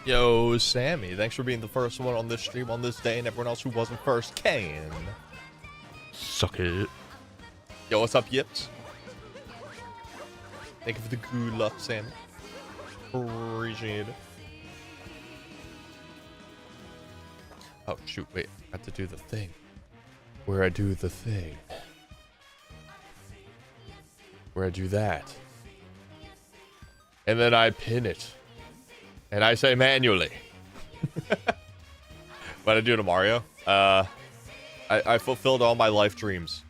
Yo, Sammy, thanks for being the first one on this stream on this day, and everyone else who wasn't first can. Suck it. Yo, what's up, Yips? Thank you for the good luck, Sammy. Appreciate it. Oh, shoot, wait. I have to do the thing. Where I do the thing. Where I do that. And then I pin it. And I say manually. What I do to Mario? I fulfilled all my life dreams.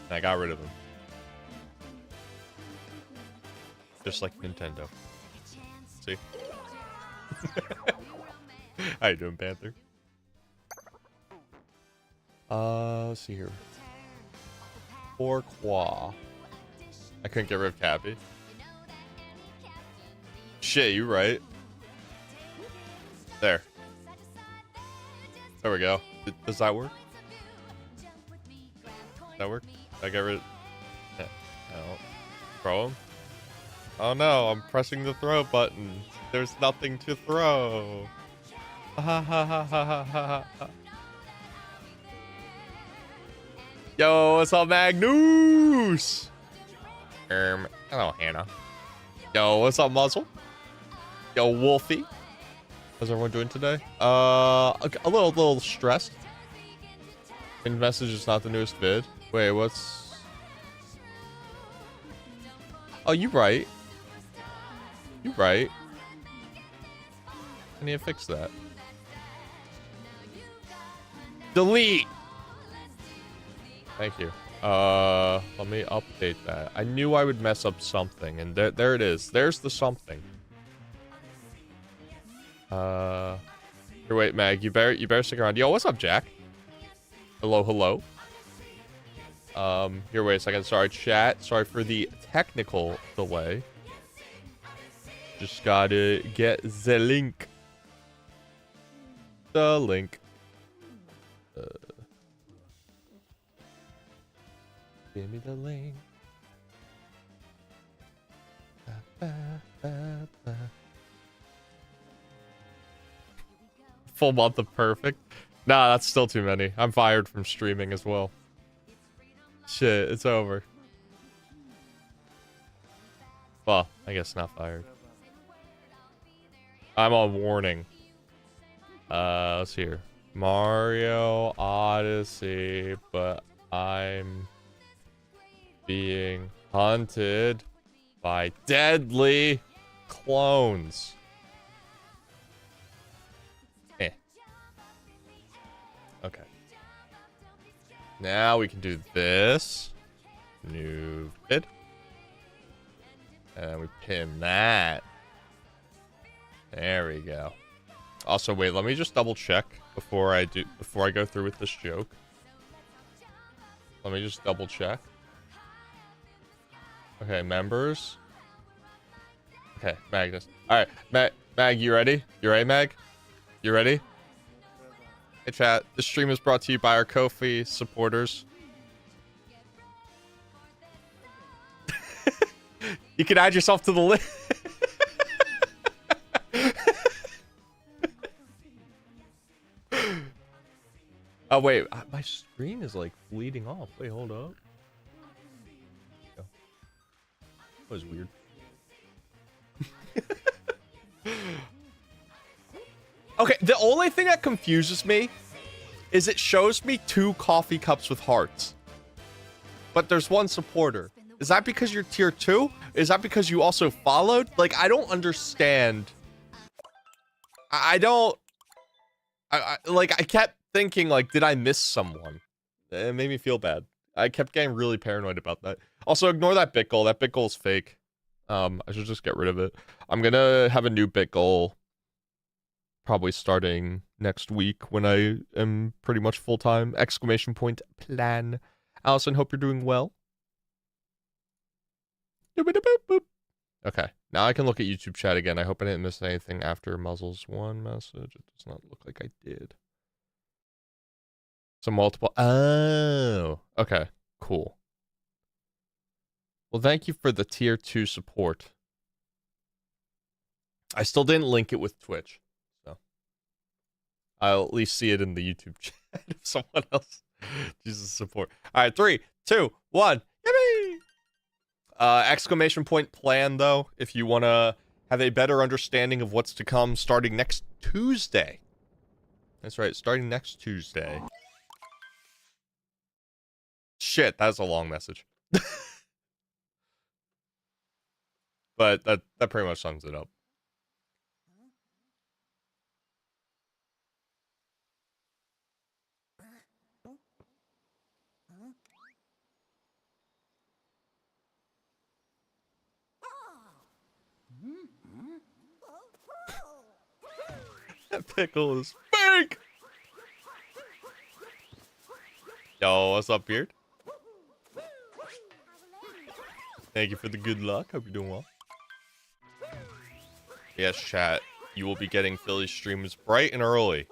And I got rid of them. Just like Nintendo. See? How you doing, Panther? Let's see here. Pourquoi? I couldn't get rid of Cappy. Shit, you right. There. There we go. Does that work? Does that work? I get rid of... Yeah. No. Throw him? Oh no, I'm pressing the throw button. There's nothing to throw. Ha ha ha ha ha ha ha. Yo, what's up, Magnus? Hello, Hannah. Yo, what's up, Muzzle? Yo, Wolfie. How's everyone doing today? A little stressed. Pinned message is not the newest vid. Wait, what's... Oh, you right. You right. I need to fix that. Delete! Thank you. Let me update that. I knew I would mess up something, and there it is. There's the something. Here, wait, Mag, you better stick around. Yo, what's up, Jack? Hello, hello. Here, wait a second. Sorry, chat. Sorry for the technical delay. Just gotta get the link. The link. Give me the link. Ba, ba, ba, ba. Full month of perfect. Nah, that's still too many. I'm fired from streaming as well. Shit, it's over. Well, I guess not fired. I'm on warning. Let's see here. Mario Odyssey, but I'm being hunted by deadly clones. Okay. Now we can do this. New vid. And we pin that. There we go. Also, wait, let me just double check before I go through with this joke. Let me just double check. Okay, members. Okay, Magnus. Alright, Mag, you ready? You ready, Mag? You ready? Hey chat, this stream is brought to you by our Ko-fi supporters. You can add yourself to the list. Oh wait, my screen is like bleeding off. Wait, hold up. That was weird. Okay, the only thing that confuses me is it shows me 2 coffee cups with hearts. But there's 1 supporter. Is that because you're tier 2? Is that because you also followed? Like, I don't understand. I kept thinking, like, did I miss someone? It made me feel bad. I kept getting really paranoid about that. Also, ignore that bit goal. That bit goal is fake. I should just get rid of it. I'm gonna have a new bit goal. Probably starting next week when I am pretty much full-time. Exclamation point plan. Allison, hope you're doing well. Okay, now I can look at YouTube chat again. I hope I didn't miss anything after Muzzle's 1 message. It does not look like I did. So multiple. Oh, okay, cool. Well, thank you for the tier 2 support. I still didn't link it with Twitch, so I'll at least see it in the YouTube chat if someone else uses support. All right, 3, 2, 1. Yippee! Exclamation point plan, though, if you want to have a better understanding of what's to come starting next Tuesday. That's right, starting next Tuesday. Shit, that's a long message. But that pretty much sums it up. That pickle is fake! Yo, what's up, Beard? Thank you for the good luck. Hope you're doing well. Yes, chat. You will be getting Philly's streams bright and early.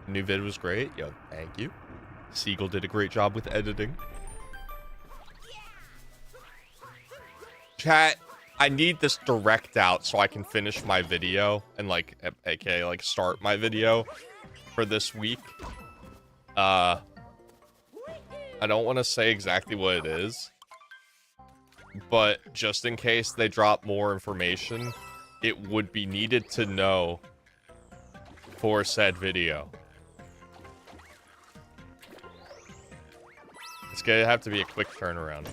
New vid was great. Yo, thank you. Siegel did a great job with editing. Chat, I need this direct out so I can finish my video and like, aka like start my video for this week. I don't want to say exactly what it is, but just in case they drop more information, it would be needed to know for said video. It's gonna have to be a quick turnaround.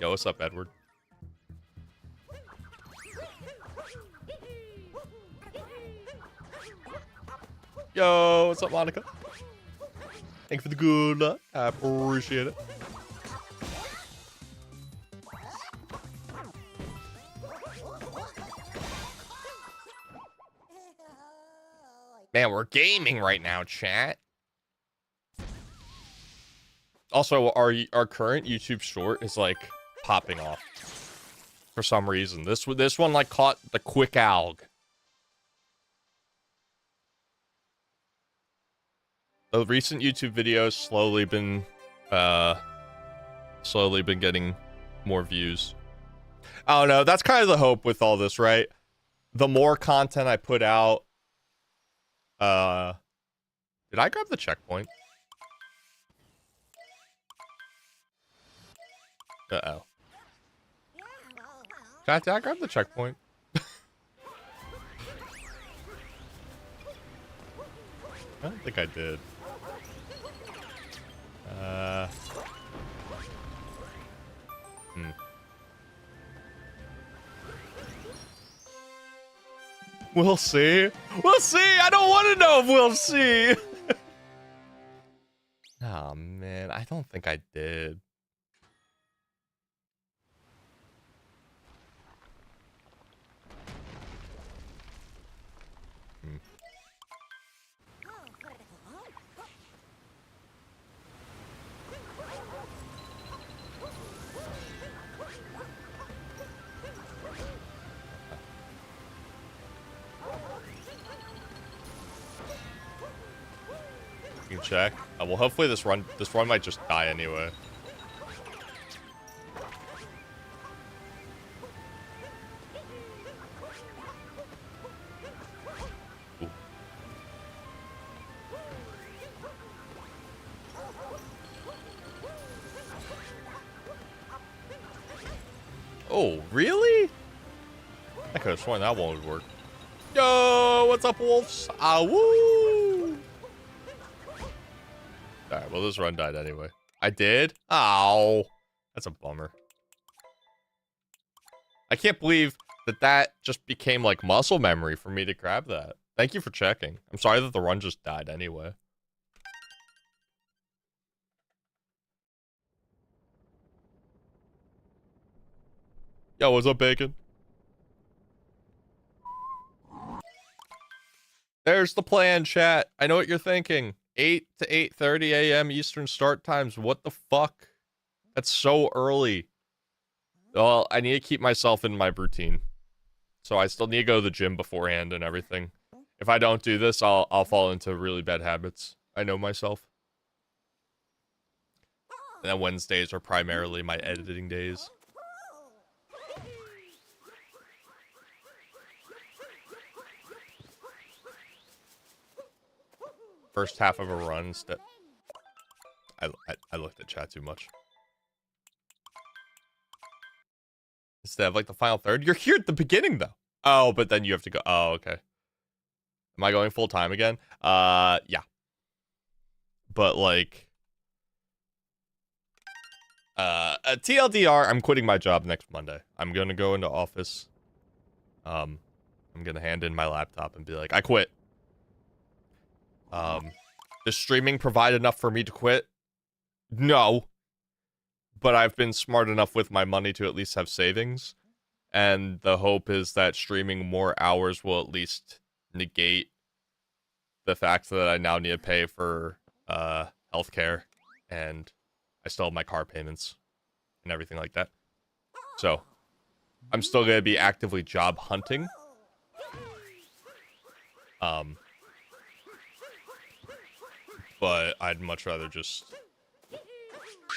Yo, what's up, Edward? Yo, what's up, Monica? Thank you for the good luck. I appreciate it. Man, we're gaming right now, chat. Also, our current YouTube short is like popping off for some reason. This one like caught the quick alg. The recent YouTube videos slowly been getting more views. I don't know. That's kind of the hope with all this, right? The more content I put out. Did I grab the checkpoint? Uh-oh. Did I grab the checkpoint? I don't think I did. We'll see. We'll see. I don't want to know if we'll see. Oh, man. I don't think I did. You can check. Well, hopefully this run might just die anyway. Ooh. Oh, really? I could have sworn that one would work. Yo, what's up, wolves? Ah, woo! Alright, well, this run died anyway. I did? Ow. That's a bummer. I can't believe that just became, like, muscle memory for me to grab that. Thank you for checking. I'm sorry that the run just died anyway. Yo, what's up, Bacon? There's the plan, chat. I know what you're thinking. 8 to 8:30 a.m. Eastern start times. What the fuck? That's so early. Well, I need to keep myself in my routine. So I still need to go to the gym beforehand and everything. If I don't do this, I'll fall into really bad habits. I know myself. And then Wednesdays are primarily my editing days. first half of a run instead. I looked at chat too much. Instead of like the final third. You're here at the beginning though. Oh, but then you have to go. Oh, okay. Am I going full time again? Yeah. But like, TLDR, I'm quitting my job next Monday. I'm gonna go into office. I'm gonna hand in my laptop and be like, I quit. Does streaming provide enough for me to quit? No. But I've been smart enough with my money to at least have savings. And the hope is that streaming more hours will at least negate the fact that I now need to pay for healthcare, and I still have my car payments and everything like that. So I'm still gonna be actively job hunting. But I'd much rather just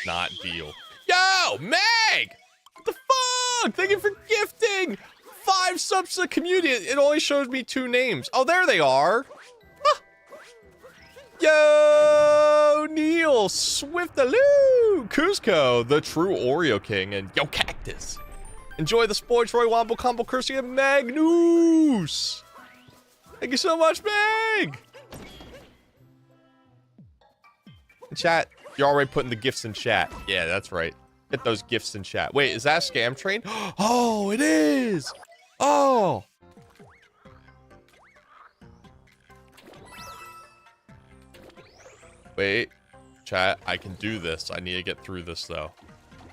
not deal. Yo, Meg! What the fuck? Thank you for gifting 5 subs to the community. It only shows me 2 names. Oh, there they are. Huh. Yo, Neil, Swiftaloo, Cusco, the true Oreo King, and Yo, Cactus. Enjoy the spoiled Troy Wombo combo cursing and Magnus. Thank you so much, Meg. Chat, you're already putting the gifts in chat. Yeah, that's right. Get those gifts in chat. Wait, is that a scam train? Oh, it is. Oh. Wait, chat, I can do this. I need to get through this though.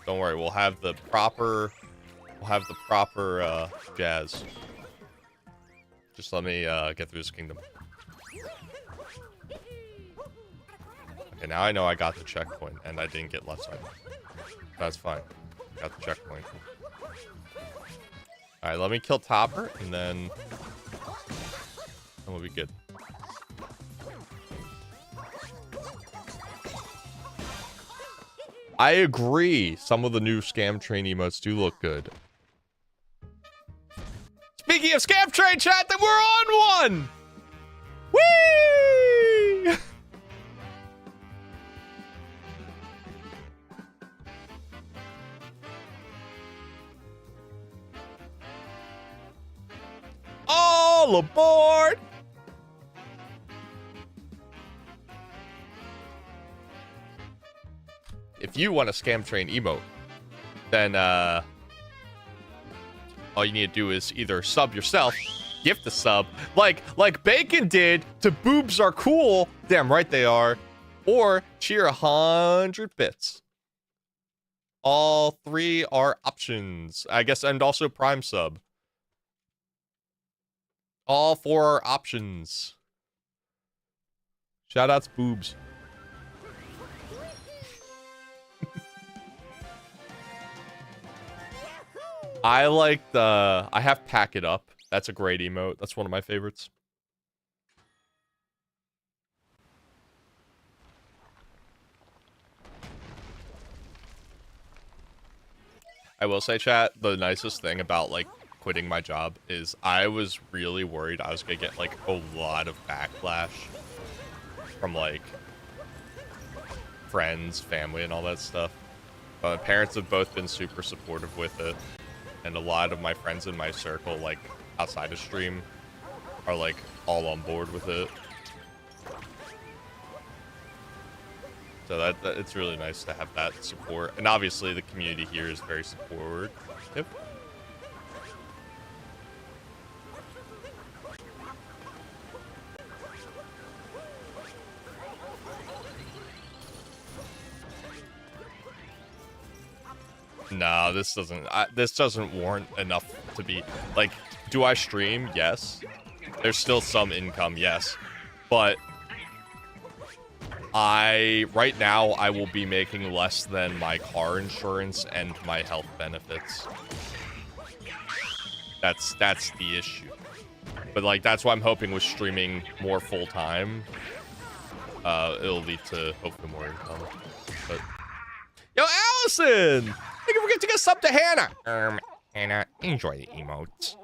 Don't worry, we'll have the proper jazz. Just let me get through this kingdom. Okay, now I know I got the checkpoint and I didn't get left side. That's fine. Got the checkpoint. Alright, let me kill Topper and then we'll be good. I agree. Some of the new Scam Train emotes do look good. Speaking of Scam Train chat, then we're on one! Whee! All aboard! If you want a Scam Train emote, then all you need to do is either sub yourself, gift a sub, like Bacon did to Boobs Are Cool, damn right they are, or cheer 100 bits. All 3 are options, I guess, and also Prime sub. All 4 are options. Shoutouts, Boobs. I like I have Pack It Up. That's a great emote. That's one of my favorites. I will say, chat, the nicest thing about, like, quitting my job is I was really worried I was gonna get, like, a lot of backlash from, like, friends, family, and all that stuff. But my parents have both been super supportive with it. And a lot of my friends in my circle, like, outside of stream, are, like, all on board with it. So that it's really nice to have that support. And obviously, the community here is very supportive. No, this doesn't warrant enough to be, like, do I stream? Yes. There's still some income, yes. But right now, I will be making less than my car insurance and my health benefits. That's the issue. But, like, that's why I'm hoping with streaming more full-time, it'll lead to hopefully more income. But yo, Allison! Thank you for gifting a sub to Hannah. Hannah, enjoy the emotes.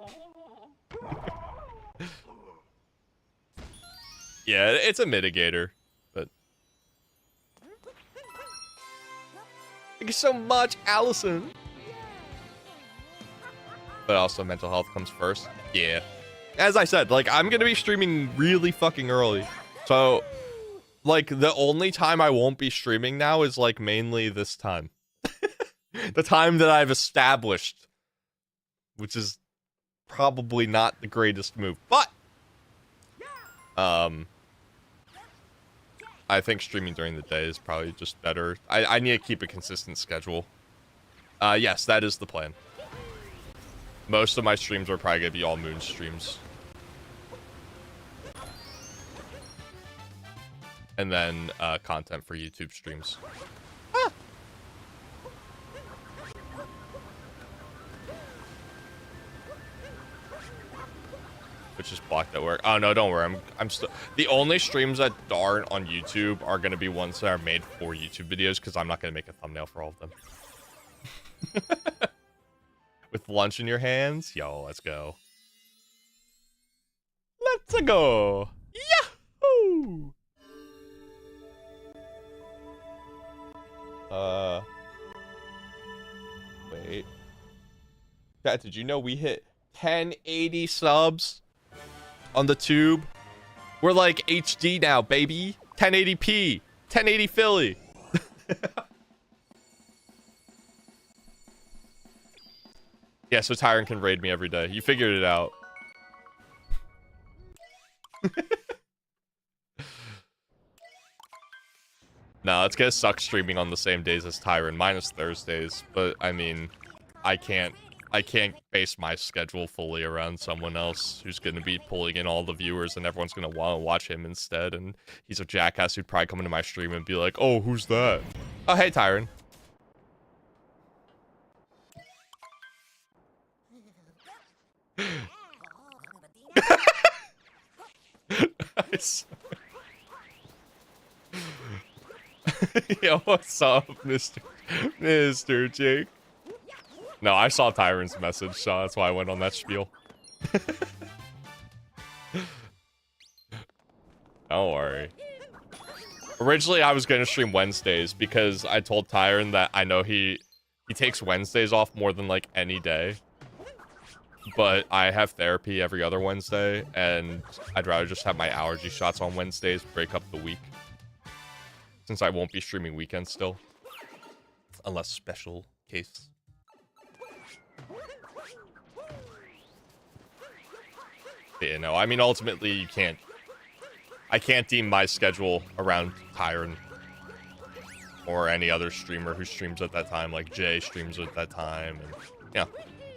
Yeah, it's a mitigator, but thank you so much, Allison. But also mental health comes first. Yeah. As I said, like, I'm gonna be streaming really fucking early. So, like, the only time I won't be streaming now is, like, mainly this time. The time that I've established. Which is probably not the greatest move. But, I think streaming during the day is probably just better. I need to keep a consistent schedule. Yes, that is the plan. Most of my streams are probably gonna be all Moon streams. And then, content for YouTube streams. Ah! Which is blocked at work. Oh, no, don't worry. I'm still... The only streams that aren't on YouTube are gonna be ones that are made for YouTube videos, because I'm not gonna make a thumbnail for all of them. With lunch in your hands? Yo, let's go. Let's go! Yahoo! Wait. Chat, did you know we hit 1080 subs on the tube? We're like HD now, baby. 1080p. 1080 Philly. Yeah, so Tyron can raid me every day. You figured it out. No, it's gonna suck streaming on the same days as Tyron, minus Thursdays. But I mean, I can't base my schedule fully around someone else who's gonna be pulling in all the viewers, and everyone's gonna want to watch him instead. And he's a jackass who'd probably come into my stream and be like, "Oh, who's that?" Oh, hey, Tyron. Nice. Yo, what's up, Mr. Jake? No, I saw Tyron's message, so that's why I went on that spiel. Don't worry. Originally, I was going to stream Wednesdays because I told Tyron that I know he takes Wednesdays off more than, like, any day. But I have therapy every other Wednesday, and I'd rather just have my allergy shots on Wednesdays, break up the week. Since I won't be streaming weekends still. Unless special case. Yeah, no, I mean, ultimately, you can't... I can't deem my schedule around Tyron. Or any other streamer who streams at that time, like Jay streams at that time, and... Yeah.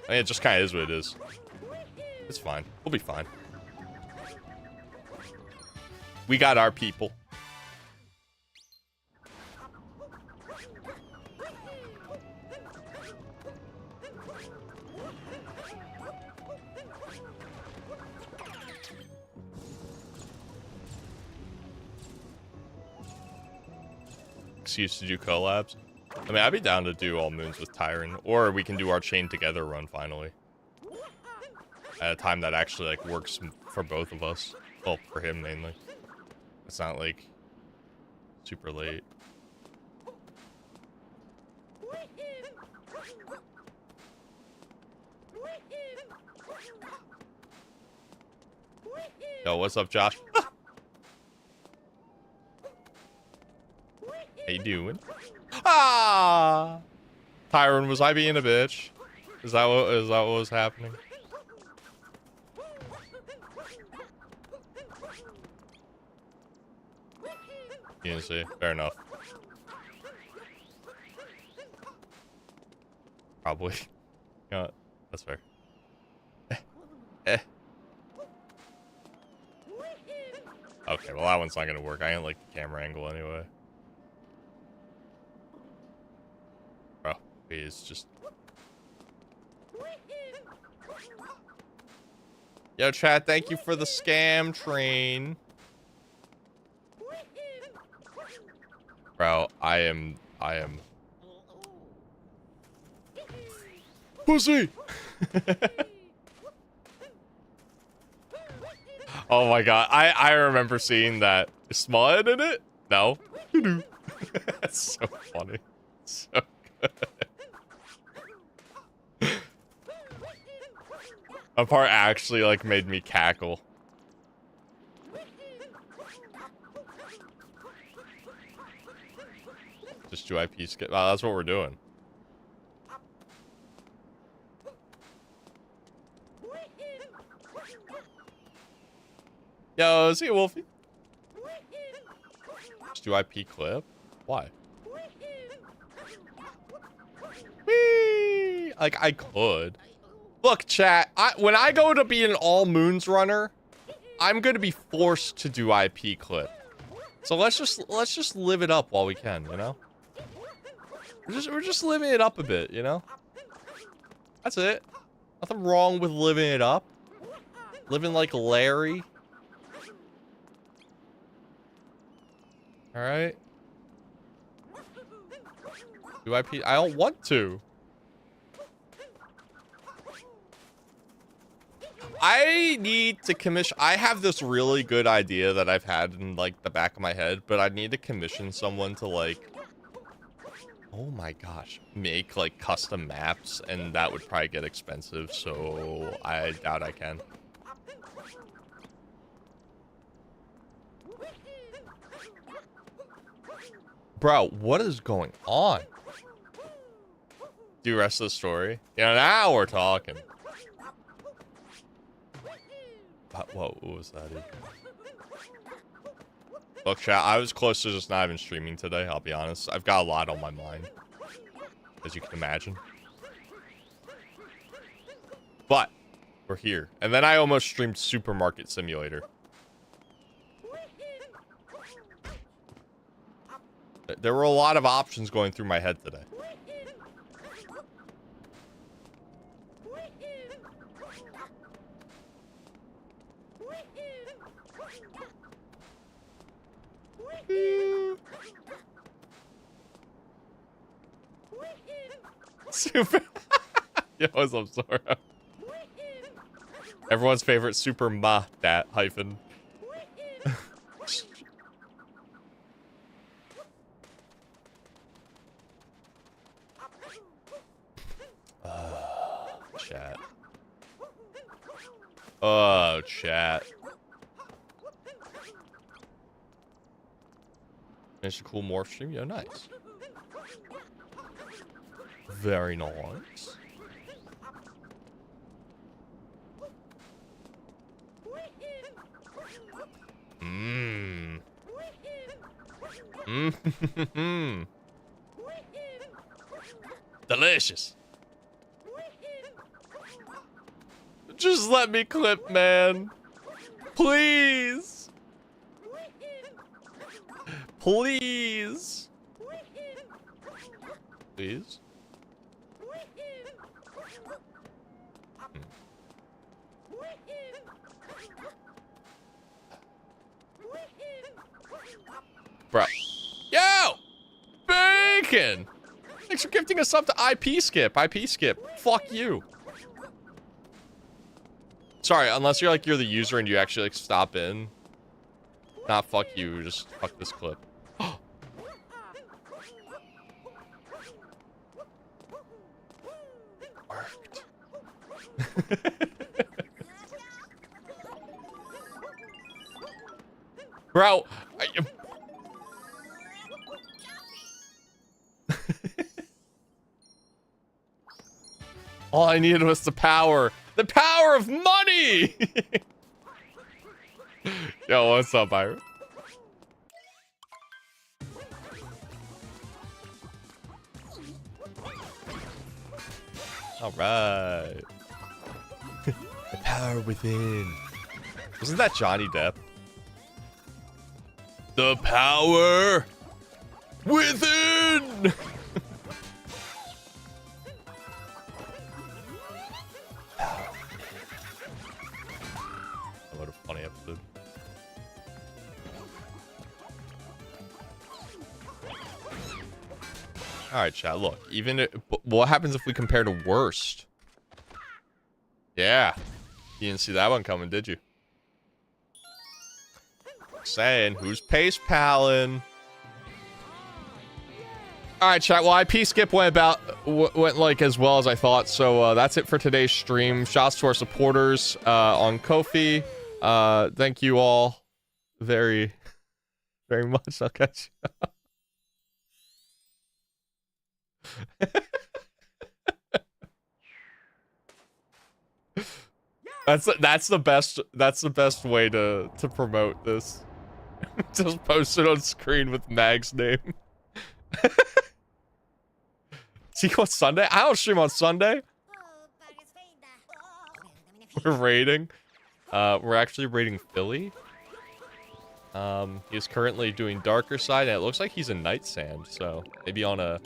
I mean, it just kind of is what it is. It's fine. We'll be fine. We got our people. Excuse to do collabs. I mean, I'd be down to do all moons with Tyron, or we can do our chain together run finally. At a time that actually like works for both of us. Well, for him mainly. It's not like super late. Yo, what's up, Josh? How you doing? Ah! Tyron, was I being a bitch? Is that what was happening? You didn't see. Fair enough. Probably. You know what? That's fair. Okay, well that one's not gonna work. I didn't like the camera angle anyway. Bro, he's just... Yo, chat, thank you for the scam train. Bro, I am... Pussy! Oh my god, I remember seeing that. Is Smallhead in it? No. That's so funny. So good. That part actually like made me cackle. Just do IP skip. Oh, that's what we're doing. Yo, see you, Wolfie. Just do IP clip? Why? Whee! Like, I could. Look, chat, when I go to be an all moons runner, I'm gonna be forced to do IP clip. So let's just live it up while we can, you know? We're just living it up a bit, you know? That's it. Nothing wrong with living it up. Living like Larry. Alright. Do IP? I don't want to. I need to commission. I have this really good idea that I've had in like the back of my head, but I need to commission someone to like, oh my gosh, make like custom maps, and that would probably get expensive, so I doubt I can. Bro, what is going on? Do the rest of the story? Yeah, now we're talking. What was that? Look, chat, I was close to just not even streaming today, I'll be honest. I've got a lot on my mind, as you can imagine. But, we're here. And then I almost streamed Supermarket Simulator. There were a lot of options going through my head today. Super. Yo, what's up, Sora? Everyone's favorite super ma dat hyphen. Chat. Oh, chat. It's a cool morph stream. Yo, nice. Very nice. Mmm. Mmm. Delicious. Just let me clip, man. Please. Please. Please. Bro. Yo! Bacon! Thanks for gifting us up to IP skip. IP skip. Fuck you. Sorry, unless you're like, you're the user and you actually like stop in. Not fuck you, just fuck this clip. Worked. Bro, all I needed was the power. The power of money! Yo, what's up, Byron? Alright. The power within. Wasn't that Johnny Depp? The power within! What a funny episode. Alright, chat, look. Even if, what happens if we compare to worst? Yeah. You didn't see that one coming, did you? Saying, who's pace palin'? All right, chat. Well, IP skip went like as well as I thought. So that's it for today's stream. Shouts to our supporters on Ko-fi. Thank you all very, very much. I'll catch you. That's the best way to promote this. Just post it on screen with Mag's name. See what Sunday? I don't stream on Sunday. We're raiding. We're actually raiding Philly. He's currently doing darker side, and it looks like he's in Night Sand, so maybe on a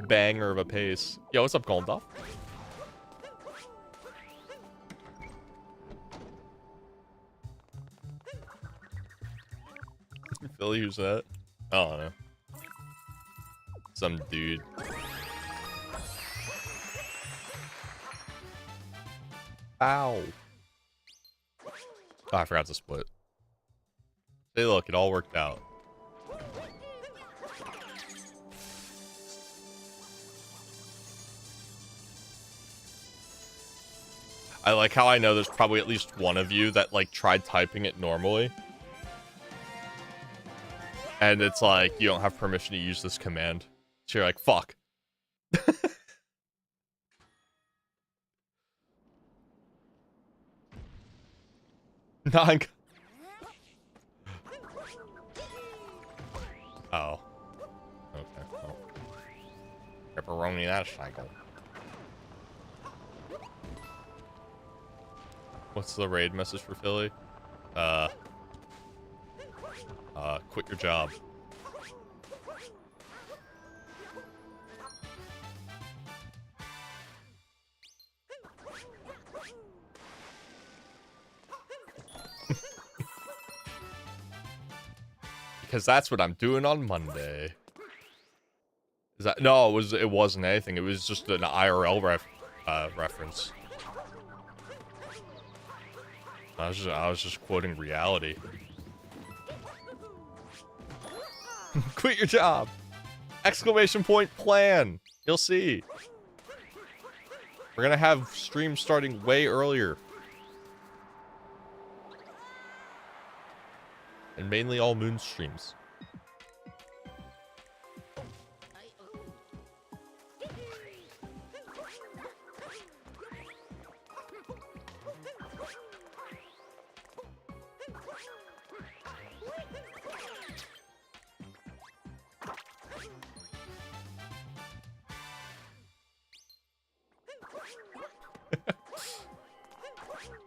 banger of a pace. Yo, what's up, Golduff? Philly, who's that? I don't know. Some dude. Ow. Oh, I forgot to split. Hey, look, it all worked out. I like how I know there's probably at least one of you that, like, tried typing it normally. And it's like, you don't have permission to use this command. So you're like, fuck. Nine. Oh. Okay. Oh. Pepperoni that cycle. What's the raid message for Philly? Quit your job. Because that's what I'm doing on Monday. Is that no? It wasn't anything. It was just an IRL reference. I was just quoting reality. Quit your job! Exclamation point plan! You'll see. We're gonna have streams starting way earlier. And mainly all moon streams.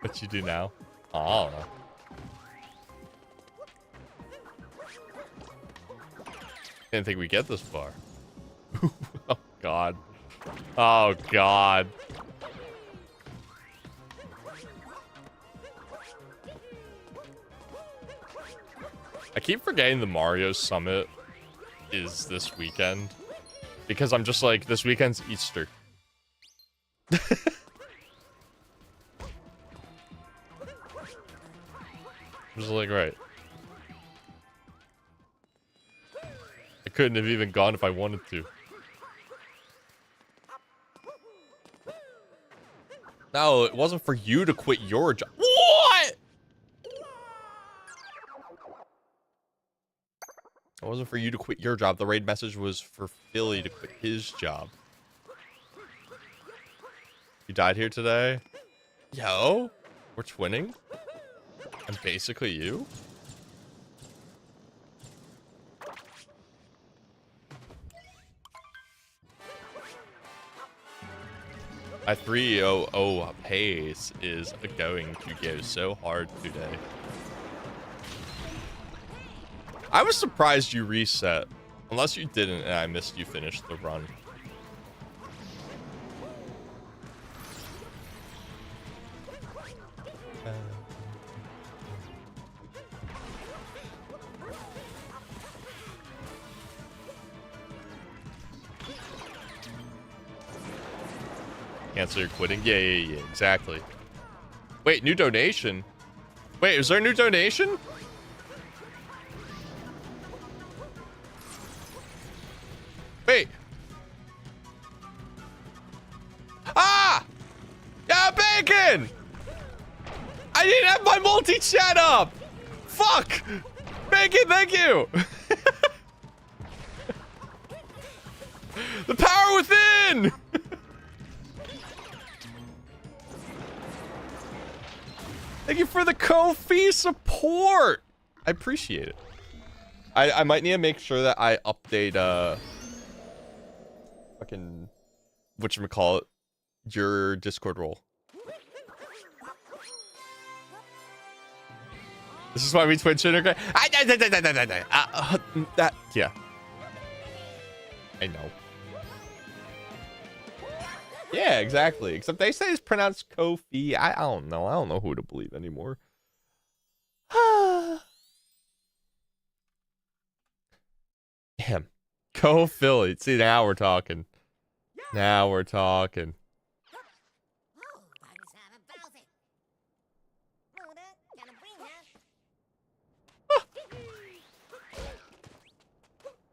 What you do now? I don't know. Didn't think we'd get this far. Oh, God. Oh, God. I keep forgetting the Mario Summit is this weekend. Because I'm just like, this weekend's Easter. I'm just like, right. I couldn't have even gone if I wanted to. No, it wasn't for you to quit your job. What? It wasn't for you to quit your job. The raid message was for Philly to quit his job. You died here today? Yo, we're twinning? I'm basically you? My 300 pace is going to go so hard today. I was surprised you reset. Unless you didn't and I missed you finish the run. Cancel your quitting? Yeah, exactly. Wait, new donation? Wait, is there a new donation? Wait. Ah! Yeah, bacon! I didn't have my multi-chat up! Fuck! Bacon, thank you! The power within! Thank you for the Ko-fi support! I appreciate it. I might need to make sure that I update, fucking... whatchamacallit, your Discord role. This is why we Twitch integrate. That, yeah. I know. Yeah, exactly. Except they say it's pronounced Ko-fi. I don't know. I don't know who to believe anymore. Damn. Philly. See, now we're talking. Now we're talking.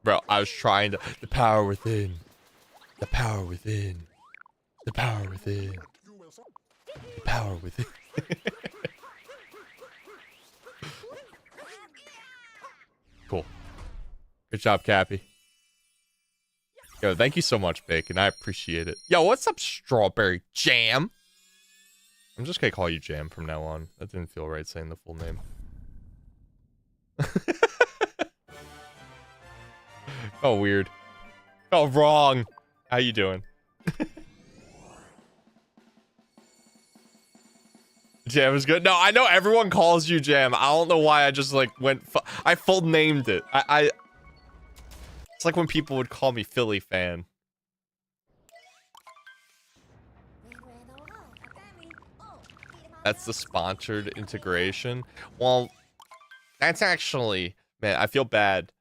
Bro, I was trying to... The power within. The power within. The power within. The power within. Cool. Good job, Cappy. Yo, thank you so much, Bacon. I appreciate it. Yo, what's up, Strawberry Jam? I'm just gonna call you Jam from now on. That didn't feel right saying the full name. Oh, weird. Oh, wrong. How you doing? Jam is good. No, I know everyone calls you Jam. I don't know why I just like went. I full named it. It's like when people would call me Philly fan. That's the sponsored integration. Well, that's actually, man, I feel bad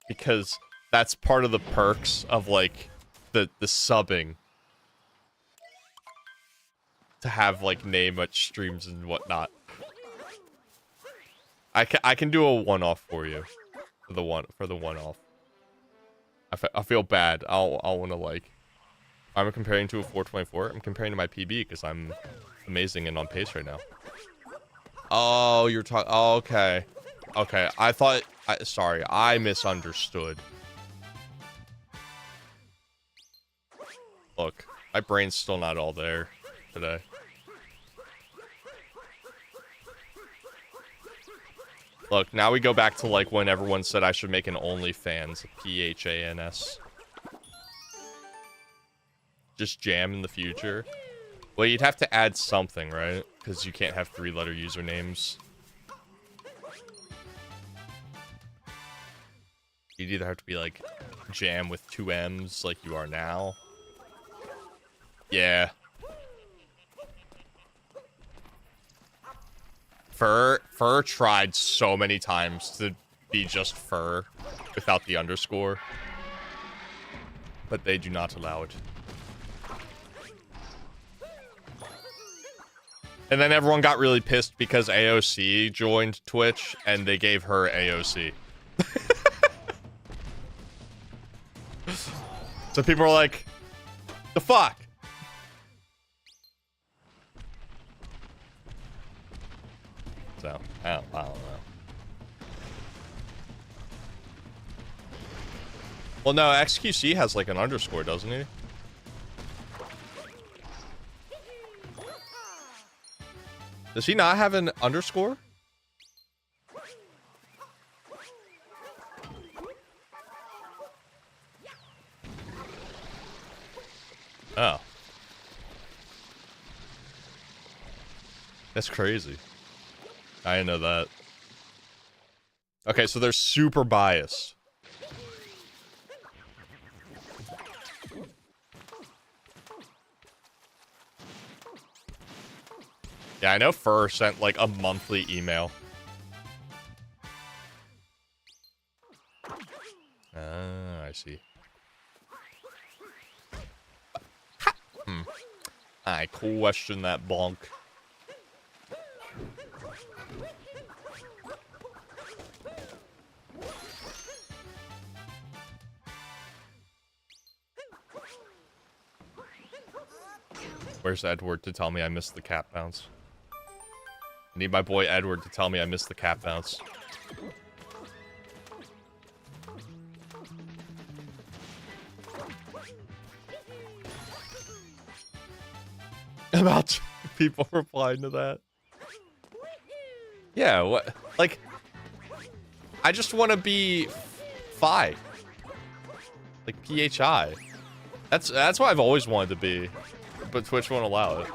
because that's part of the perks of like the subbing. To have like name at streams and whatnot. I can do a one-off for you. For the one-off. I feel bad. I'll want to like. I'm comparing to a 424. I'm comparing to my PB because I'm amazing and on pace right now. Oh, you're talking. Oh, okay. Okay. I thought. Sorry, I misunderstood. Look, my brain's still not all there today. Look, now we go back to like when everyone said I should make an OnlyFans, PHANS. Just Jam in the future. Well, you'd have to add something, right? Because you can't have 3-letter usernames. You'd either have to be like Jam with 2 M's like you are now. Yeah. Fur tried so many times to be just Fur without the underscore. But they do not allow it. And then everyone got really pissed because AOC joined Twitch and they gave her AOC. So people were like, the fuck? So, I don't know. Well, no, XQC has like an underscore, doesn't he? Does he not have an underscore? Oh. That's crazy. I didn't know that. Okay, so they're super biased. Yeah, I know Fur sent like a monthly email. Ah, I see. I question that bonk. Where's Edward to tell me I missed the cat bounce? I need my boy Edward to tell me I missed the cat bounce. About people replying to that. Yeah, what? Like, I just want to be Phi. Like PHI. That's what I've always wanted to be, but Twitch won't allow it.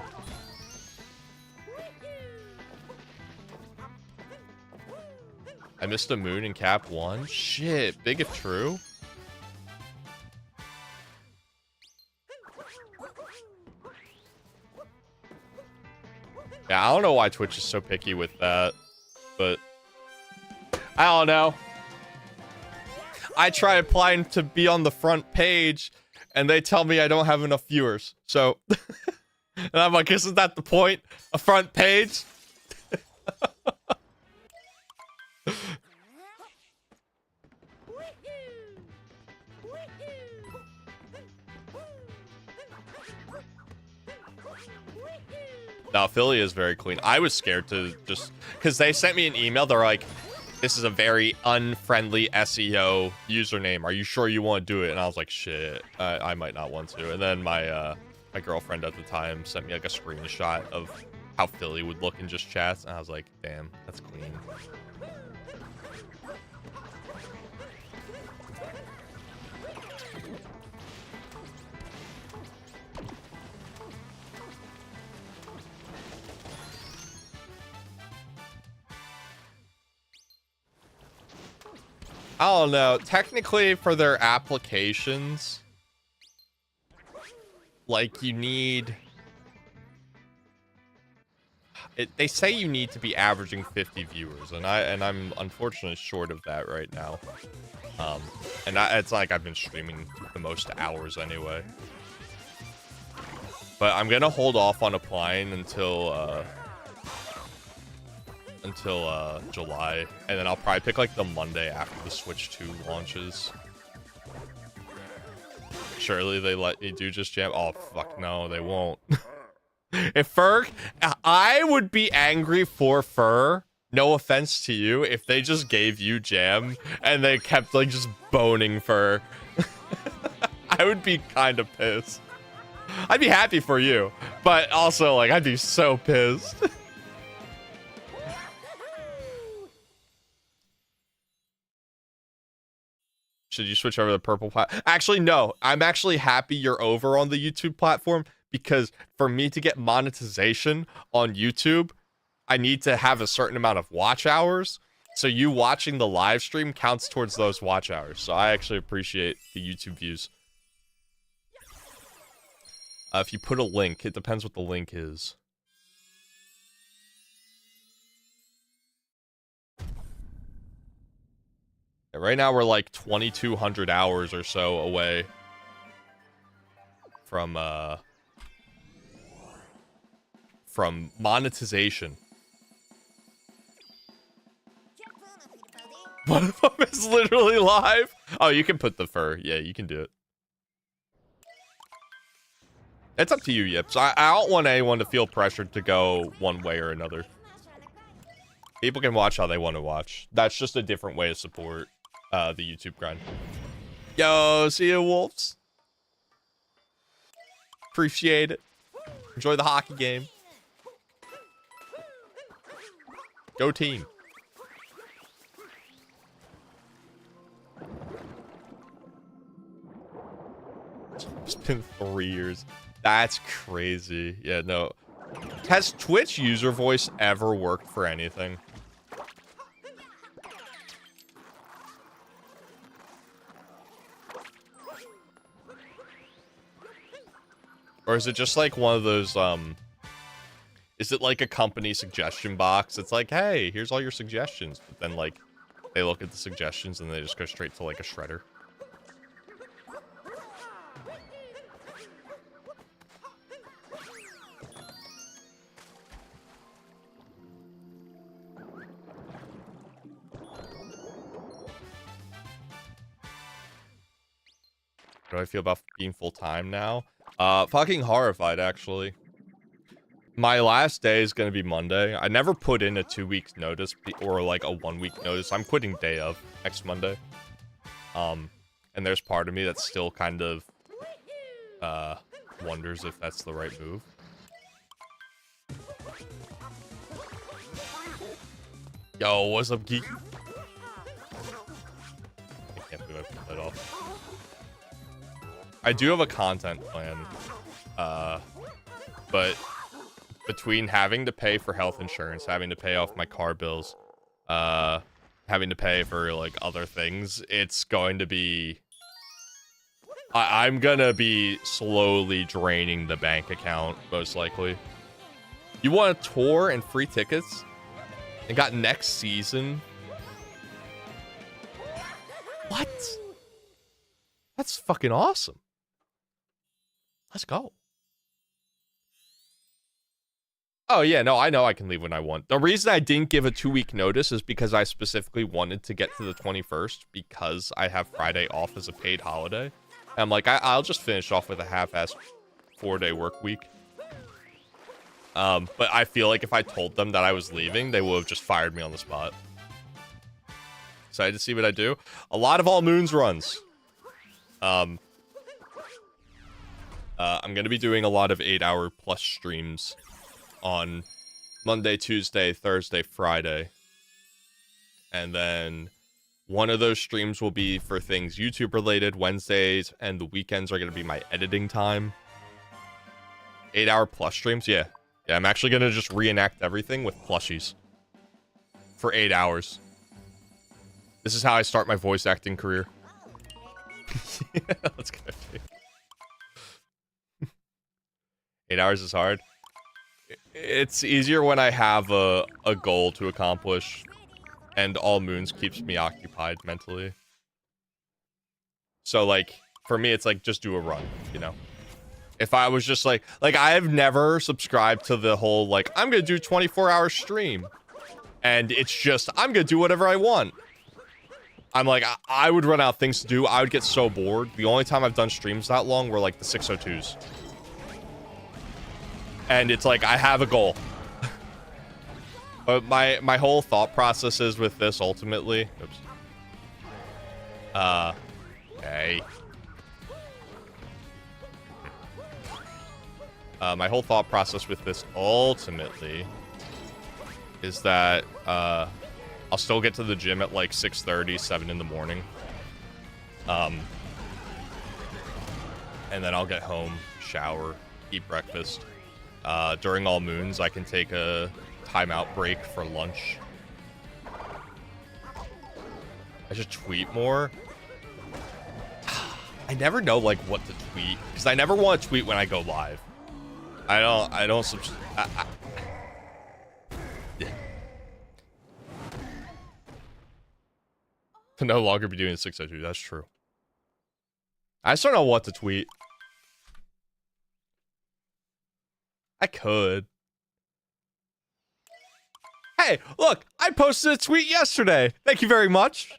I missed a moon in Cap 1? Shit, big if true. Yeah, I don't know why Twitch is so picky with that, but I don't know. I try applying to be on the front page, and they tell me I don't have enough viewers. So, and I'm like, isn't that the point? A front page? No, Philly is very clean. I was scared to just... Because they sent me an email. They're like, this is a very unfriendly SEO username. Are you sure you want to do it? And I was like, shit, I might not want to. And then my my girlfriend at the time sent me like a screenshot of how Philly would look in just chats. And I was like, damn, that's clean. I don't know. Technically, for their applications, like, you need... they say you need to be averaging 50 viewers, and I'm unfortunately short of that right now. It's like I've been streaming the most hours anyway. But I'm gonna hold off on applying until July, and then I'll probably pick like the Monday after the Switch 2 launches. Surely they let me do just jam. Oh fuck no, they won't. If Ferg, I would be angry for Fur. No offense to you, if they just gave you jam and they kept like just boning Fur. I would be kind of pissed. I'd be happy for you, but also like I'd be so pissed. Should you switch over to the purple platform? Actually, no. I'm actually happy you're over on the YouTube platform, because for me to get monetization on YouTube, I need to have a certain amount of watch hours. So you watching the live stream counts towards those watch hours. So I actually appreciate the YouTube views. If you put a link, it depends what the link is. Right now we're like 2,200 hours or so away from monetization. One of them is literally live. Oh, you can put the fur. Yeah, you can do it. It's up to you, Yips. I don't want anyone to feel pressured to go one way or another. People can watch how they want to watch. That's just a different way to support the YouTube grind. Yo, see you, Wolves. Appreciate it. Enjoy the hockey game. Go team. It's been 3 years. That's crazy. Yeah, no. Has Twitch user voice ever worked for anything? Or is it just like one of those, is it like a company suggestion box? It's like, hey, here's all your suggestions. But then, like, they look at the suggestions and they just go straight to, like, a shredder. How do I feel about being full-time now? Fucking horrified, actually. My last day is going to be Monday. I never put in a 2 weeks notice or like a 1 week notice. I'm quitting day of next Monday. And there's part of me that still kind of wonders if that's the right move. Yo, what's up, geek? I can't believe I put that off. I do have a content plan, but between having to pay for health insurance, having to pay off my car bills, having to pay for like other things, it's going to be I'm gonna be slowly draining the bank account, most likely. You want a tour and free tickets? And got next season? What? That's fucking awesome. Let's go. Oh, yeah, no, I know I can leave when I want. The reason I didn't give a 2 week notice is because I specifically wanted to get to the 21st because I have Friday off as a paid holiday. And I'm like, I'll just finish off with a half-assed 4-day work week. But I feel like if I told them that I was leaving, they would have just fired me on the spot. Excited to see what I do. A lot of All Moons runs. I'm going to be doing a lot of 8-hour plus streams on Monday, Tuesday, Thursday, Friday. And then one of those streams will be for things YouTube related. Wednesdays and the weekends are going to be my editing time. 8-hour plus streams, yeah. Yeah, I'm actually going to just reenact everything with plushies. For 8 hours. This is how I start my voice acting career. Yeah, that's good. 8 hours is hard. It's easier when I have a goal to accomplish. And All Moons keeps me occupied mentally. So, like, for me, it's like, just do a run, you know? If I was just like I've never subscribed to the whole, like, I'm gonna do 24-hour stream. And it's just, I'm gonna do whatever I want. I'm like, I would run out of things to do. I would get so bored. The only time I've done streams that long were, like, the 602s. And it's like, I have a goal. But my whole thought process is with this, ultimately. Oops. Hey. My whole thought process with this ultimately is that I'll still get to the gym at like 6:30, 7 in the morning. And then I'll get home, shower, eat breakfast. During All Moons, I can take a timeout break for lunch. I should tweet more. I never know like what to tweet because I never want to tweet when I go live. I don't yeah. To no longer be doing 602, that's true. I just don't know what to tweet. I could. Hey, look, I posted a tweet yesterday. Thank you very much.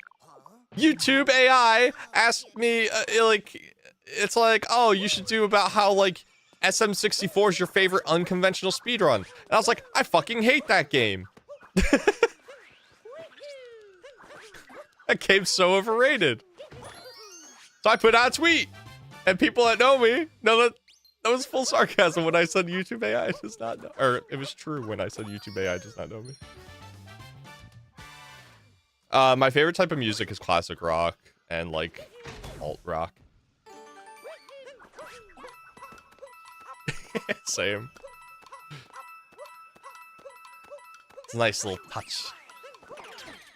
YouTube AI asked me, like, it's like, oh, you should do about how, like, SM64 is your favorite unconventional speedrun. And I was like, I fucking hate that game. That game's so overrated. So I put out a tweet. And people that know me know that that was full sarcasm when I said YouTube AI does not know. Or it was true when I said YouTube AI does not know me. My favorite type of music is classic rock and like alt rock. Same. It's a nice little touch.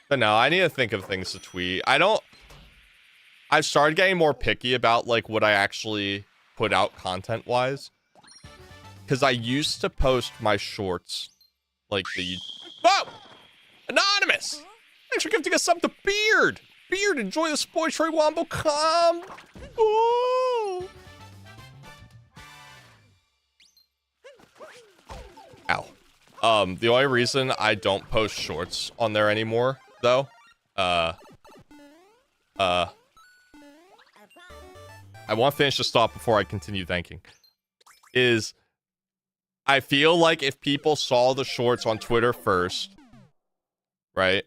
But no, I need to think of things to tweet. I've started getting more picky about like what I actually put out content wise. Because I used to post my shorts like the... Whoa! Anonymous! Thanks for gifting us up to Beard! Beard, enjoy the Spoy Troy Wombo combo! Ow. The only reason I don't post shorts on there anymore, though, I want to finish the stop before I continue thanking, is I feel like if people saw the shorts on Twitter first, right?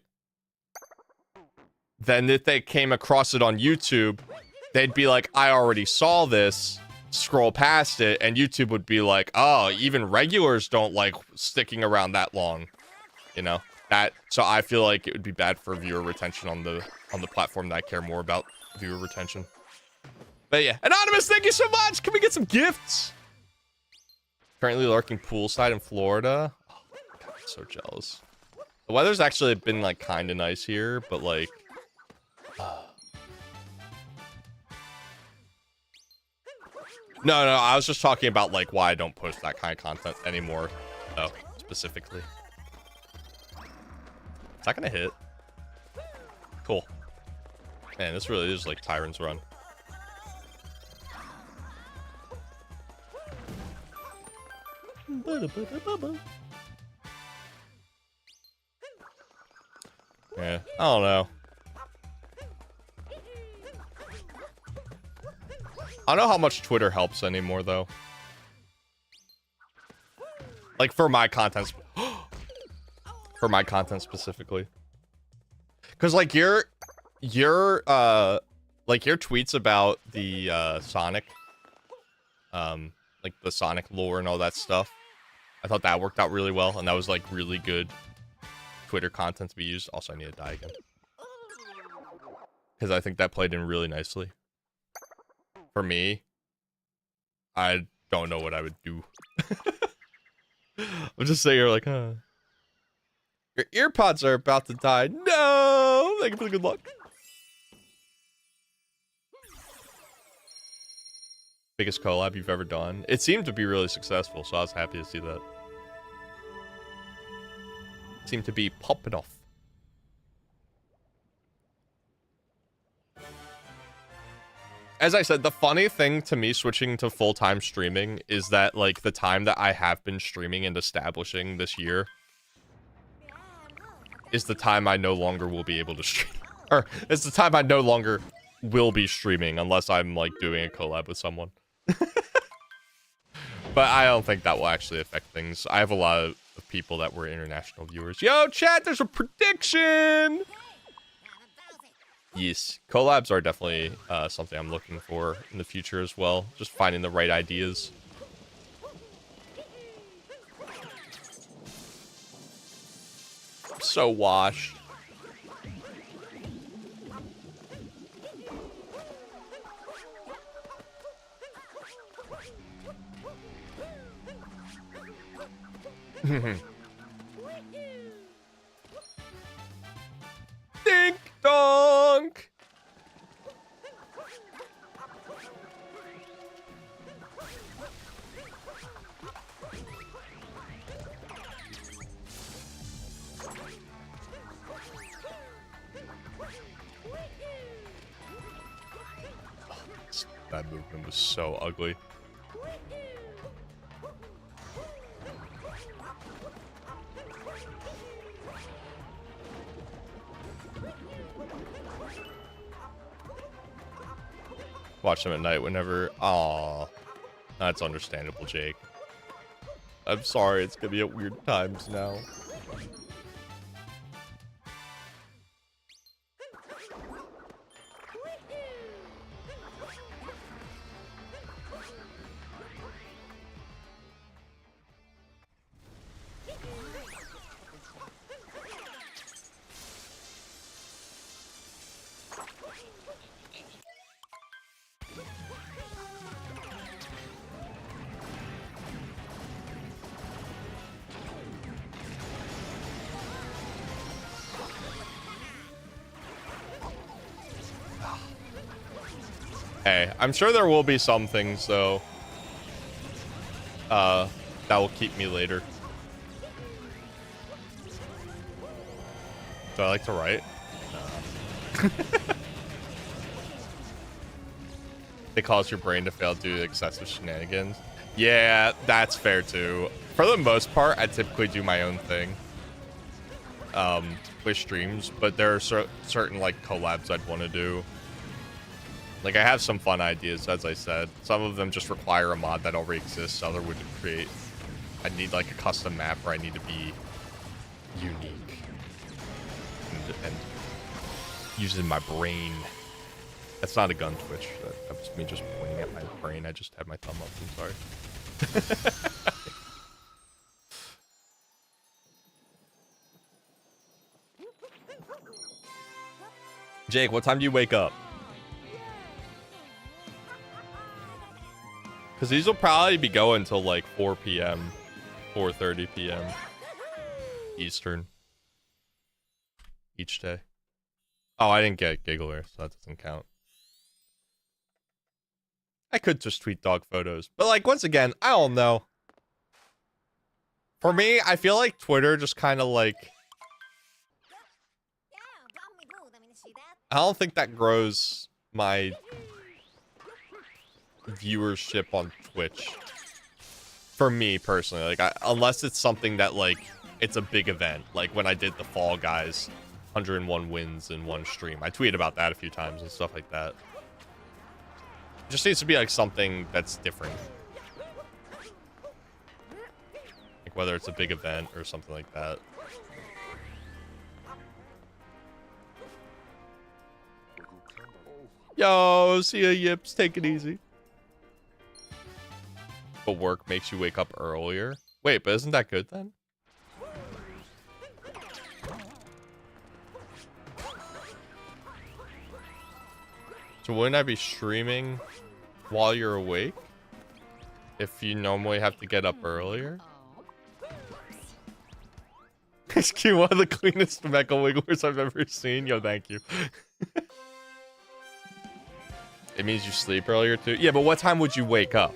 Then if they came across it on YouTube, they'd be like, I already saw this, scroll past it, and YouTube would be like, oh, even regulars don't like sticking around that long. You know? So I feel like it would be bad for viewer retention on the platform that I care more about viewer retention. But yeah, Anonymous, thank you so much. Can we get some gifts? Currently lurking poolside in Florida. Oh, God, I'm so jealous. The weather's actually been like kind of nice here, but like, no, I was just talking about like why I don't post that kind of content anymore, though, specifically. Is that gonna hit? Cool. Man, this really is like Tyrant's Run. Yeah, I don't know. I don't know how much Twitter helps anymore, though. Like, for my content. For my content specifically. Because, like, your tweets about the, Sonic, like, the Sonic lore and all that stuff. I thought that worked out really well, and that was, like, really good Twitter content to be used. Also, I need to die again. Because I think that played in really nicely. For me, I don't know what I would do. I'm just sitting here like, huh. Your earpods are about to die. No! Thank you for the good luck. Biggest collab you've ever done? It seemed to be really successful, so I was happy to see that. It seemed to be popping off. As I said, the funny thing to me switching to full-time streaming is that, like, the time that I have been streaming and establishing this year is the time I no longer will be able to stream. Or, it's the time I no longer will be streaming unless I'm, like, doing a collab with someone. But I don't think that will actually affect things. I have a lot of people that were international viewers. Yo, chat, there's a prediction! Yes, collabs are definitely something I'm looking for in the future as well. Just finding the right ideas. I'm so washed. Dink donk. That movement was so ugly. Watch them at night whenever. Aw, that's understandable, Jake. I'm sorry, it's gonna be at weird times now. Hey, I'm sure there will be some things, though, that will keep me later. Do I like to write? They cause your brain to fail due to excessive shenanigans. Yeah, that's fair, too. For the most part, I typically do my own thing. With streams, but there are certain, like, collabs I'd want to do. Like, I have some fun ideas, as I said. Some of them just require a mod that already exists, other would create I need like a custom map where I need to be unique and using my brain. That's not a gun twitch. That was me just pointing at my brain. I just had my thumb up. I'm sorry. Jake, what time do you wake up? Because these will probably be going until like 4 p.m., 4:30 p.m. Eastern each day. Oh, I didn't get Giggleware, so that doesn't count. I could just tweet dog photos, but like once again, I don't know. For me, I feel like Twitter just kind of like, I don't think that grows my viewership on Twitch. For me personally, like unless it's something that like it's a big event, like when I did the Fall Guys 101 wins in one stream. I tweeted about that a few times and stuff like that. It just needs to be like something that's different. Like whether it's a big event or something like that. Yo, see ya, Yips. Take it easy. But work makes you wake up earlier. Wait, but isn't that good then? So wouldn't I be streaming while you're awake? If you normally have to get up earlier? Is Q one of the cleanest mecha wigglers I've ever seen? Yo, thank you. It means you sleep earlier too? Yeah, but what time would you wake up?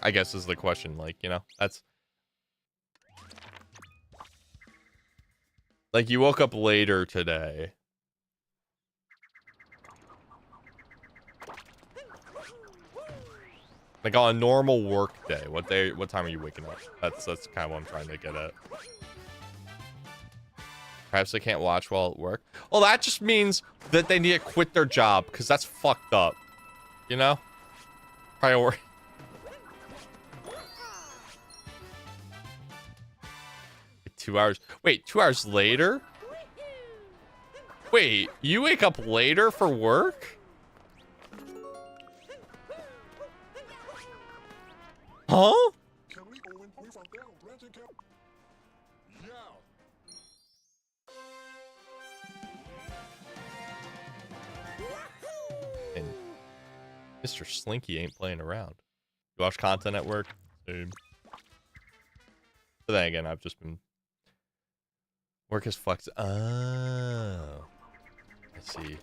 I guess is the question. Like, you know, that's... Like, you woke up later today. Like, on a normal work day, what time are you waking up? That's kind of what I'm trying to get at. Perhaps they can't watch while at work. Well, that just means that they need to quit their job, because that's fucked up. You know? Priority. Like 2 hours. Wait, 2 hours later? Wait, you wake up later for work? Huh? And Mr. Slinky ain't playing around. You watch content at work? Same. But then again, I've just been... Work is fucked. Oh. Let's see.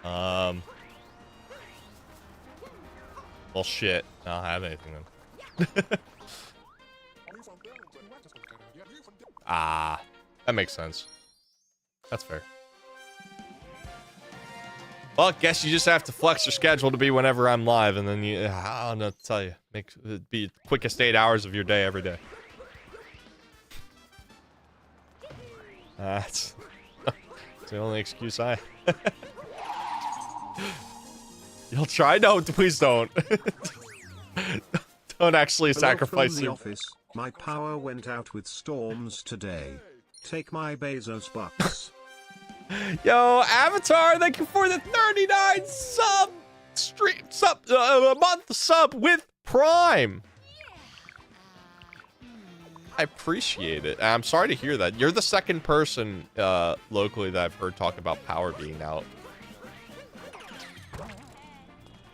Well, shit. I don't have anything then. Ah. That makes sense. That's fair. Well, I guess you just have to flex your schedule to be whenever I'm live, and then you... I don't know what to tell you. Make it be the quickest 8 hours of your day every day. That's the only excuse I... You'll try? No, please don't. Don't actually sacrifice the office. My power went out with storms today. Take my Bezos bucks. Yo, Avatar, thank you for the 39 month sub with Prime. I appreciate it. I'm sorry to hear that. You're the second person locally that I've heard talk about power being out.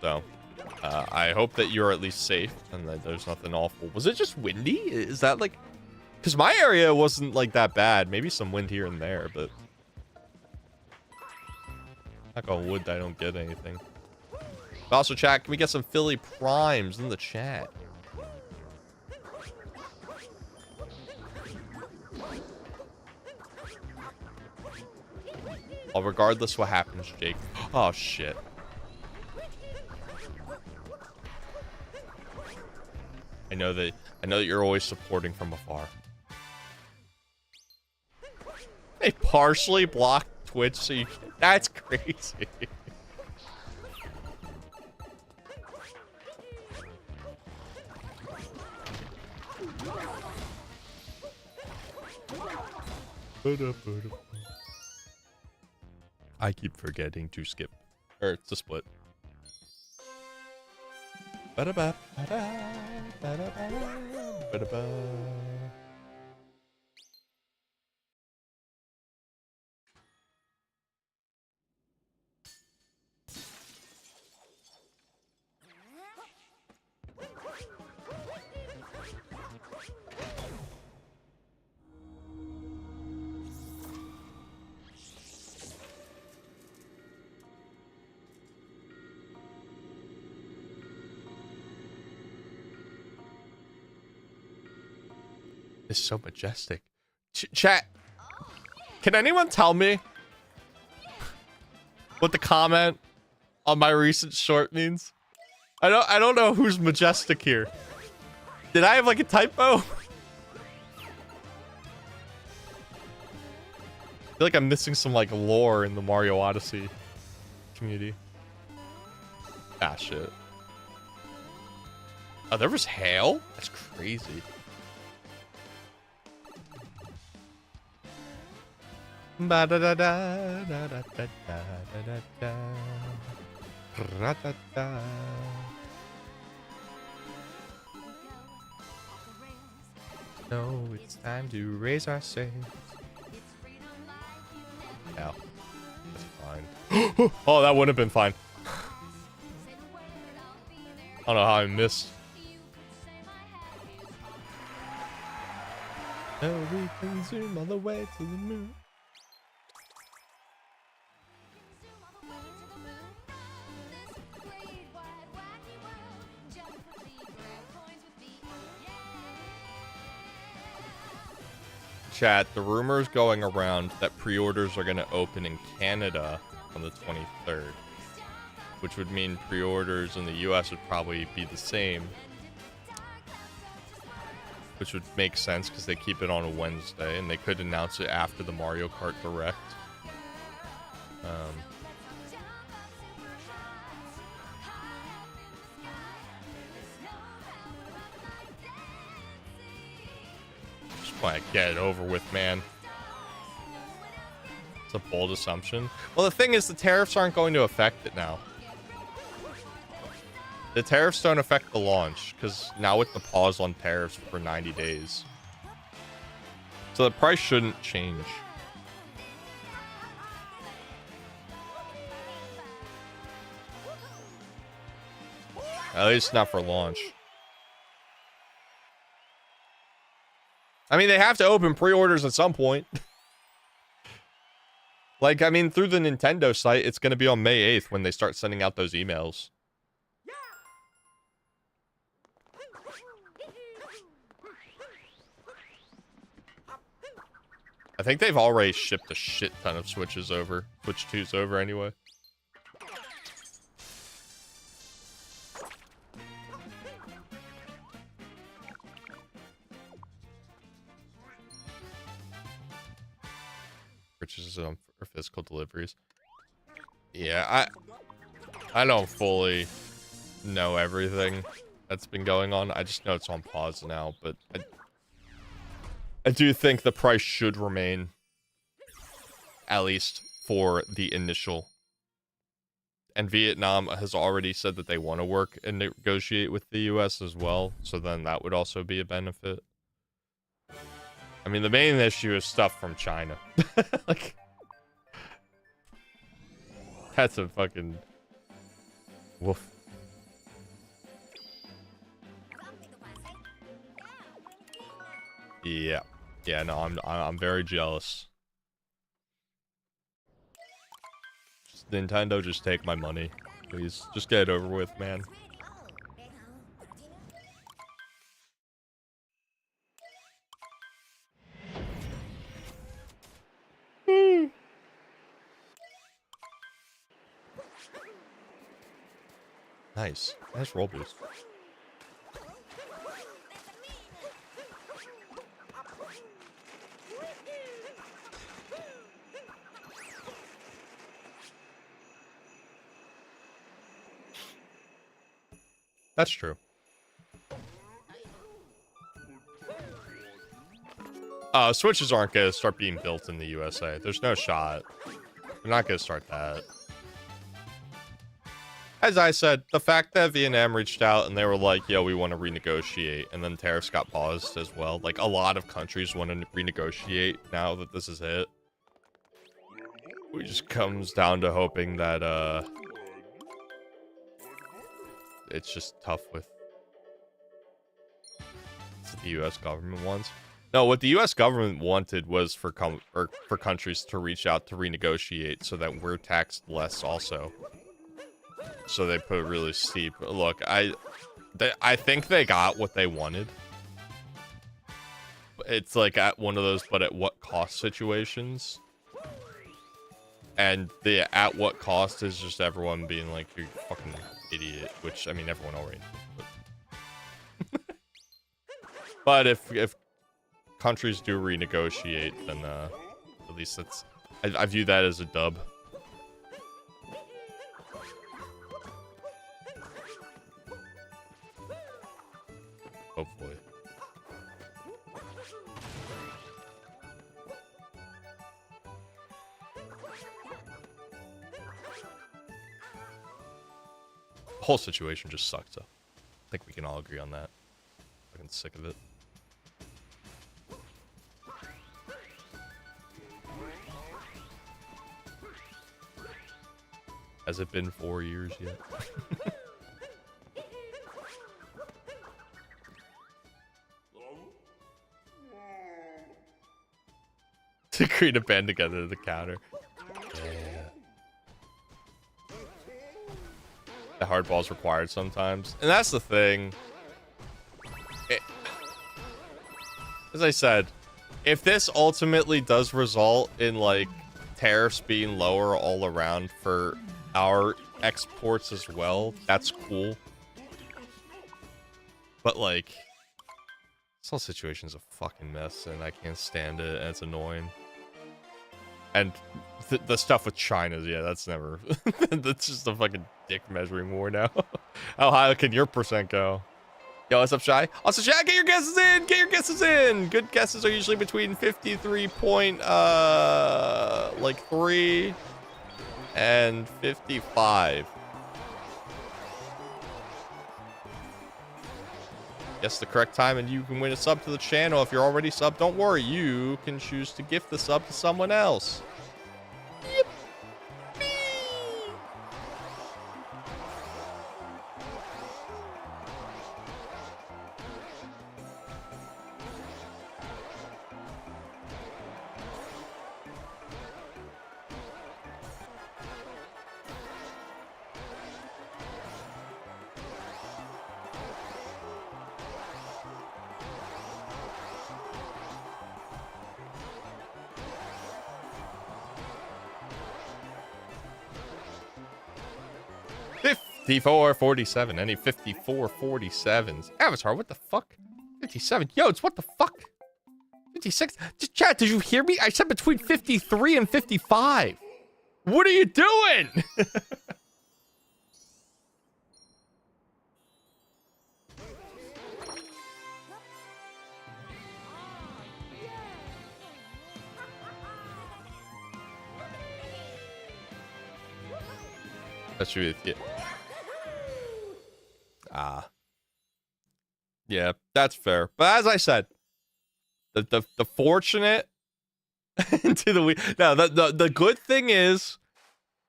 So, I hope that you're at least safe and that there's nothing awful. Was it just windy? Is that like... Because my area wasn't like that bad. Maybe some wind here and there, but... Knock on wood that I don't get anything. But also, chat, can we get some Philly primes in the chat? Well, regardless what happens, Jake. Oh, shit. I know that you're always supporting from afar. They partially blocked Twitch, so you... That's crazy. I keep forgetting to skip. Or to split. Ba-da-ba, ba-da, ba-da-ba, ba-da-ba. It's so majestic. Chat, can anyone tell me what the comment on my recent short means? I don't know who's majestic here. Did I have like a typo? I feel like I'm missing some like lore in the Mario Odyssey community. Ah, shit. Oh, there was hail? That's crazy. Ba da da da da da da da da da da da. No, it's time to raise our sails. Yeah, that's fine. Oh, that would have been fine. I don't know how I missed. Oh, we can zoom all the way to the moon. Chat, the rumors going around that pre-orders are going to open in Canada on the 23rd, which would mean pre-orders in the US would probably be the same, which would make sense because they keep it on a Wednesday and they could announce it after the Mario Kart Direct. Just want to get it over with, man. It's a bold assumption. Well, the thing is, the tariffs aren't going to affect it now. The tariffs don't affect the launch, because now with the pause on tariffs for 90 days. So the price shouldn't change. At least not for launch. I mean, they have to open pre-orders at some point. Like, I mean, through the Nintendo site, it's going to be on May 8th when they start sending out those emails. I think they've already shipped a shit ton of Switches over. Switch 2's over anyway. Purchases for physical deliveries. Yeah, I don't fully know everything that's been going on. I just know it's on pause now, but I do think the price should remain, at least for the initial. And Vietnam has already said that they want to work and negotiate with the US as well, so then that would also be a benefit. I mean, the main issue is stuff from China. Like, that's a fucking woof. Yeah. Yeah, no, I'm very jealous. Just Nintendo, just take my money. Please. Just get it over with, man. Nice. Nice roll boost. That's true. Switches aren't gonna start being built in the USA. There's no shot. They're not gonna start that. As I said, the fact that Vietnam reached out and they were like, yo, we want to renegotiate, and then tariffs got paused as well. Like, a lot of countries want to renegotiate now that this is it. It just comes down to hoping that, it's just tough with what the U.S. government wants. No, what the U.S. government wanted was for countries to reach out to renegotiate so that we're taxed less also. So they put it really steep. Look, I think they got what they wanted. It's like at one of those, but at what cost situations. And the at what cost is just everyone being like, you're a fucking idiot. Which, I mean, everyone already knows. But if countries do renegotiate, then at least that's... I view that as a dub. Hopefully. The whole situation just sucks, though. I think we can all agree on that. I'm fucking sick of it. Has it been 4 years yet? To create a band together to the counter. Yeah. The hardball's required sometimes. And that's the thing. As I said, if this ultimately does result in, like, tariffs being lower all around for our exports as well, that's cool. But, like, this whole situation's a fucking mess, and I can't stand it, and it's annoying. And the stuff with China, yeah, that's never... that's just a fucking dick measuring war now. How high can your percent go? Yo, what's up, Shy? Also, Shy, get your guesses in! Get your guesses in! Good guesses are usually between 53.3 and 55. Guess the correct time and you can win a sub to the channel. If you're already subbed, don't worry. You can choose to gift the sub to someone else. Yep. $54.47. Any 54.47s? Avatar, what the fuck? 57. Yo, it's what the fuck? 56. Just chat, did you hear me? I said between 53 and 55. What are you doing? That should be it. Yeah, that's fair. But as I said, the fortunate to the no, the good thing is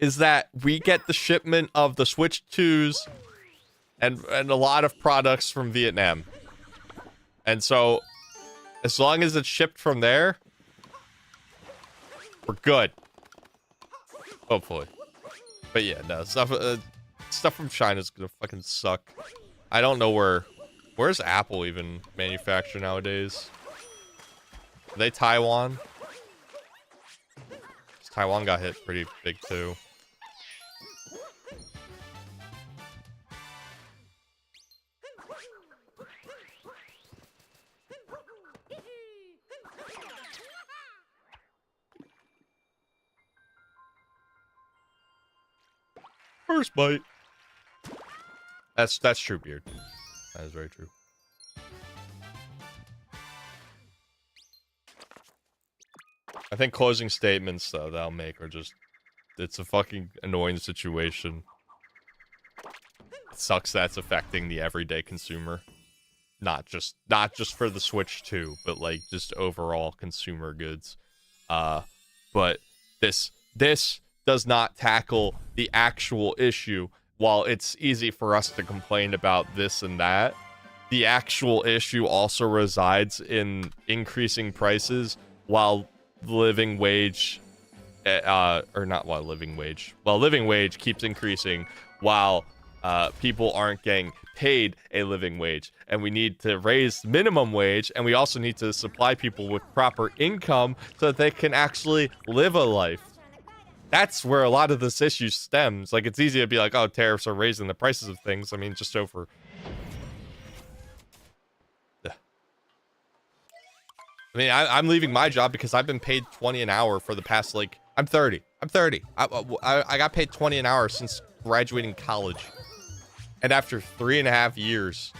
that we get the shipment of the Switch 2s and a lot of products from Vietnam. And so as long as it's shipped from there, we're good. Hopefully. But yeah, no, stuff from China's gonna fucking suck. I don't know where's Apple even manufacture nowadays? Are they Taiwan? 'Cause Taiwan got hit pretty big too. First bite. That's true, Beard. That is very true. I think closing statements though that I'll make are just, it's a fucking annoying situation. It sucks that's affecting the everyday consumer. Not just for the Switch 2, but like just overall consumer goods. But this does not tackle the actual issue. While it's easy for us to complain about this and that, the actual issue also resides in increasing prices while living wage, or not while living wage. While living wage keeps increasing while people aren't getting paid a living wage. And we need to raise minimum wage, and we also need to supply people with proper income so that they can actually live a life. That's where a lot of this issue stems. Like, it's easy to be like, oh, tariffs are raising the prices of things. I mean, just over. I mean, I'm leaving my job because I've been paid 20 an hour for the past, like, I'm 30. I got paid 20 an hour since graduating college. And after 3.5 years,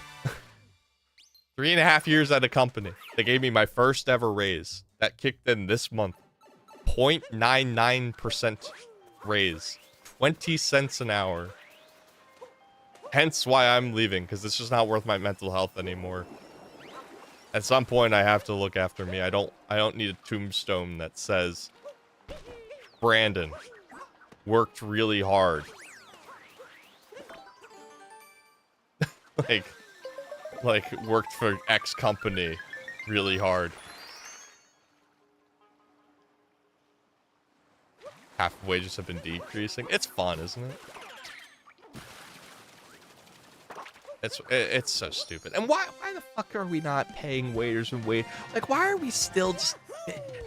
3.5 years at a company, they gave me my first ever raise. That kicked in this month. 0.99% raise. 20 cents an hour. Hence why I'm leaving, because it's just not worth my mental health anymore. At some point, I have to look after me. I don't need a tombstone that says, Brandon worked really hard. like worked for X company really hard. Half wages have been decreasing. It's fun, isn't it? It's so stupid. And why the fuck are we not paying waiters and like, why are we still just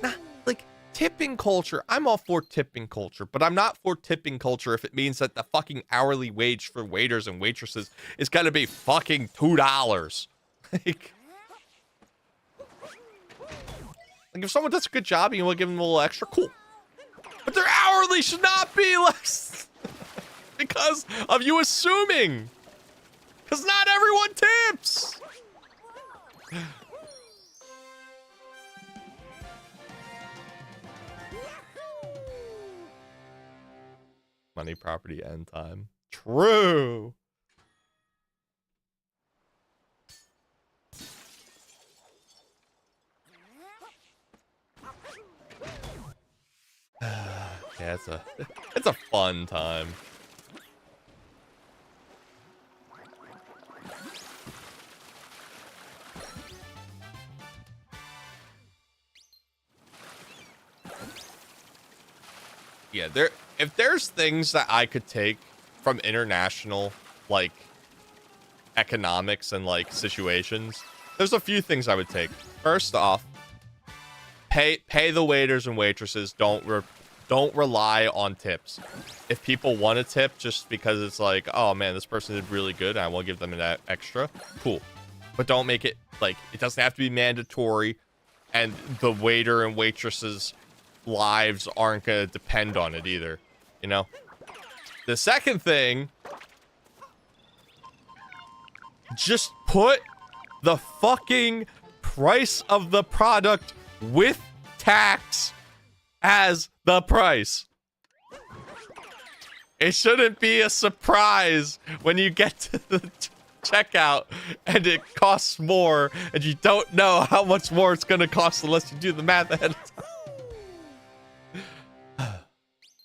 not like tipping culture? I'm all for tipping culture, but I'm not for tipping culture if it means that the fucking hourly wage for waiters and waitresses is gonna be fucking $2. like if someone does a good job and you want to give them a little extra, cool. But their hourly should not be less because of you assuming. Because not everyone tips! Money, property, and time. True! Yeah, it's a fun time. Yeah, if there's things that I could take from international, like, economics and, like, situations, there's a few things I would take. First off, pay the waiters and waitresses. Don't rely on tips. If people want a tip just because it's like, oh man, this person did really good and I will give them an extra, cool. But don't make it, like, it doesn't have to be mandatory, and the waiter and waitresses lives aren't gonna depend on it either, you know. The second thing, just put the fucking price of the product with tax as the price. It shouldn't be a surprise when you get to the checkout and it costs more and you don't know how much more it's gonna cost unless you do the math ahead of time.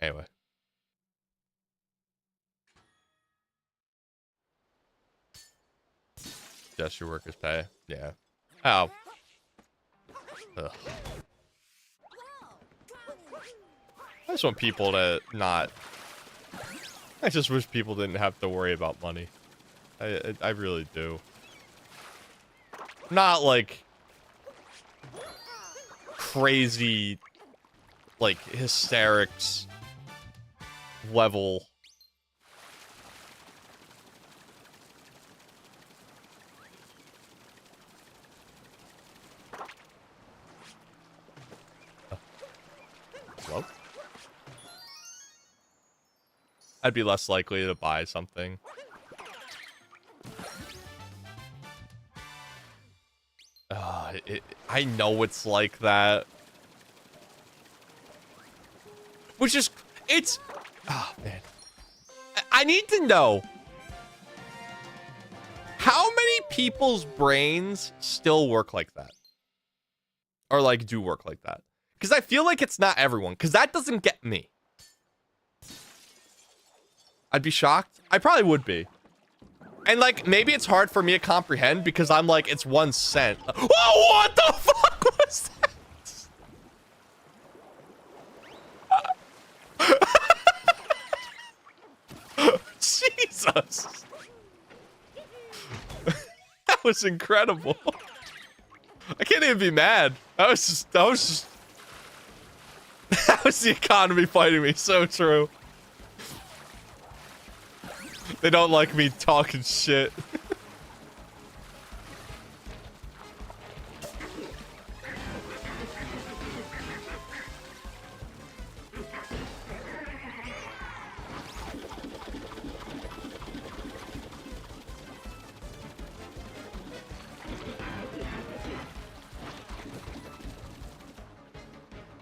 Anyway. Just your workers' pay. Yeah. Oh. Ugh. I just want people to not... I just wish people didn't have to worry about money. I really do. Not like... crazy... like, hysterics... level. Hello? I'd be less likely to buy something. I know it's like that. Which is, it's, oh man. I need to know how many people's brains still work like that, or like do work like that. Because I feel like it's not everyone, because that doesn't get me. I'd be shocked. I probably would be. And like, maybe it's hard for me to comprehend because I'm like, it's 1 cent. Oh, what the fuck was that? Jesus. That was incredible. I can't even be mad. That was the economy fighting me. So true. They don't like me talking shit.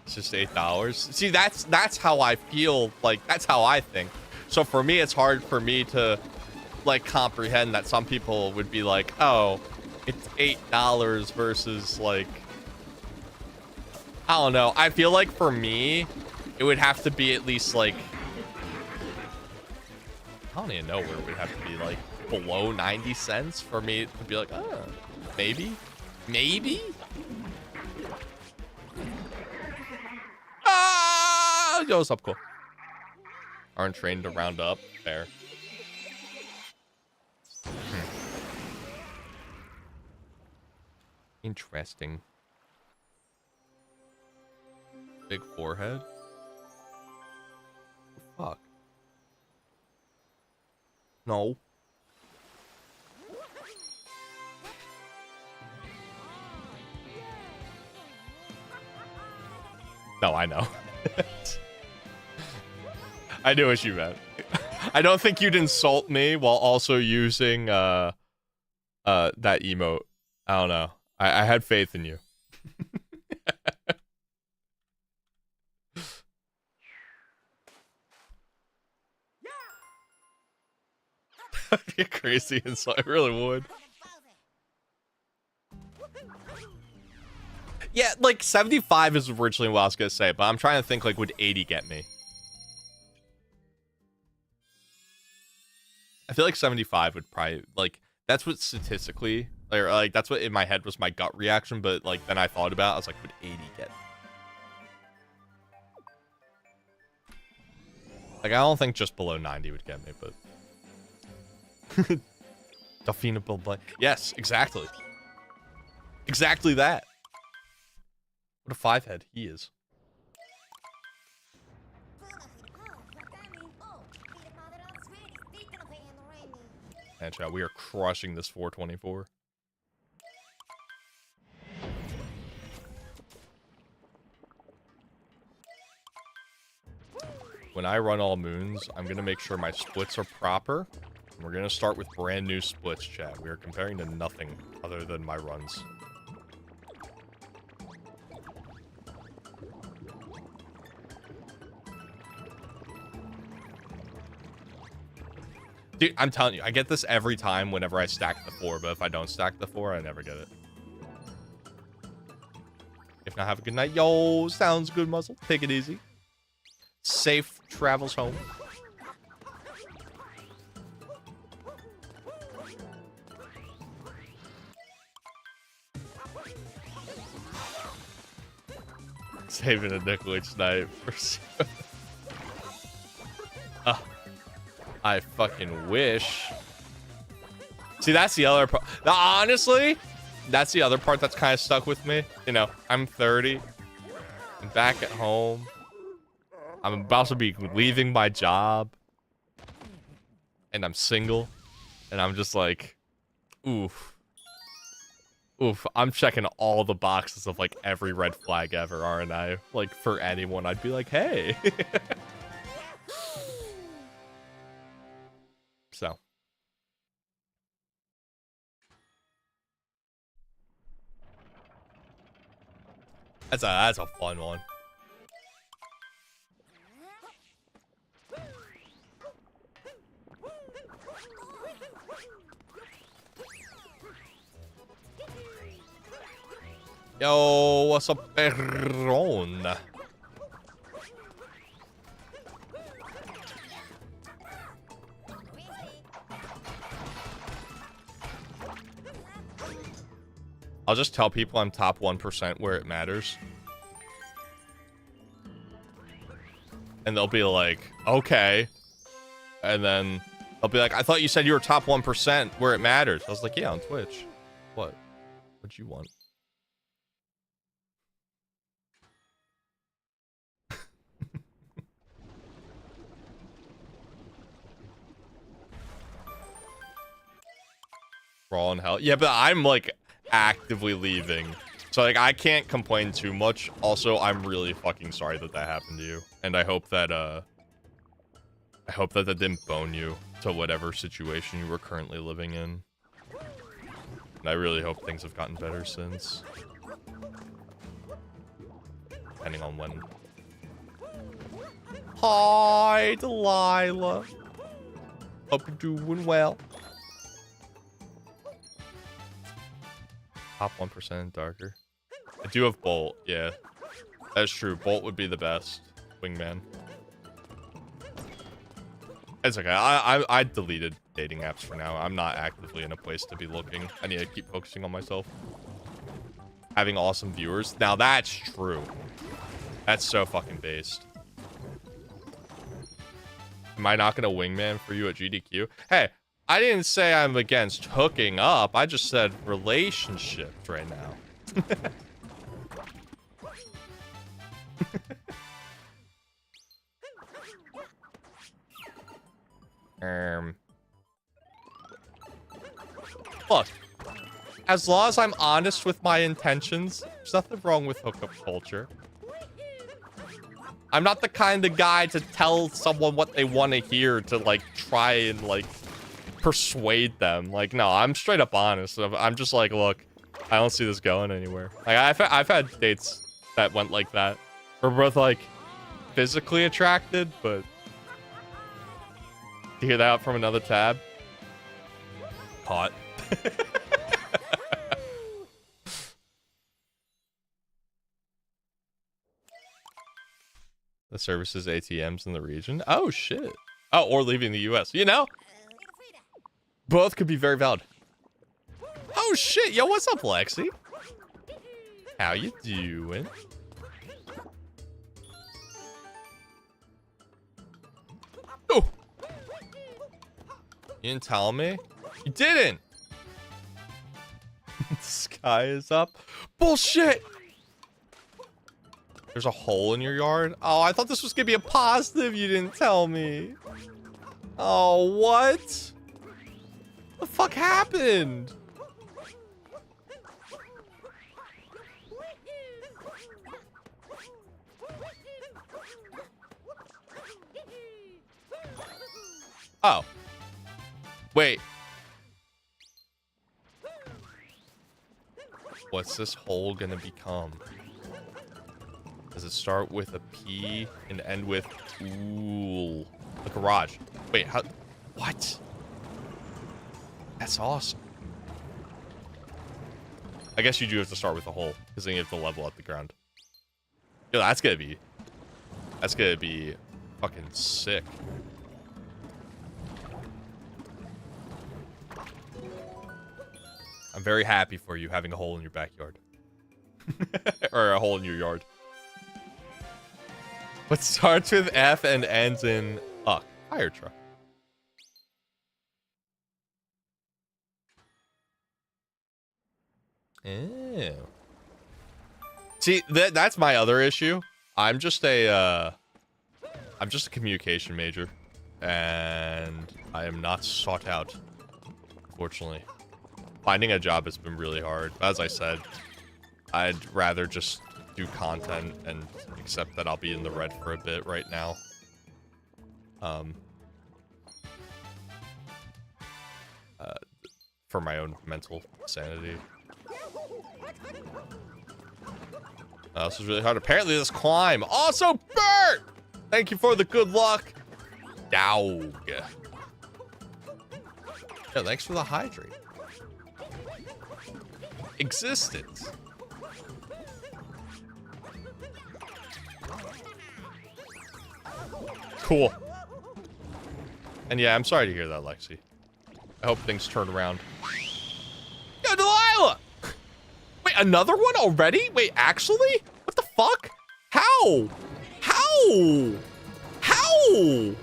It's just $8. See, that's how I feel. Like, that's how I think. So for me, it's hard for me to like comprehend that some people would be like, oh, it's $8 versus like, I don't know. I feel like for me, it would have to be at least like, I don't even know where it would have to be, like below 90 cents for me to be like, oh, maybe. Ah, yo, what's up, cool? Aren't trained to round up. Fair. Interesting. Big forehead? Fuck. No. No, I know. I knew what you meant. I don't think you'd insult me while also using that emote. I don't know. I had faith in you. That'd be a crazy insult. I really would. Yeah, like 75 is originally what I was gonna say, but I'm trying to think like, would 80 get me? I feel like 75 would probably, like, that's what statistically, or like, that's what in my head was my gut reaction, but like, then I thought about it, I was like, would 80 get me? Like, I don't think just below 90 would get me, but... Definable blank. Yes, exactly. Exactly that. What a 5-head he is. And chat, we are crushing this 424. When I run all moons, I'm gonna make sure my splits are proper. And we're gonna start with brand new splits, chat. We are comparing to nothing other than my runs. Dude, I'm telling you, I get this every time whenever I stack the 4, but if I don't stack the 4, I never get it. If not, have a good night. Yo, sounds good, Muzzle. Take it easy. Safe travels home. Saving a nickel snipe for sure. I fucking wish. See, that's the other part. Honestly, that's the other part that's kind of stuck with me. You know, I'm 30. I'm back at home. I'm about to be leaving my job. And I'm single. And I'm just like, oof. Oof, I'm checking all the boxes of like every red flag ever, aren't I? Like, for anyone, I'd be like, hey. So. That's a fun one. Yo, what's up, Perron? I'll just tell people I'm top 1% where it matters. And they'll be like, okay. And then they'll be like, I thought you said you were top 1% where it matters. I was like, yeah, on Twitch. What? What'd you want? Raw and hell. Yeah, but I'm like actively leaving. So like I can't complain too much. Also, I'm really fucking sorry that that happened to you. And I hope that that didn't bone you to whatever situation you were currently living in. And I really hope things have gotten better since. Depending on when. Hi, Delilah. Hope you're doing well. Top 1% and darker. I do have Bolt, yeah. That's true. Bolt would be the best wingman. It's okay. I deleted dating apps for now. I'm not actively in a place to be looking. I need to keep focusing on myself. Having awesome viewers. Now that's true. That's so fucking based. Am I not gonna wingman for you at GDQ? Hey, I didn't say I'm against hooking up. I just said relationships right now. Look, as long as I'm honest with my intentions, there's nothing wrong with hookup culture. I'm not the kind of guy to tell someone what they want to hear to, like, try and, like, persuade them. Like, no, I'm straight up honest. I'm just like, look, I don't see this going anywhere. Like, I've had dates that went like that. We're both, like, physically attracted, but... To hear that from another tab? Hot. The services ATMs in the region. Oh, shit. Oh, or leaving the US. You know? Both could be very valid. Oh, shit. Yo, what's up, Lexi? How you doing? Oh! You didn't tell me? You didn't! The sky is up. Bullshit! There's a hole in your yard? Oh, I thought this was gonna be a positive. You didn't tell me. Oh, what? The fuck happened? Oh. Wait. What's this hole gonna become? Does it start with a P and end with ooh? A garage. Wait, how? What? That's awesome. I guess you do have to start with a hole, because then you have to level up the ground. Yo, that's gonna be fucking sick. I'm very happy for you having a hole in your backyard. Or a hole in your yard. What starts with F and ends in fire truck. Ew. See, that's my other issue. I'm just a communication major, and I am not sought out, fortunately. Finding a job has been really hard. As I said, I'd rather just do content and accept that I'll be in the red for a bit right now. For my own mental sanity. This is really hard. Apparently this climb. Also, Bert! Thank you for the good luck. Dog. Yeah, thanks for the hydrate. Existence. Cool. And yeah, I'm sorry to hear that, Lexi. I hope things turn around. Yo, Delilah! Wait, another one already? Wait, actually? What the fuck? How? How? How?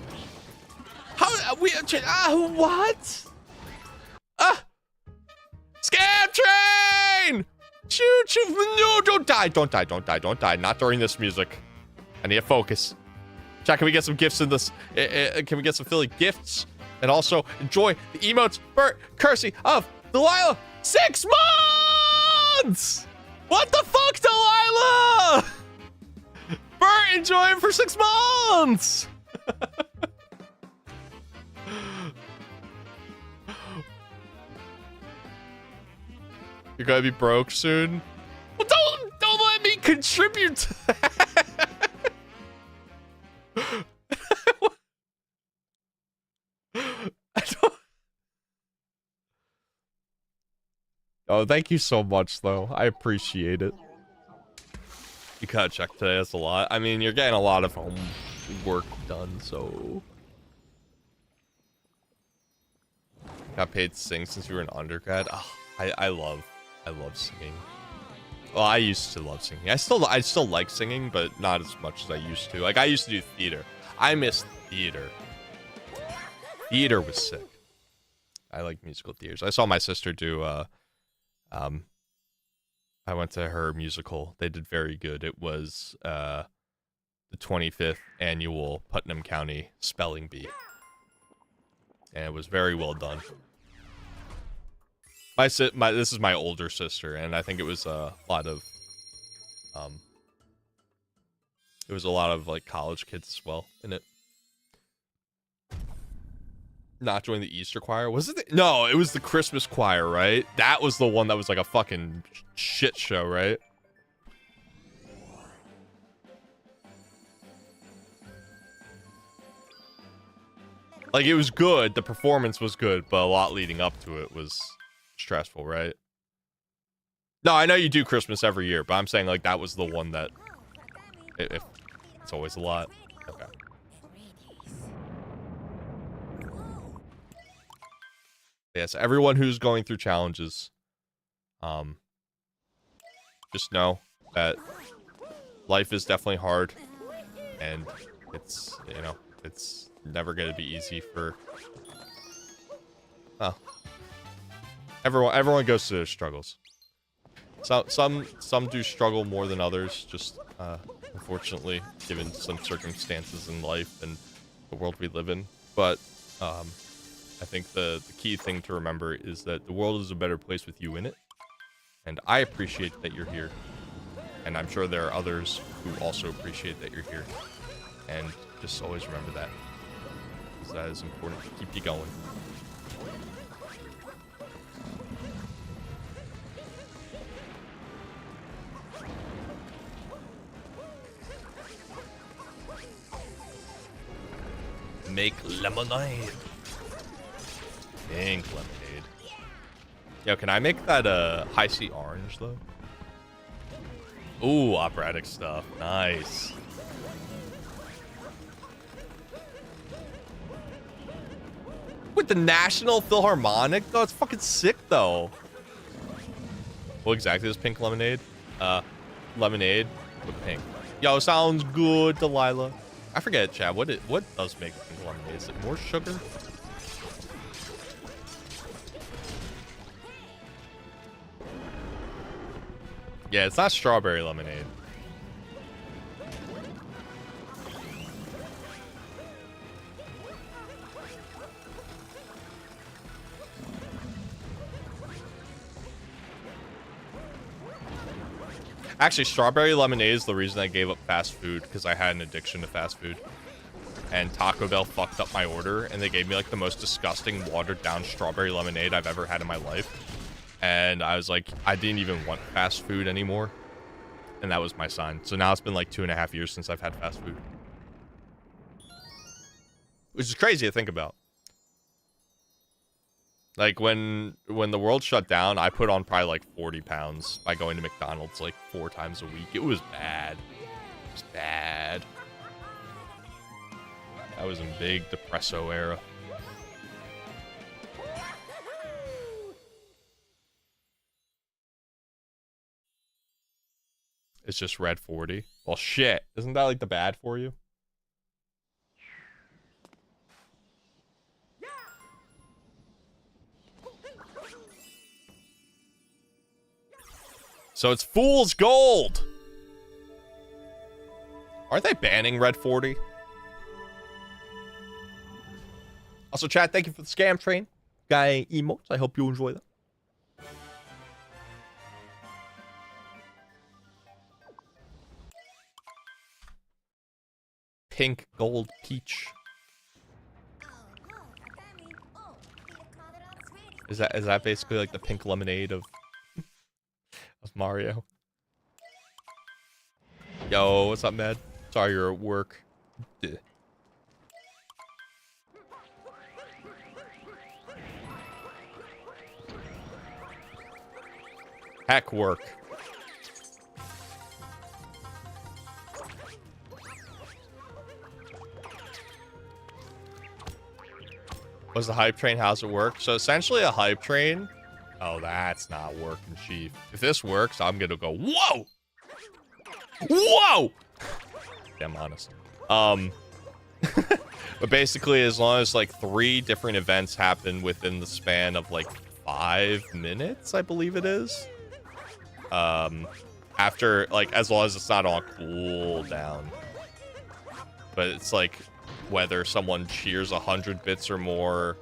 How? What? Scam train! Choo choo! No, don't die! Don't die! Don't die! Don't die! Not during this music. I need to focus. Chat, can we get some gifts in this? Can we get some Philly gifts? And also enjoy the emotes, Bert, courtesy of Delilah. 6 months! What the fuck, Delilah? Bert, enjoy it for 6 months! You're gonna be broke soon? Well, don't let me contribute to that. I don't... Oh, thank you so much, though. I appreciate it. You gotta check today. That's a lot. I mean, you're getting a lot of homework done, so... Got paid to sing since you were an undergrad. Oh, I love singing. Well, I used to love singing. I still like singing, but not as much as I used to. Like, I used to do theater. I miss theater. Theater was sick. I like musical theaters. I saw my sister do, I went to her musical. They did very good. It was, the 25th annual Putnam County Spelling Bee. And it was very well done. This is my older sister, and I think it was a lot of, like college kids as well in it. Not join the Easter choir? Was it? No, it was the Christmas choir, right? That was the one that was like a fucking shit show, right? Like, it was good. The performance was good, but a lot leading up to it was stressful, right? No, I know you do Christmas every year, but I'm saying, like, that was the one that... If it's always a lot. Okay. Yes, everyone who's going through challenges, just know that life is definitely hard, and it's, you know, it's never going to be easy for... Oh. Everyone goes through their struggles. Some do struggle more than others, just, unfortunately, given some circumstances in life and the world we live in. But, I think the key thing to remember is that the world is a better place with you in it. And I appreciate that you're here. And I'm sure there are others who also appreciate that you're here. And just always remember that. Because that is important to keep you going. Make lemonade. Pink lemonade. Yo, can I make that high C orange though? Ooh, operatic stuff. Nice. With the National Philharmonic though, it's fucking sick though. What exactly is pink lemonade? Lemonade with pink. Yo, sounds good, Delilah. I forget, Chad. What does make pink lemonade? Is it more sugar? Yeah, it's not strawberry lemonade. Actually, strawberry lemonade is the reason I gave up fast food, because I had an addiction to fast food. And Taco Bell fucked up my order, and they gave me like the most disgusting watered down strawberry lemonade I've ever had in my life. And I was like, I didn't even want fast food anymore. And that was my sign. So now it's been like 2.5 years since I've had fast food. Which is crazy to think about. Like, when the world shut down, I put on probably like 40 pounds by going to McDonald's like 4 times a week. It was bad. It was bad. That was in big Depresso era. It's just red 40. Well, shit. Isn't that like the bad for you? So it's fool's gold. Aren't they banning red 40? Also, chat, thank you for the scam train guy emotes. I hope you enjoy that. Pink, gold, peach. Is that basically like the pink lemonade of Mario? Yo, what's up, Med? Sorry you're at work. Duh. Heck work. What's the hype train? How's it work? So essentially a hype train. Oh, that's not working, Chief. If this works, I'm gonna go, whoa! Whoa! Damn honest. But basically, as long as like 3 different events happen within the span of like 5 minutes, I believe it is. After, like, as long as it's not on cooldown. But it's like whether someone cheers 100 bits or more,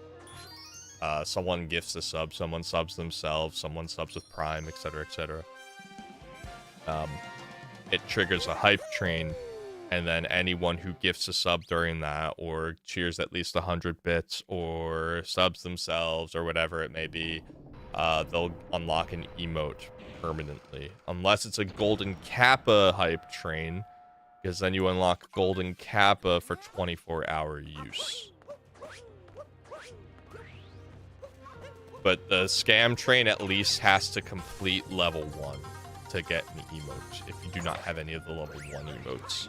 someone gifts a sub, someone subs themselves, someone subs with Prime, etc., etc. It triggers a hype train, and then anyone who gifts a sub during that, or cheers at least 100 bits, or subs themselves, or whatever it may be, they'll unlock an emote permanently. Unless it's a Golden Kappa hype train, because then you unlock Golden Kappa for 24-hour use. But the scam train at least has to complete level 1 to get an emote, if you do not have any of the level 1 emotes.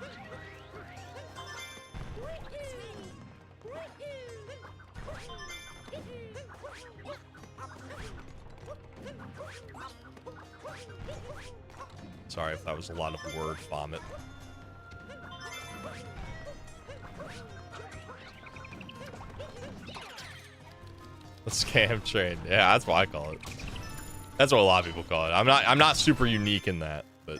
Sorry if that was a lot of word vomit. The scam train. Yeah, that's what I call it. That's what a lot of people call it. I'm not super unique in that, but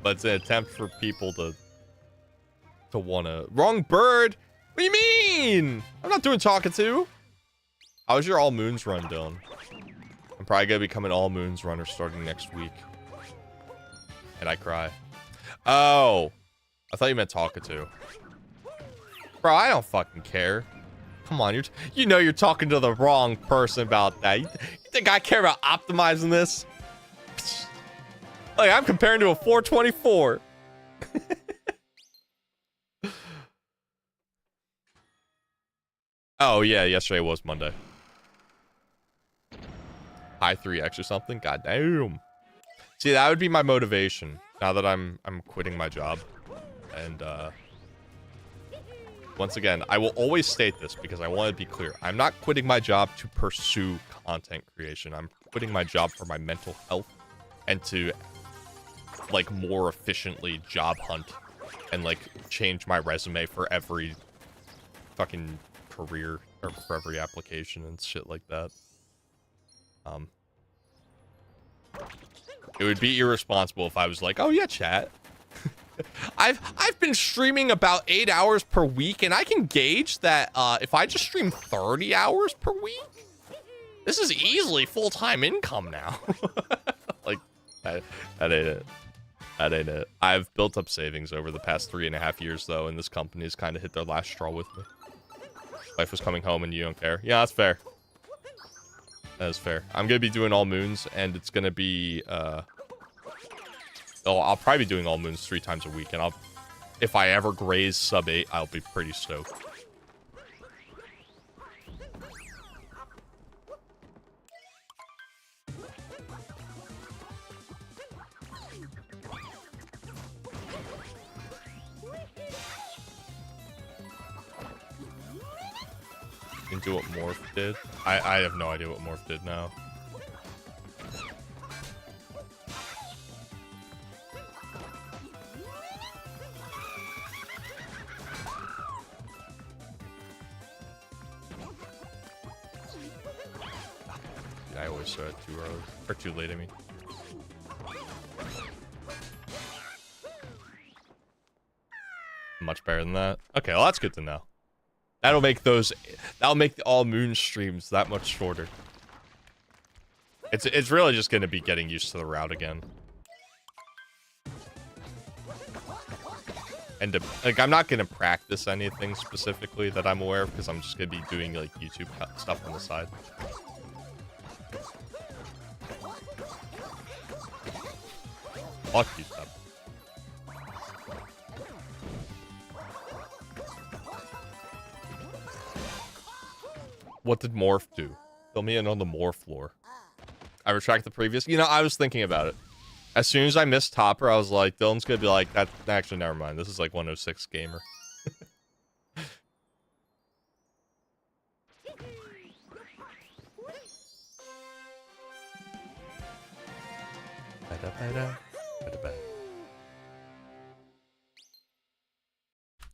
but it's an attempt for people to wanna wrong bird. What do you mean? I'm not doing talking to. How's your all moons run, Dylan? I'm probably gonna become an all moons runner starting next week. And I cry. Oh, I thought you meant talking to. Bro, I don't fucking care. Come on, you know you're talking to the wrong person about that. You think I care about optimizing this? Like, I'm comparing to a 424. Oh, yeah, yesterday was Monday. High 3x or something? God damn. See, that would be my motivation now that I'm quitting my job. And, once again, I will always state this because I want to be clear. I'm not quitting my job to pursue content creation. I'm quitting my job for my mental health and to, like, more efficiently job hunt and, like, change my resume for every fucking career or for every application and shit like that. It would be irresponsible if I was like, oh yeah, chat. I've been streaming about 8 hours per week, and I can gauge that if I just stream 30 hours per week, this is easily full-time income now. Like, that ain't it. That ain't it. I've built up savings over the past 3.5 years, though, and this company has kind of hit their last straw with me. Life was coming home, and you don't care. Yeah, that's fair. That is fair. I'm gonna be doing all moons, and it's gonna be, I'll probably be doing all moons 3 times a week, and if I ever graze sub 8, I'll be pretty stoked. can do what Morph did. I have no idea what Morph did now. I always start too early, or too late, I mean. Much better than that. Okay, well that's good to know. That'll make the all moon streams that much shorter. It's really just gonna be getting used to the route again. And like I'm not gonna practice anything specifically that I'm aware of because I'm just gonna be doing like YouTube stuff on the side. Fuck you, stuff. What did Morph do? Fill me in on the Morph lore. I retract the previous. You know, I was thinking about it. As soon as I missed Topper, I was like, Dylan's gonna be like, that. Actually, never mind. This is like 106 gamer.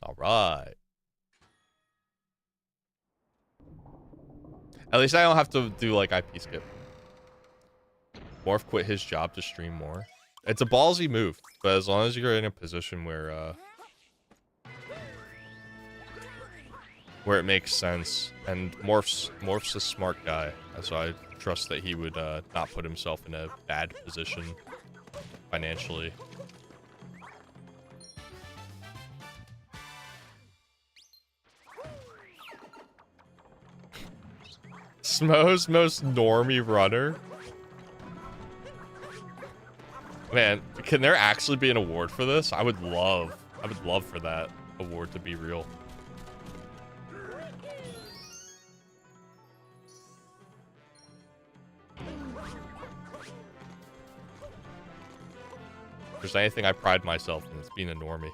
All right. At least I don't have to do like IP skip. Morph quit his job to stream more. It's a ballsy move, but as long as you're in a position where it makes sense, and Morph's a smart guy, so I trust that he would not put himself in a bad position financially. Smo's most normie runner. Man, can there actually be an award for this? I would love for that award to be real. If there's anything I pride myself in, it's being a normie.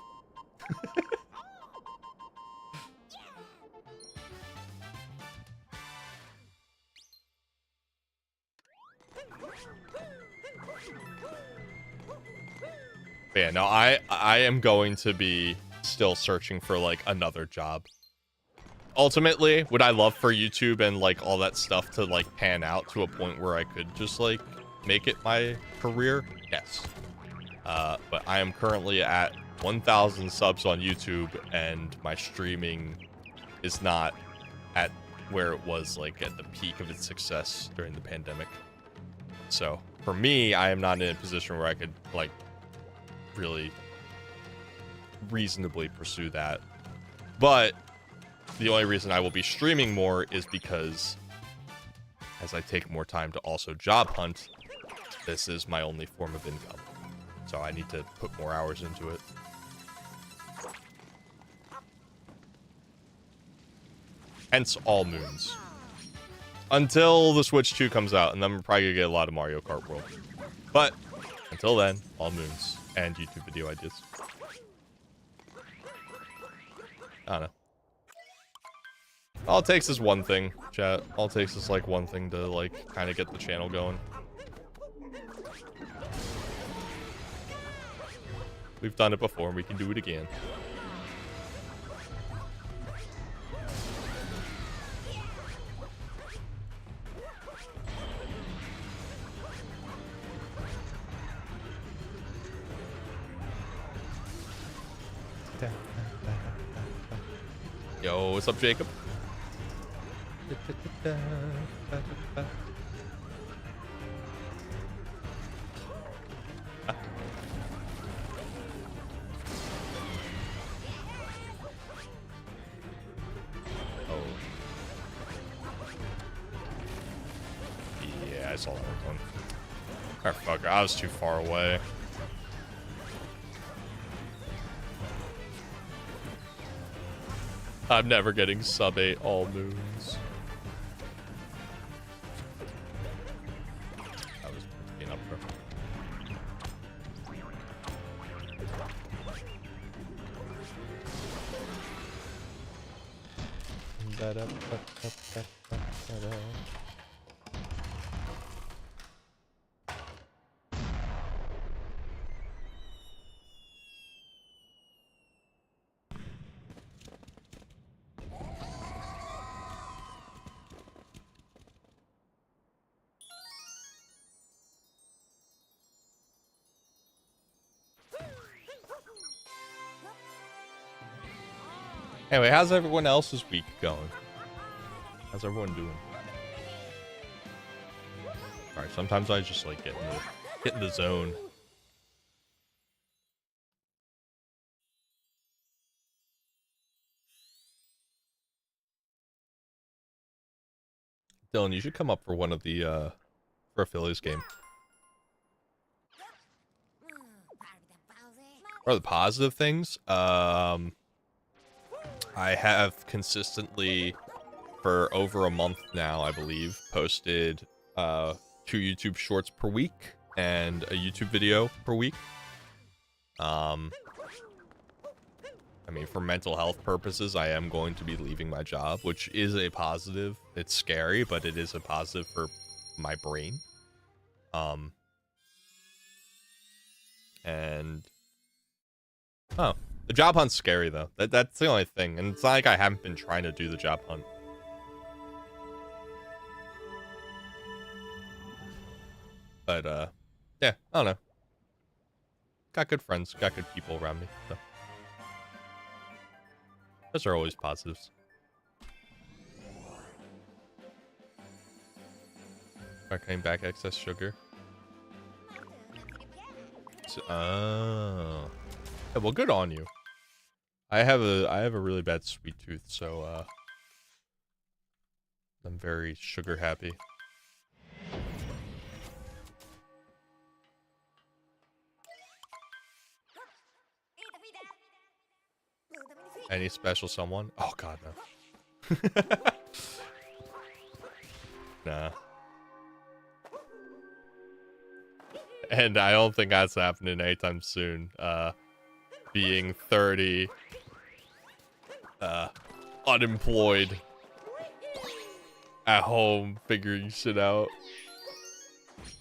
But yeah, no, I am going to be still searching for like another job. Ultimately, would I love for YouTube and like all that stuff to like pan out to a point where I could just like make it my career? Yes. But I am currently at 1,000 subs on YouTube, and my streaming is not at where it was like at the peak of its success during the pandemic. So for me, I am not in a position where I could like really reasonably pursue that. But the only reason I will be streaming more is because as I take more time to also job hunt, this is my only form of income. So I need to put more hours into it. Hence all moons. Until the Switch 2 comes out, and then we're probably gonna get a lot of Mario Kart World. But until then, all moons and YouTube video ideas. I don't know. All it takes is one thing, chat. All it takes is like one thing to like kind of get the channel going. We've done it before, and we can do it again. Yo, what's up, Jacob? Yeah, I saw that one. Oh, fuck, I was too far away. I'm never getting sub 8 all moons. That was being up for. Anyway, how's everyone else's week going? How's everyone doing? Alright, sometimes I just like get in the zone. Dylan, you should come up for one of the for a Phillies game. What are the positive things? I have consistently, for over a month now, I believe, posted 2 YouTube shorts per week and a YouTube video per week. I mean, for mental health purposes, I am going to be leaving my job, which is a positive. It's scary, but it is a positive for my brain. And oh, the job hunt's scary though. That's the only thing, and it's not like I haven't been trying to do the job hunt. But yeah, I don't know. Got good friends, got good people around me. So those are always positives. Start cutting back excess sugar. So, oh. Yeah, well, good on you. I have a really bad sweet tooth, so I'm very sugar happy. Any special someone? Oh god, no. Nah. And I don't think that's happening anytime soon. Being 30, unemployed, at home, figuring shit out.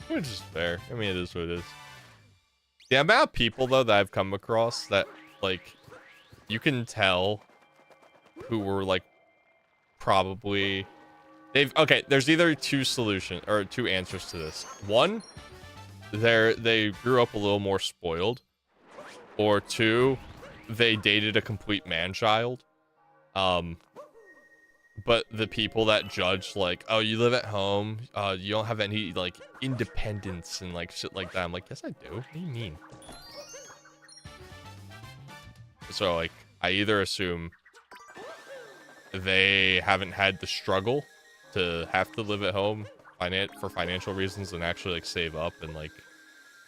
Which is fair. I mean, it is what it is. The amount of people, though, that I've come across that, like, you can tell who were, like, probably... Okay, there's either two solutions, or two answers to this. One, they grew up a little more spoiled. Or two, they dated a complete man-child. But the people that judge, like, oh, you live at home, you don't have any, like, independence and, like, shit like that. I'm like, yes, I do. What do you mean? So, like, I either assume they haven't had the struggle to have to live at home for financial reasons and actually, like, save up and, like,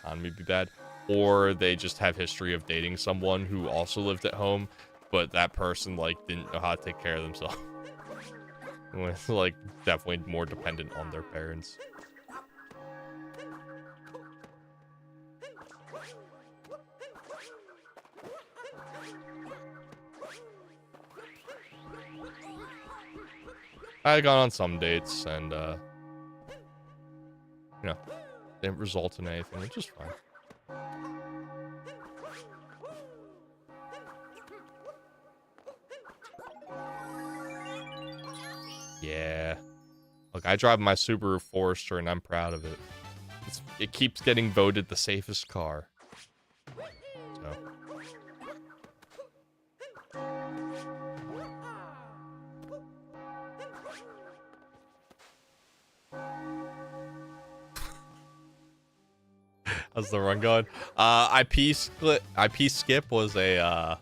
economy be bad. Or they just have history of dating someone who also lived at home, but that person, like, didn't know how to take care of themselves. Was, like, definitely more dependent on their parents. I had gone on some dates and, you know, didn't result in anything, which is fine. Yeah. Look, I drive my Subaru Forester and I'm proud of it. It keeps getting voted the safest car. So. How's the run going? IP skip was a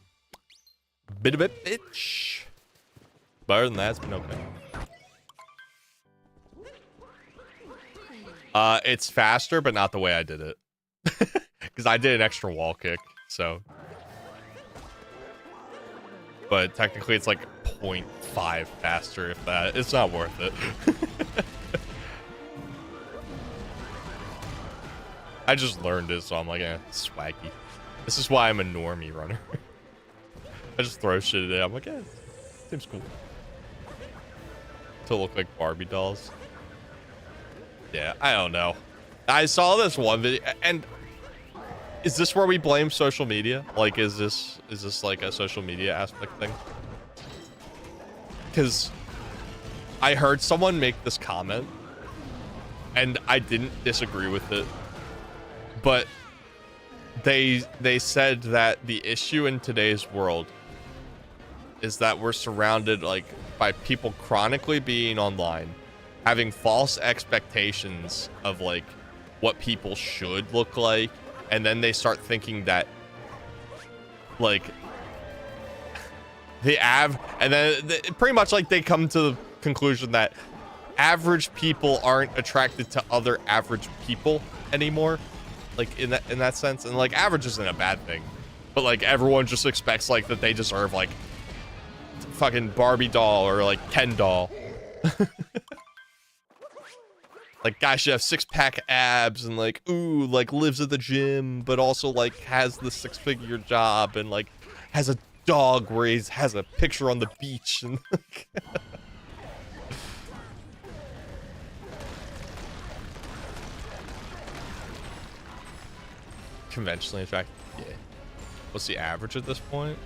bit of a bitch. Better than that, it's been okay. It's faster, but not the way I did it. Because I did an extra wall kick, so. But technically it's like 0.5 faster, if that. It's not worth it. I just learned it, so I'm like, swaggy. This is why I'm a normie runner. I just throw shit at it. I'm like, seems cool. to look like Barbie dolls. Yeah, I don't know. I saw this one video, and is this where we blame social media? Like, is this like a social media aspect thing? Because I heard someone make this comment, and I didn't disagree with it, but they said that the issue in today's world is that we're surrounded like by people chronically being online, having false expectations of like what people should look like, and then they start thinking that like and then pretty much like they come to the conclusion that average people aren't attracted to other average people anymore, like in that sense. And like average isn't a bad thing, but like everyone just expects like that they deserve like fucking Barbie doll or like Ken doll. Like, guy should have six-pack abs and like, ooh, like lives at the gym, but also like has the six-figure job and like has a dog where he has a picture on the beach and like conventionally attractive. Yeah. What's the average at this point?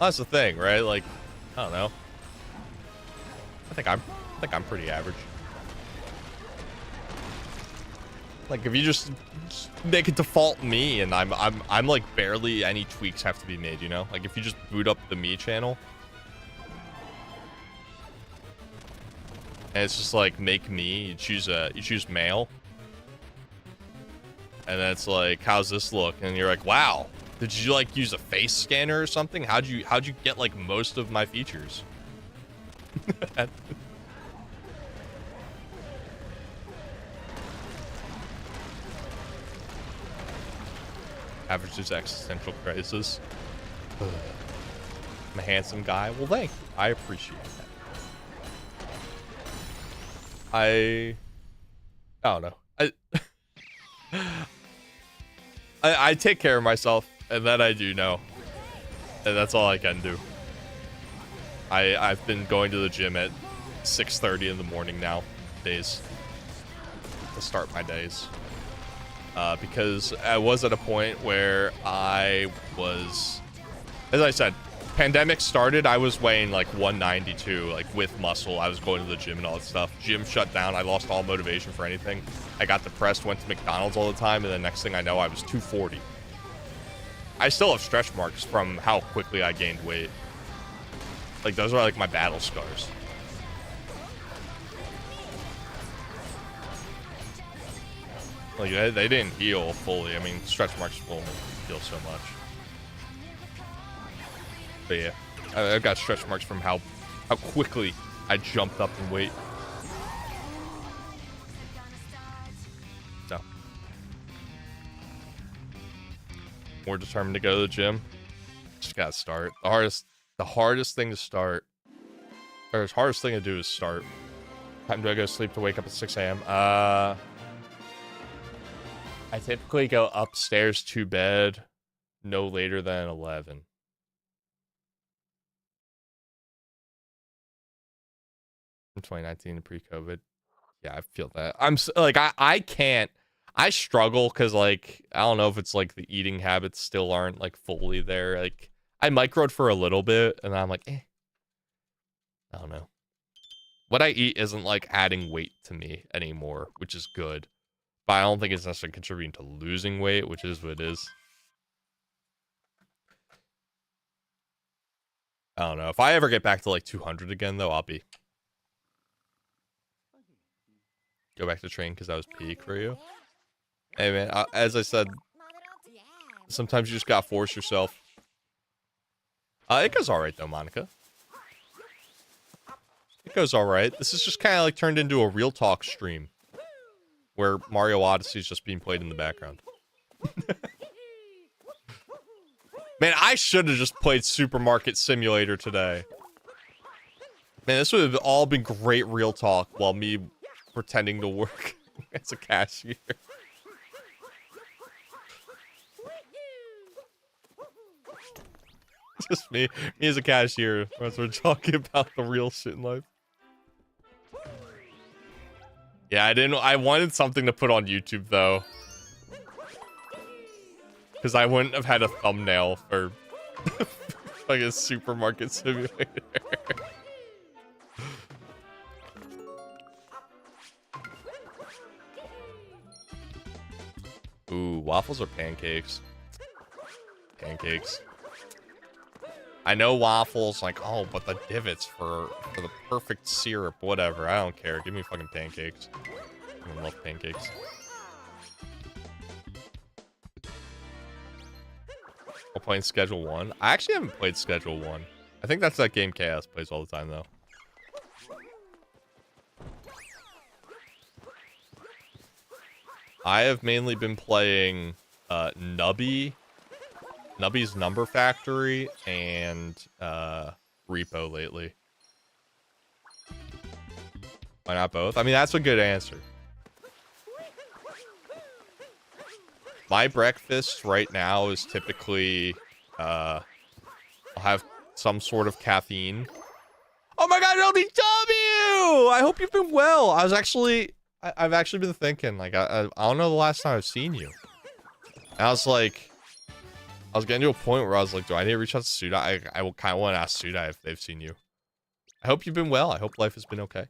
That's the thing, right? Like, I don't know. I think I'm pretty average. Like, if you just make it default me, and I'm like barely any tweaks have to be made, you know? Like, if you just boot up the me channel, and it's just like make me, you choose male, and then it's like, how's this look? And you're like, wow, did you like use a face scanner or something? How'd you get like most of my features? Average is existential crisis. I'm a handsome guy. Well, thank you. I appreciate that. I don't know. I take care of myself, and that I do know. And that's all I can do. I've been going to the gym at 6:30 in the morning now, days, to start my days. Because I was at a point where I was, as I said, pandemic started, I was weighing like 192, like with muscle. I was going to the gym and all that stuff. Gym shut down. I lost all motivation for anything. I got depressed, went to McDonald's all the time, and the next thing I know, I was 240. I still have stretch marks from how quickly I gained weight. Like, those are like my battle scars. Like, they didn't heal fully. I mean, stretch marks will only heal so much. But yeah, I've got stretch marks from how quickly I jumped up in weight. So, more determined to go to the gym. Just gotta start. The hardest thing to start, or the hardest thing to do is start. Time do I go to sleep to wake up at 6 a.m.? I typically go upstairs to bed no later than 11. From 2019 to pre-COVID. Yeah, I feel that. I can't. I struggle because, like, I don't know if it's, like, the eating habits still aren't, like, fully there. Like, I microed for a little bit, and I'm like, I don't know. What I eat isn't, like, adding weight to me anymore, which is good. But I don't think it's necessarily contributing to losing weight, which is what it is. I don't know. If I ever get back to, like, 200 again, though, I'll be... Go back to train because that was peak for you. Hey, man, as I said, sometimes you just gotta force yourself. It goes alright, though, Monica. It goes alright. This is just kind of like turned into a real talk stream. Where Mario Odyssey is just being played in the background. Man, I should have just played Supermarket Simulator today. Man, this would have all been great real talk while me pretending to work as a cashier. Just me as a cashier as we're talking about the real shit in life. Yeah, I wanted something to put on YouTube though. Because I wouldn't have had a thumbnail for like a supermarket simulator. Ooh, waffles or pancakes? Pancakes. I know waffles, like, oh, but the divots for the perfect syrup, whatever. I don't care. Give me fucking pancakes. I love pancakes. We're playing Schedule 1. I actually haven't played Schedule 1. I think that's that game Chaos plays all the time, though. I have mainly been playing Nubby's Number Factory and Repo lately. Why not both? I mean, that's a good answer. My breakfast right now is typically I'll have some sort of caffeine. Oh my god, LDW! I hope you've been well. I've actually been thinking, like, I don't know the last time I've seen you. And I was getting to a point where I was like, do I need to reach out to Suda? I will kind of want to ask Suda if they've seen you. I hope you've been well. I hope life has been okay.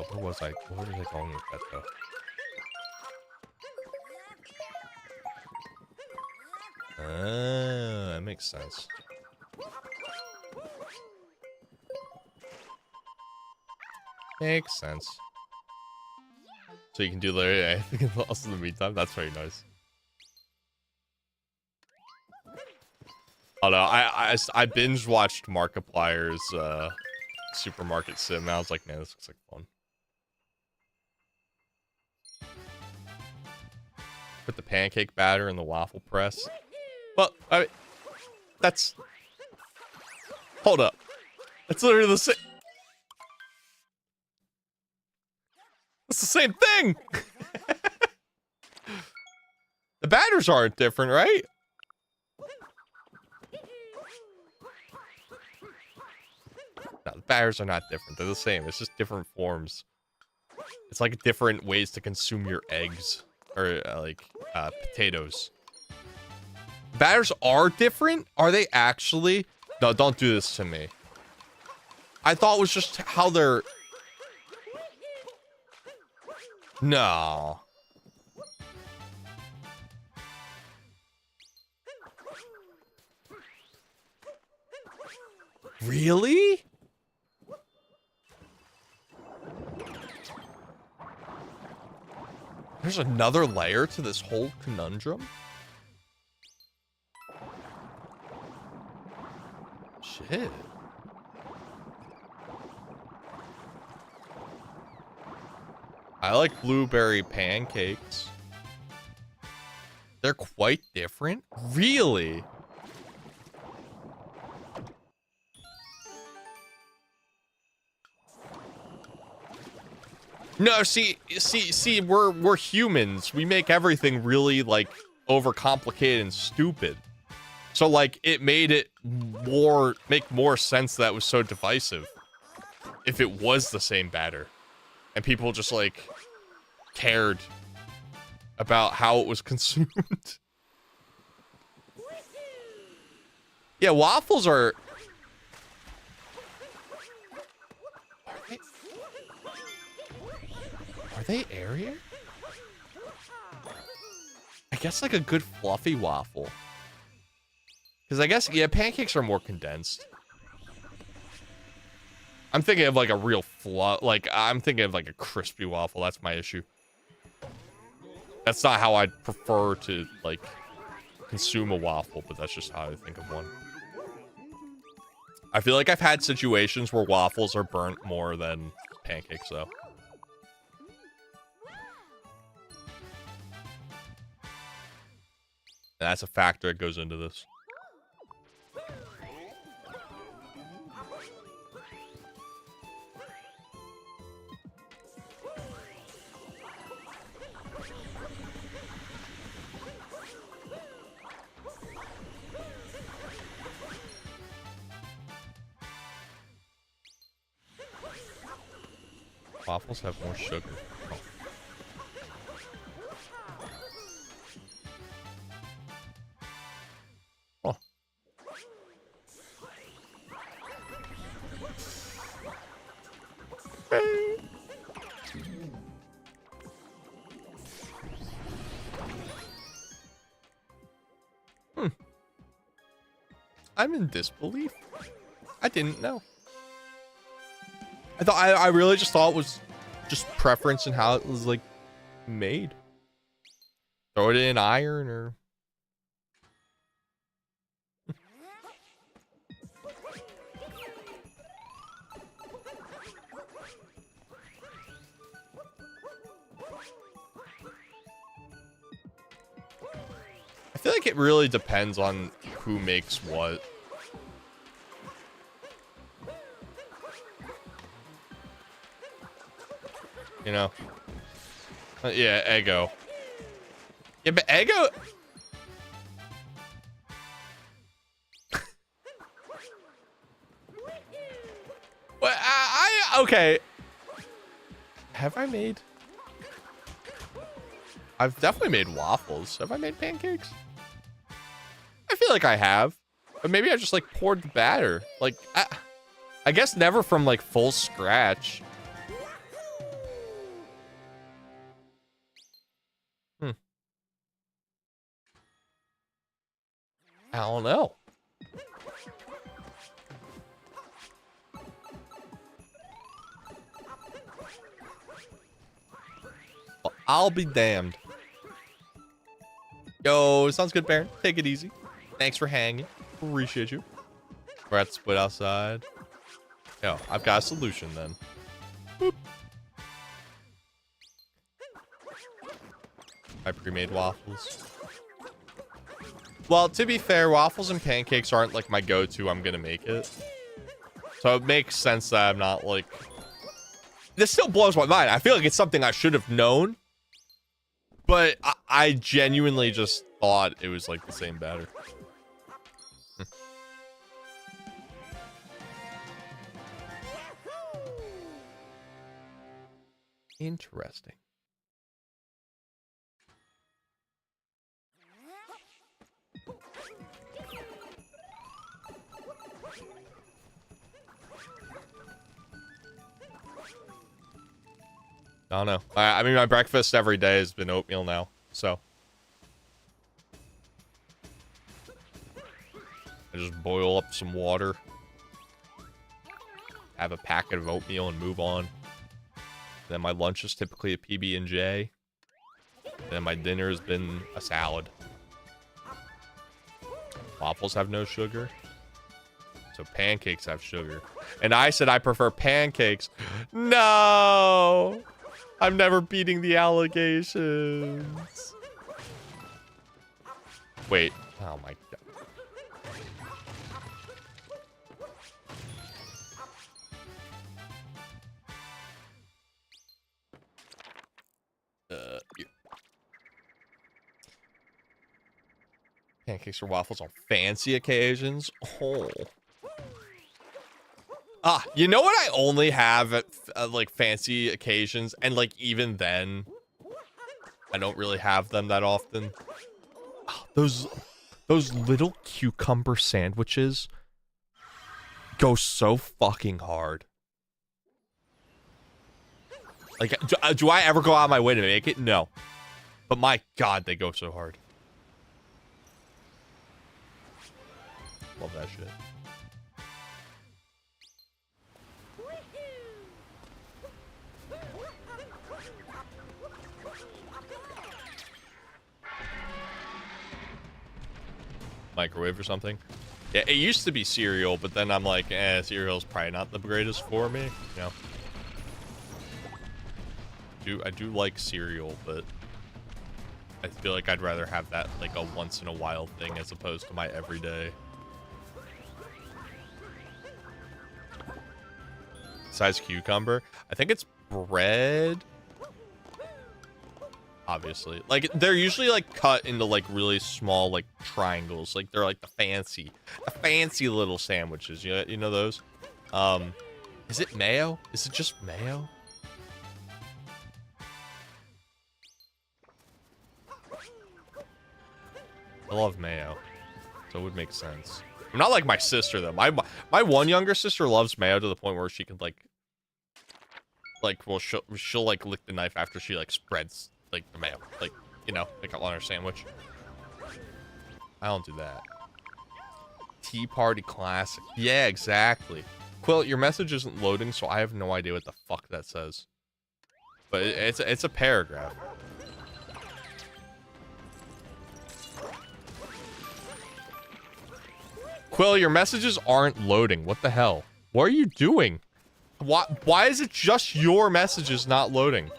Where was I going with that though? That makes sense. Makes sense. So you can do literally anything else in the meantime? That's very nice. Oh no, I binge watched Markiplier's Supermarket Sim, and I was like, man, this looks like fun. Put the pancake batter in the waffle press. Well, I mean, that's... Hold up. That's literally the same... It's the same thing! The batters aren't different, right? No, the batters are not different. They're the same. It's just different forms. It's like different ways to consume your eggs. Or, potatoes. Batters are different? Are they actually? No, don't do this to me. I thought it was just how they're... No. Really? There's another layer to this whole conundrum? Shit. I like blueberry pancakes. They're quite different? Really? No, see, we're humans. We make everything really, like, overcomplicated and stupid. So, like, it made it make more sense that it was so divisive. If it was the same batter. And people just, like, cared about how it was consumed. Yeah, waffles are... Are they airier? I guess like a good fluffy waffle. Because I guess, yeah, pancakes are more condensed. I'm thinking of like a real I'm thinking of like a crispy waffle. That's my issue. That's not how I'd prefer to like consume a waffle, but that's just how I think of one. I feel like I've had situations where waffles are burnt more than pancakes though. And that's a factor that goes into this. Waffles have more sugar. Oh. Hmm. I'm in disbelief. I didn't know. I really just thought it was just preference and how it was like made. Throw it in iron or I feel like it really depends on who makes what. You know? Yeah, Eggo. Yeah, but Eggo... Well, okay. Have I made... I've definitely made waffles. Have I made pancakes? I feel like I have. But maybe I just, like, poured the batter. Like, I guess never from, like, full scratch. I don't know. Well, I'll be damned. Yo, sounds good, Baron. Take it easy. Thanks for hanging. Appreciate you. We're at split outside. Yo, I've got a solution then. Boop. I pre-made waffles. Well, to be fair, waffles and pancakes aren't like my go-to. I'm gonna make it. So it makes sense that I'm not like... This still blows my mind. I feel like it's something I should have known. But I genuinely just thought it was like the same batter. Interesting. I don't know. I mean, my breakfast every day has been oatmeal now, so. I just boil up some water. Have a packet of oatmeal and move on. Then my lunch is typically a PB&J. Then my dinner has been a salad. Waffles have no sugar. So pancakes have sugar. And I said I prefer pancakes. No! I'm never beating the allegations. Wait. Oh my god. Here. Pancakes or waffles on fancy occasions? Oh. Ah, you know what I only have at like fancy occasions, and like even then, I don't really have them that often. Oh, those little cucumber sandwiches go so fucking hard. Like, do I ever go out of my way to make it? No, but my god, they go so hard. Love that shit. Microwave or something. Yeah, it used to be cereal, but then I'm like, cereal's probably not the greatest for me, you know. I do like cereal, but I feel like I'd rather have that like a once in a while thing as opposed to my everyday. Besides cucumber, I think it's bread, obviously. Like, they're usually, like, cut into, like, really small, like, triangles. Like, they're, like, the fancy little sandwiches. You know those? Is it mayo? Is it just mayo? I love mayo, so it would make sense. I'm not like my sister, though. My one younger sister loves mayo to the point where she can, well, she'll like, lick the knife after she, like, spreads, like, the mayo. Like, you know, like, on her sandwich. I don't do that. Tea Party Classic. Yeah, exactly. Quill, your message isn't loading, so I have no idea what the fuck that says. But it's a paragraph. Quill, your messages aren't loading. What the hell? What are you doing? Why is it just your messages not loading?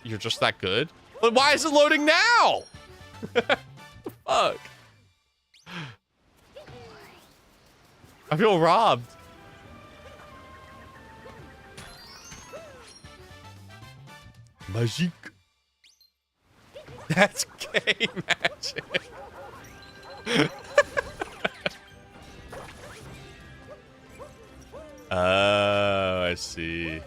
You're just that good? But why is it loading now? Fuck. I feel robbed. Magic. That's gay magic. Oh, I see.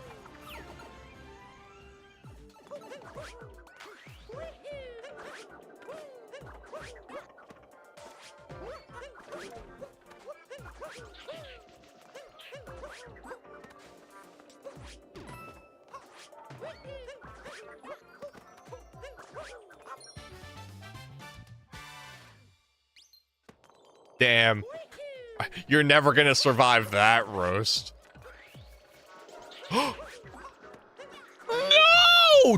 Damn. You're never gonna survive that roast. No!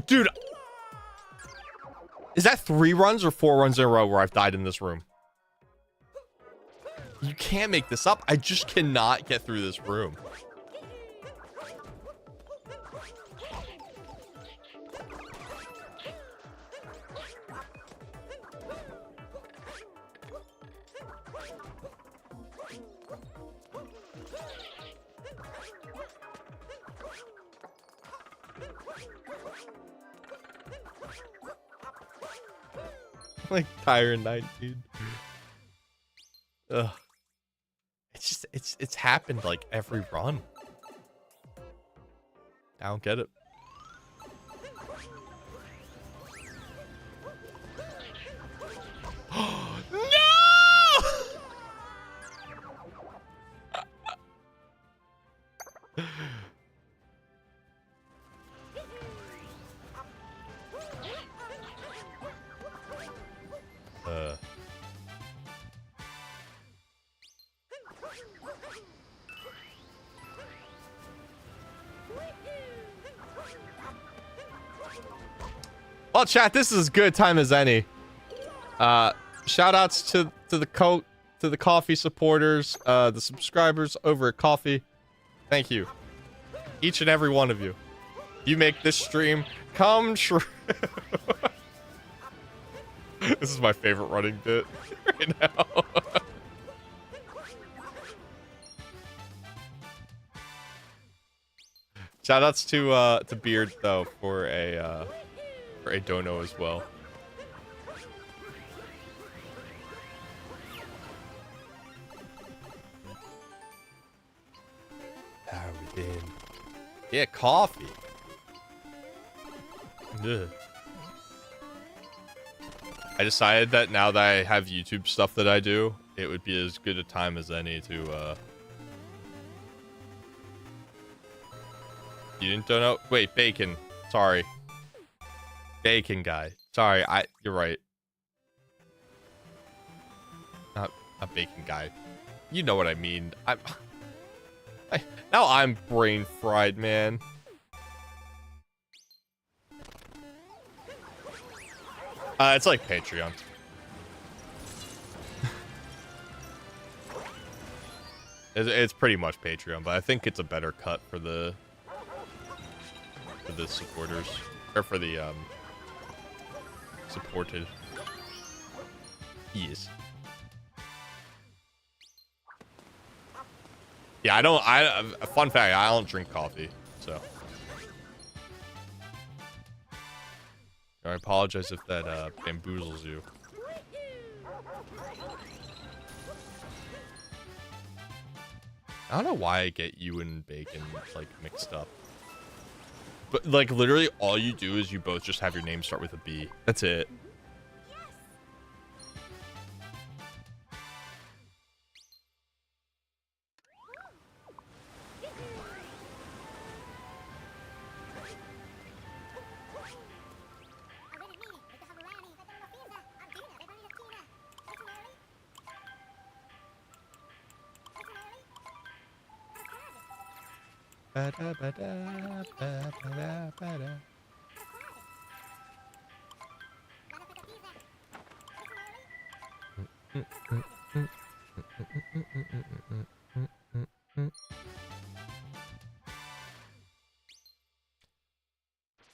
Dude! Is that 3 runs or 4 runs in a row where I've died in this room? You can't make this up. I just cannot get through this room. Like Tyrant 19. Ugh. It's happened like every run. I don't get it. Well, chat, this is as good time as any. Shout outs to the coffee supporters, the subscribers over at Coffee. Thank you. Each and every one of you. You make this stream come true. This is my favorite running bit right now. Shout outs to Beard though for a dono as well. How are we been? Yeah, coffee. Ugh. I decided that now that I have YouTube stuff that I do, it would be as good a time as any to You didn't dono? Wait, Bacon. Sorry. Bacon guy. Sorry, you're right. Not a bacon guy. You know what I mean. Now I'm brain fried, man. It's like Patreon. It's pretty much Patreon, but I think it's a better cut for the supporters, or for the supported. Yes. Yeah, fun fact, I don't drink coffee, so. I apologize if that bamboozles you. I don't know why I get you and bacon like mixed up. But like literally all you do is you both just have your name start with a B. That's it.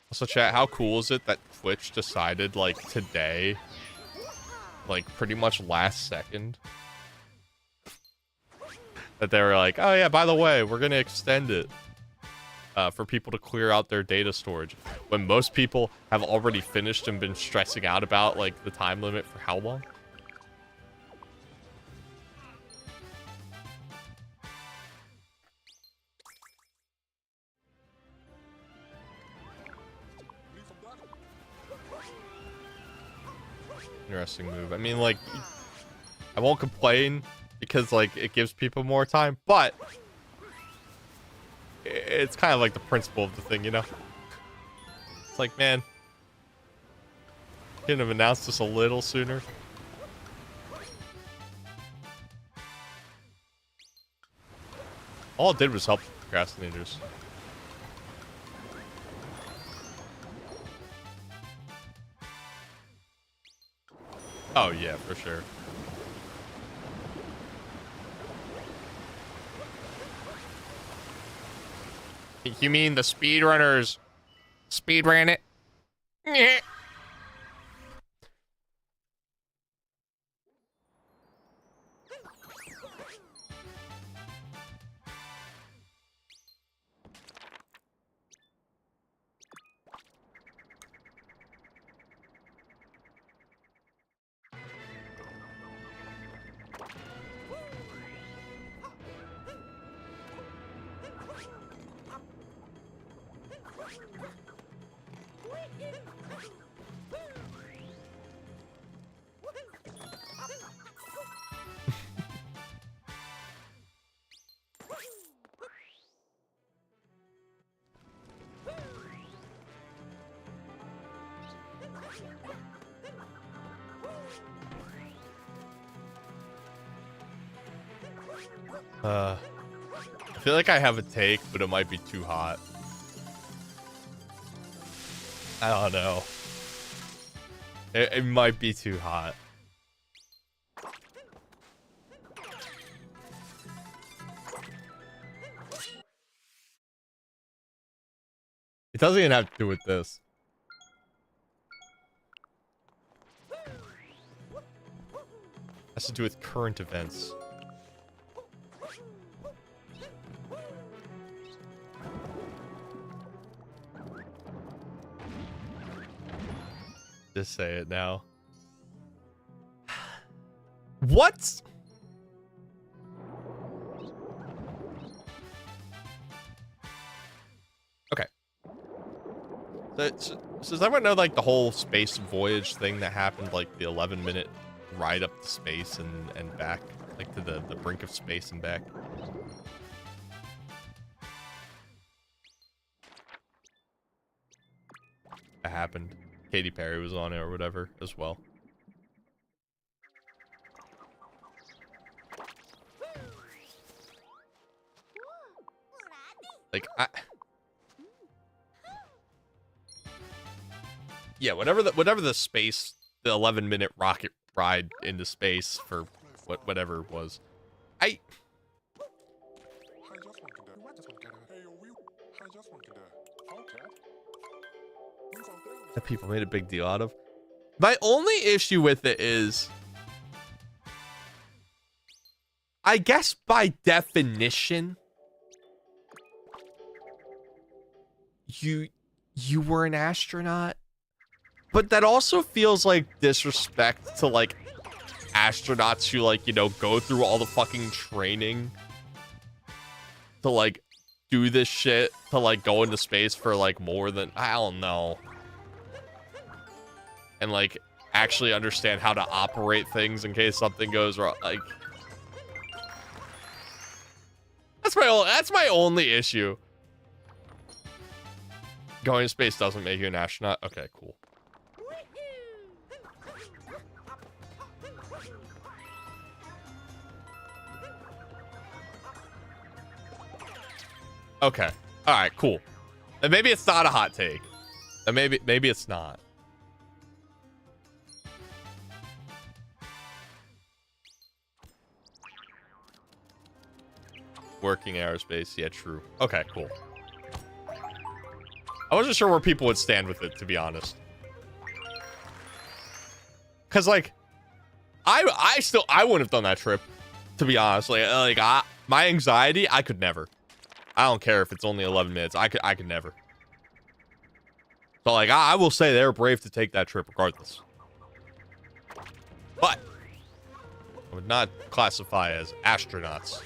Also, chat, how cool is it that Twitch decided, like, today, like, pretty much last second, that they were like, oh yeah, by the way, we're gonna extend it for people to clear out their data storage, when most people have already finished and been stressing out about, like, the time limit for how long? Interesting move. I mean, like, I won't complain because, like, it gives people more time, but it's kind of like the principle of the thing, you know? It's like, man, couldn't have announced this a little sooner. All it did was help procrastinators. Oh, yeah, for sure. You mean the speedrunners speedran it? Yeah. I feel like I have a take, but it might be too hot. I don't know. It might be too hot. It doesn't even have to do with this. It has to do with current events. Just say it now. What? Okay. So does everyone know, like, the whole space voyage thing that happened, like the 11-minute ride up to space and back, like to the brink of space and back? That happened. Katy Perry was on it or whatever as well. Like, yeah, whatever the space, the 11-minute rocket ride into space for whatever it was. That people made a big deal out of. My only issue with it is, I guess by definition, you were an astronaut, but that also feels like disrespect to like astronauts who like, you know, go through all the fucking training to like do this shit, to like go into space for like more than, I don't know, and like actually understand how to operate things in case something goes wrong. Like, that's my only issue. Going to space doesn't make you an astronaut. Okay, cool. Okay. All right, cool. And maybe it's not a hot take. And maybe it's not. Working aerospace. Yeah, true. Okay, cool. I wasn't sure where people would stand with it, to be honest. Cause like, I wouldn't have done that trip, to be honest. Like my anxiety, I could never. I don't care if it's only 11 minutes. I could never. So like, I will say they're brave to take that trip regardless. But I would not classify as astronauts.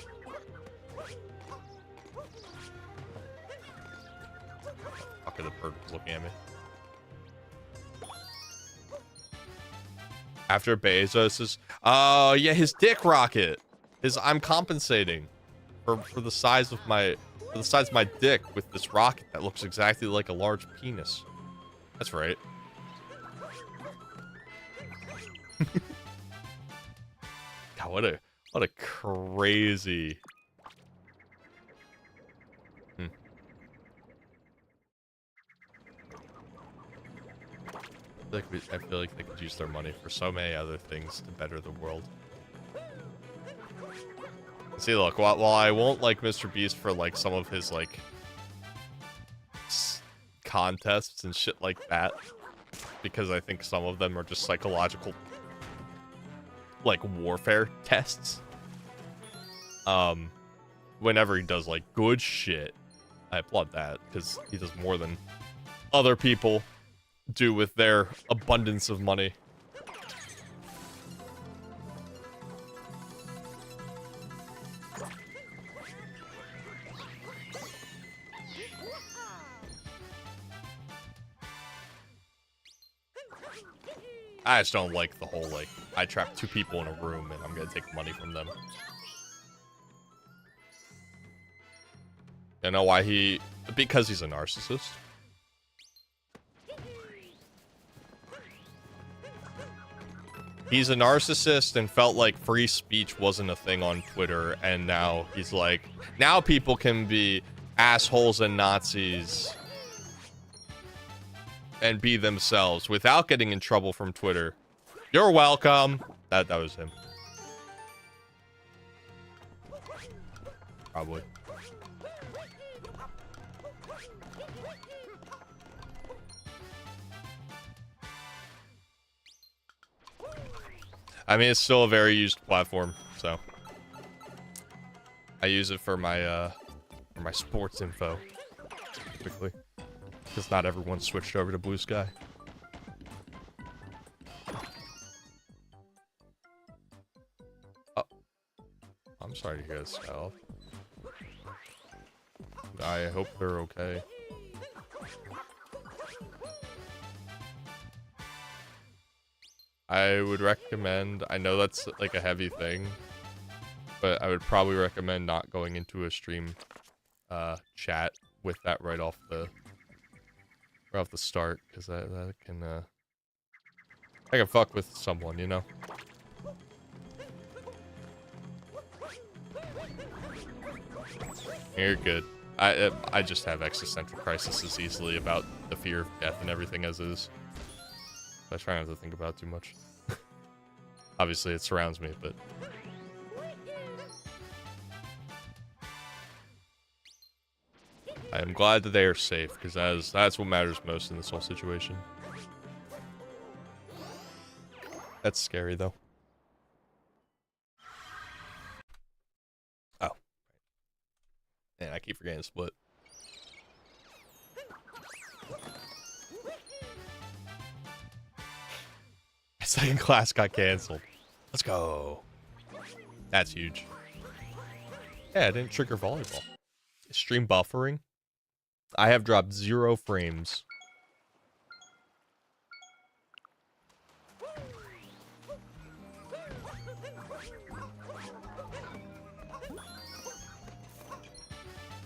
Fuck, the bird was looking at me. After Bezos's, oh yeah, his dick rocket. I'm compensating for the size of my dick with this rocket that looks exactly like a large penis. That's right. God, what a crazy. I feel like they could use their money for so many other things to better the world. See, look, while I won't like Mr. Beast for like some of his like contests and shit like that, because I think some of them are just psychological like warfare tests. Whenever he does like good shit, I applaud that because he does more than other people do with their abundance of money. I just don't like the whole, like, I trap 2 people in a room and I'm gonna take money from them. You know why because he's a narcissist. He's a narcissist and felt like free speech wasn't a thing on Twitter, and now he's like, now people can be assholes and Nazis and be themselves without getting in trouble from Twitter. You're welcome. That was him. Probably. I mean, it's still a very used platform, so I use it for my sports info, typically, because not everyone switched over to Blue Sky. Oh, I'm sorry to hear this, Kyle. I hope they're okay. I would recommend, I know that's like a heavy thing, but I would probably recommend not going into a stream chat with that right off the start, because that can I can fuck with someone, you know. You're good. I just have existential crises easily about the fear of death and everything as is. I try not to think about it too much. Obviously, it surrounds me, but I am glad that they are safe, because that's what matters most in this whole situation. That's scary, though. Oh. Man, I keep forgetting Split. Second class got canceled. Let's go. That's huge. Yeah, I didn't trigger volleyball. Stream buffering. I have dropped 0 frames.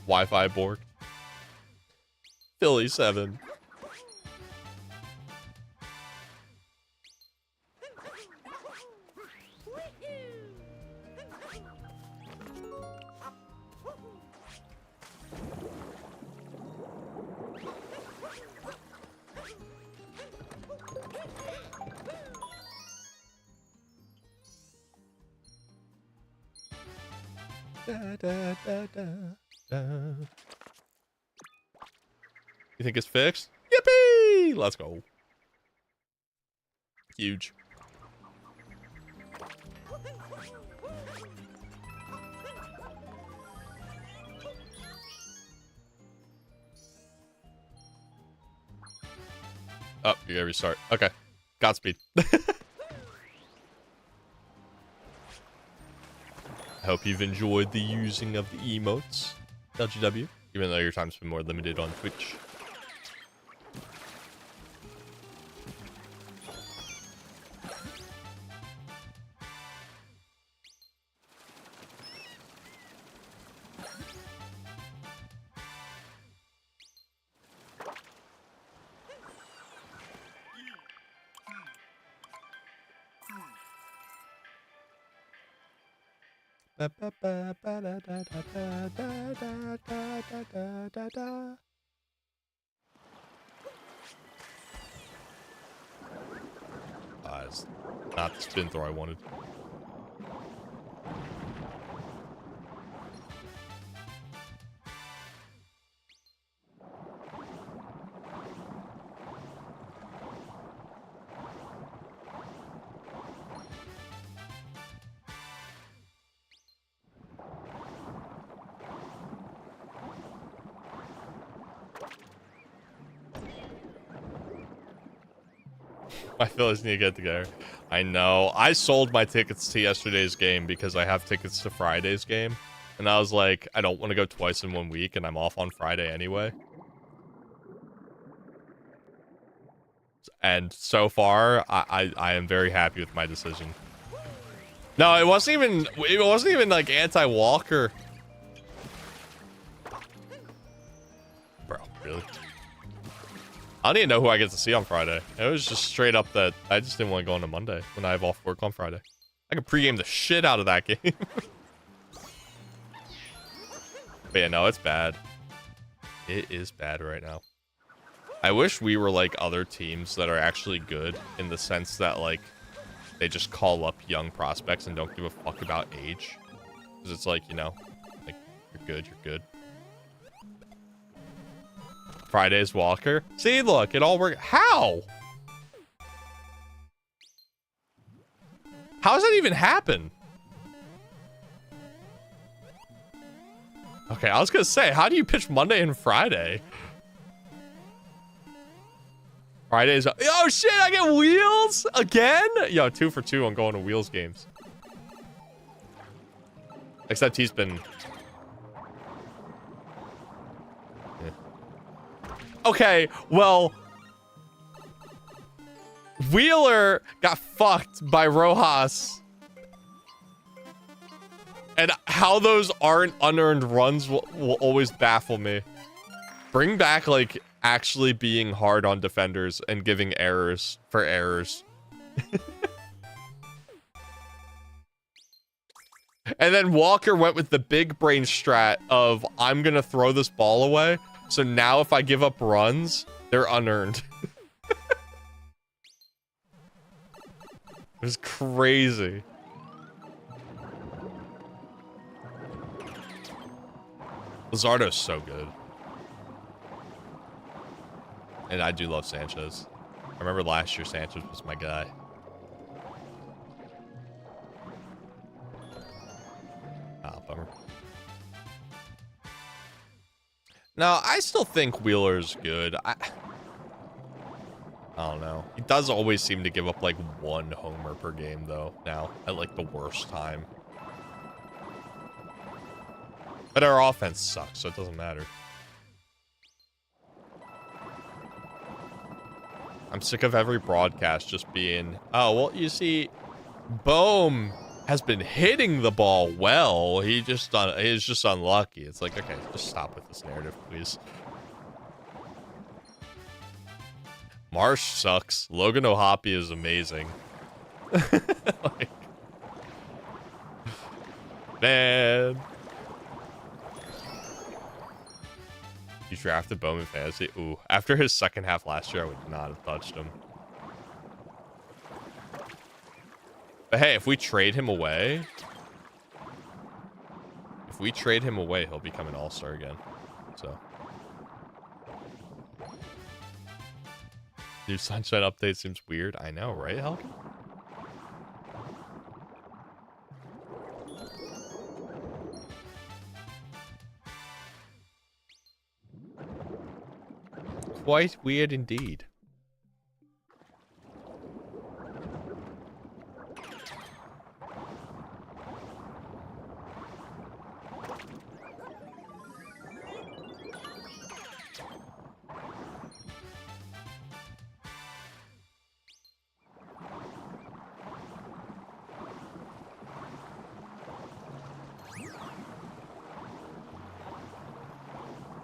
Wi-Fi board. Philly 7. Da, da, da, da, da. You think it's fixed? Yippee! Let's go. Huge. Oh, you gotta restart. Okay. Godspeed. Hope you've enjoyed the using of the emotes, LGW, even though your time's been more limited on Twitch. It's not the spin throw I wanted. My Phillies need to get together. I know. I sold my tickets to yesterday's game because I have tickets to Friday's game. And I was like, I don't want to go twice in 1 week, and I'm off on Friday anyway. And so far, I am very happy with my decision. No, it wasn't even like anti-Walker. Bro, really? I don't even know who I get to see on Friday. It was just straight up that I just didn't want to go on a Monday when I have off work on Friday. I could pregame the shit out of that game. But yeah, no, it's bad. It is bad right now. I wish we were like other teams that are actually good in the sense that like they just call up young prospects and don't give a fuck about age. Because it's like, you know, like you're good, you're good. Friday's Walker. See, look, it all worked. How? How does that even happen? Okay, I was gonna say, how do you pitch Monday and Friday? Friday's... Oh shit, I get wheels again? Yo, 2 for 2 on going to wheels games. Except he's been... Okay, well, Wheeler got fucked by Rojas. And how those aren't unearned runs will always baffle me. Bring back, like, actually being hard on defenders and giving errors for errors. And then Walker went with the big brain strat of, I'm gonna throw this ball away. So now if I give up runs, they're unearned. It was crazy. Luzardo's so good. And I do love Sanchez. I remember last year Sanchez was my guy. Ah, bummer. No, I still think Wheeler's good. I don't know. He does always seem to give up like 1 homer per game though now at like the worst time. But our offense sucks, so it doesn't matter. I'm sick of every broadcast just being, oh, well, you see, Bohm has been hitting the ball well. He's just unlucky. It's like, okay, just stop with this narrative, please. Marsh sucks. Logan O'Hoppe is amazing. Like, man. You drafted Bowman Fantasy? Ooh, after his second half last year, I would not have touched him. But hey, if we trade him away... If we trade him away, he'll become an all-star again. So... New Sunshine update seems weird. I know, right, Helkin? Quite weird indeed.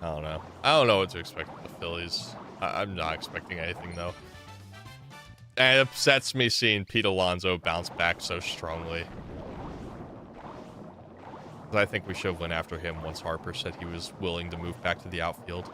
I don't know. I don't know what to expect with the Phillies. I'm not expecting anything, though. And it upsets me seeing Pete Alonso bounce back so strongly. I think we should have went after him once Harper said he was willing to move back to the outfield.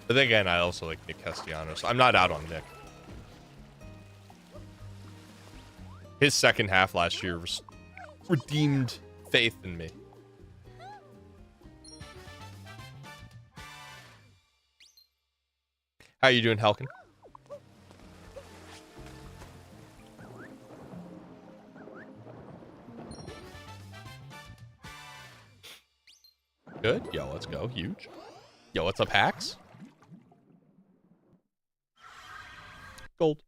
But then again, I also like Nick Castellanos. I'm not out on Nick. His second half last year was redeemed faith in me. How you doing, Helkin? Good. Yo, let's go. Huge. Yo, what's up, Hacks? Gold.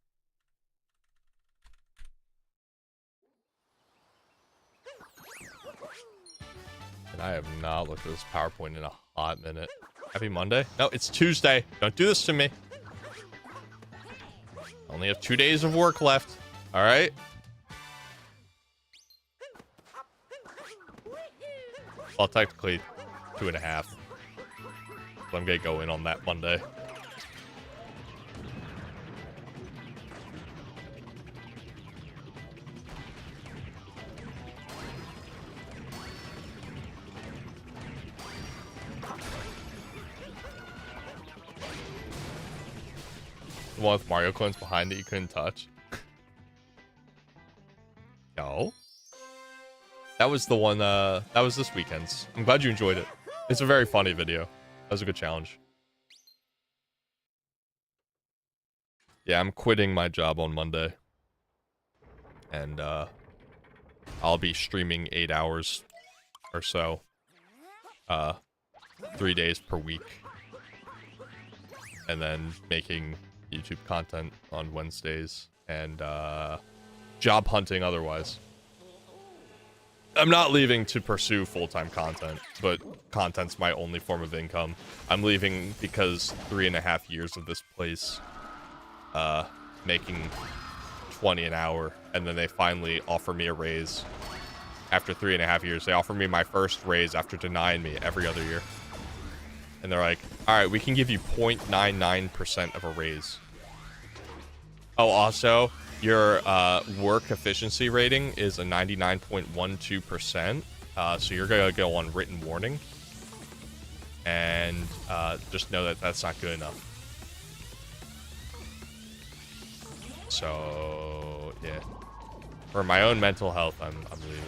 And I have not looked at this PowerPoint in a hot minute. Happy Monday? No, it's Tuesday. Don't do this to me. Only have 2 days of work left. All right? Well, technically 2.5. So I'm gonna go in on that Monday. The one with Mario coins behind that you couldn't touch. No. That was the one, that was this weekend's. I'm glad you enjoyed it. It's a very funny video. That was a good challenge. Yeah, I'm quitting my job on Monday. And, I'll be streaming 8 hours or so. 3 days per week. And then making YouTube content on Wednesdays and job hunting otherwise. I'm not leaving to pursue full-time content, but content's my only form of income. I'm leaving because 3.5 years of this place making 20 an hour, and then they finally offer me a raise after 3.5 years. They offer me my first raise after denying me every other year. And they're like, all right, we can give you 0.99% of a raise. Oh, also, your work efficiency rating is a 99.12%. So you're going to go on written warning. And just know that that's not good enough. So, yeah. For my own mental health, I'm leaving.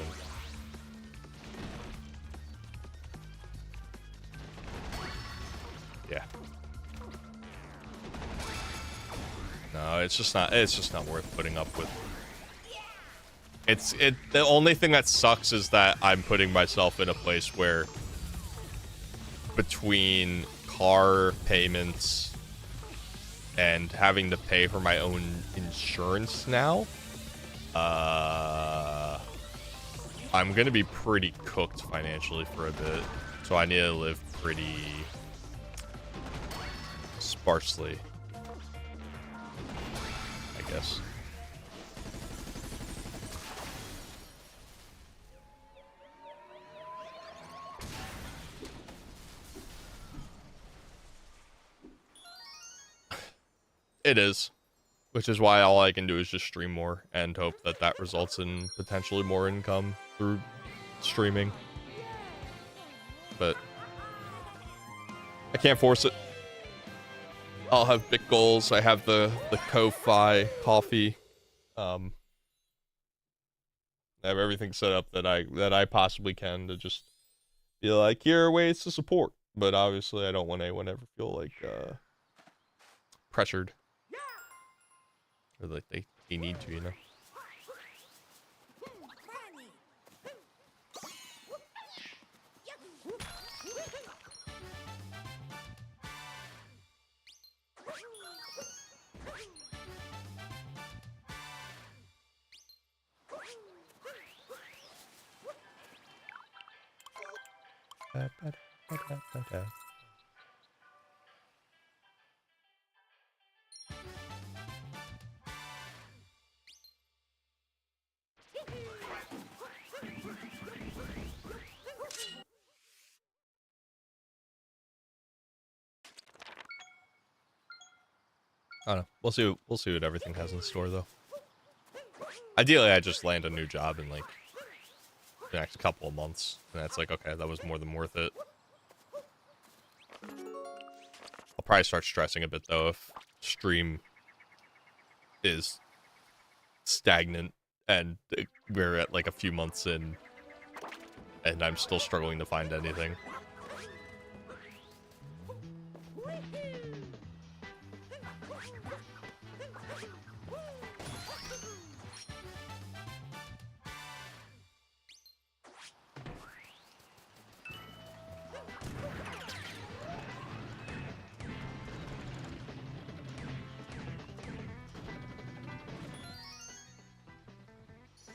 Yeah. No, it's just not worth putting up with. The only thing that sucks is that I'm putting myself in a place where between car payments and having to pay for my own insurance now, I'm gonna be pretty cooked financially for a bit, so I need to live pretty sparsely, I guess. It is, which is why all I can do is just stream more and hope that that results in potentially more income through streaming. But I can't force it. I'll have big goals. I have the Ko-Fi coffee. I have everything set up that I possibly can to just be like, here are ways to support. But obviously, I don't want anyone to ever feel like pressured. Or like they need to, you know? I don't know. We'll see what everything has in store though. Ideally, I just land a new job in like the next couple of months, and that's like, okay, that was more than worth it. I'll probably start stressing a bit though if stream is stagnant and we're at like a few months in and I'm still struggling to find anything.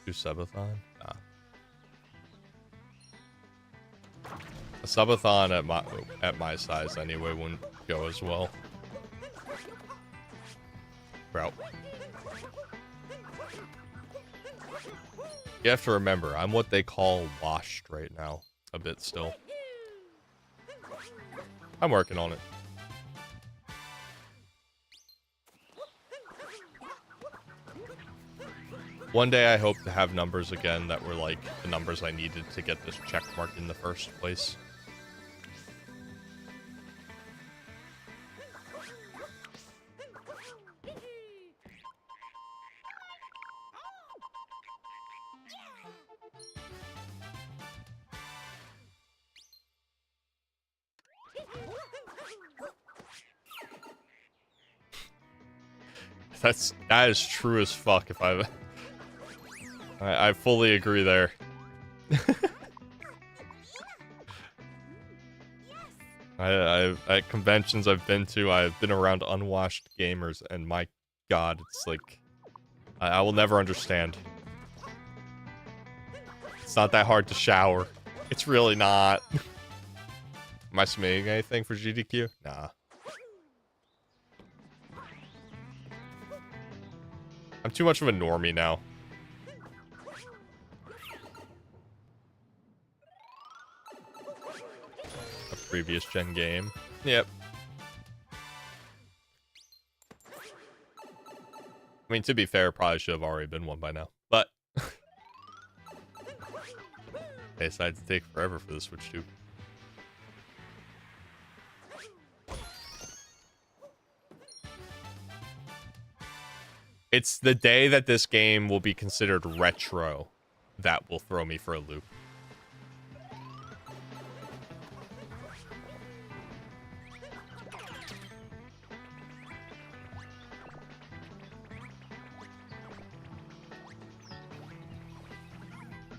Do subathon? Nah. A subathon at my size anyway wouldn't go as well. Route. You have to remember, I'm what they call washed right now. A bit still. I'm working on it. One day I hope to have numbers again that were like the numbers I needed to get this check mark in the first place. That is true as fuck. If I fully agree there. At conventions I've been to, I've been around unwashed gamers, and my god, it's like I will never understand. It's not that hard to shower. It's really not. Am I submitting anything for GDQ? Nah. I'm too much of a normie now. A previous gen game. Yep. I mean, to be fair, probably should have already been one by now. But they decided to take forever for the Switch 2. It's the day that this game will be considered retro that will throw me for a loop.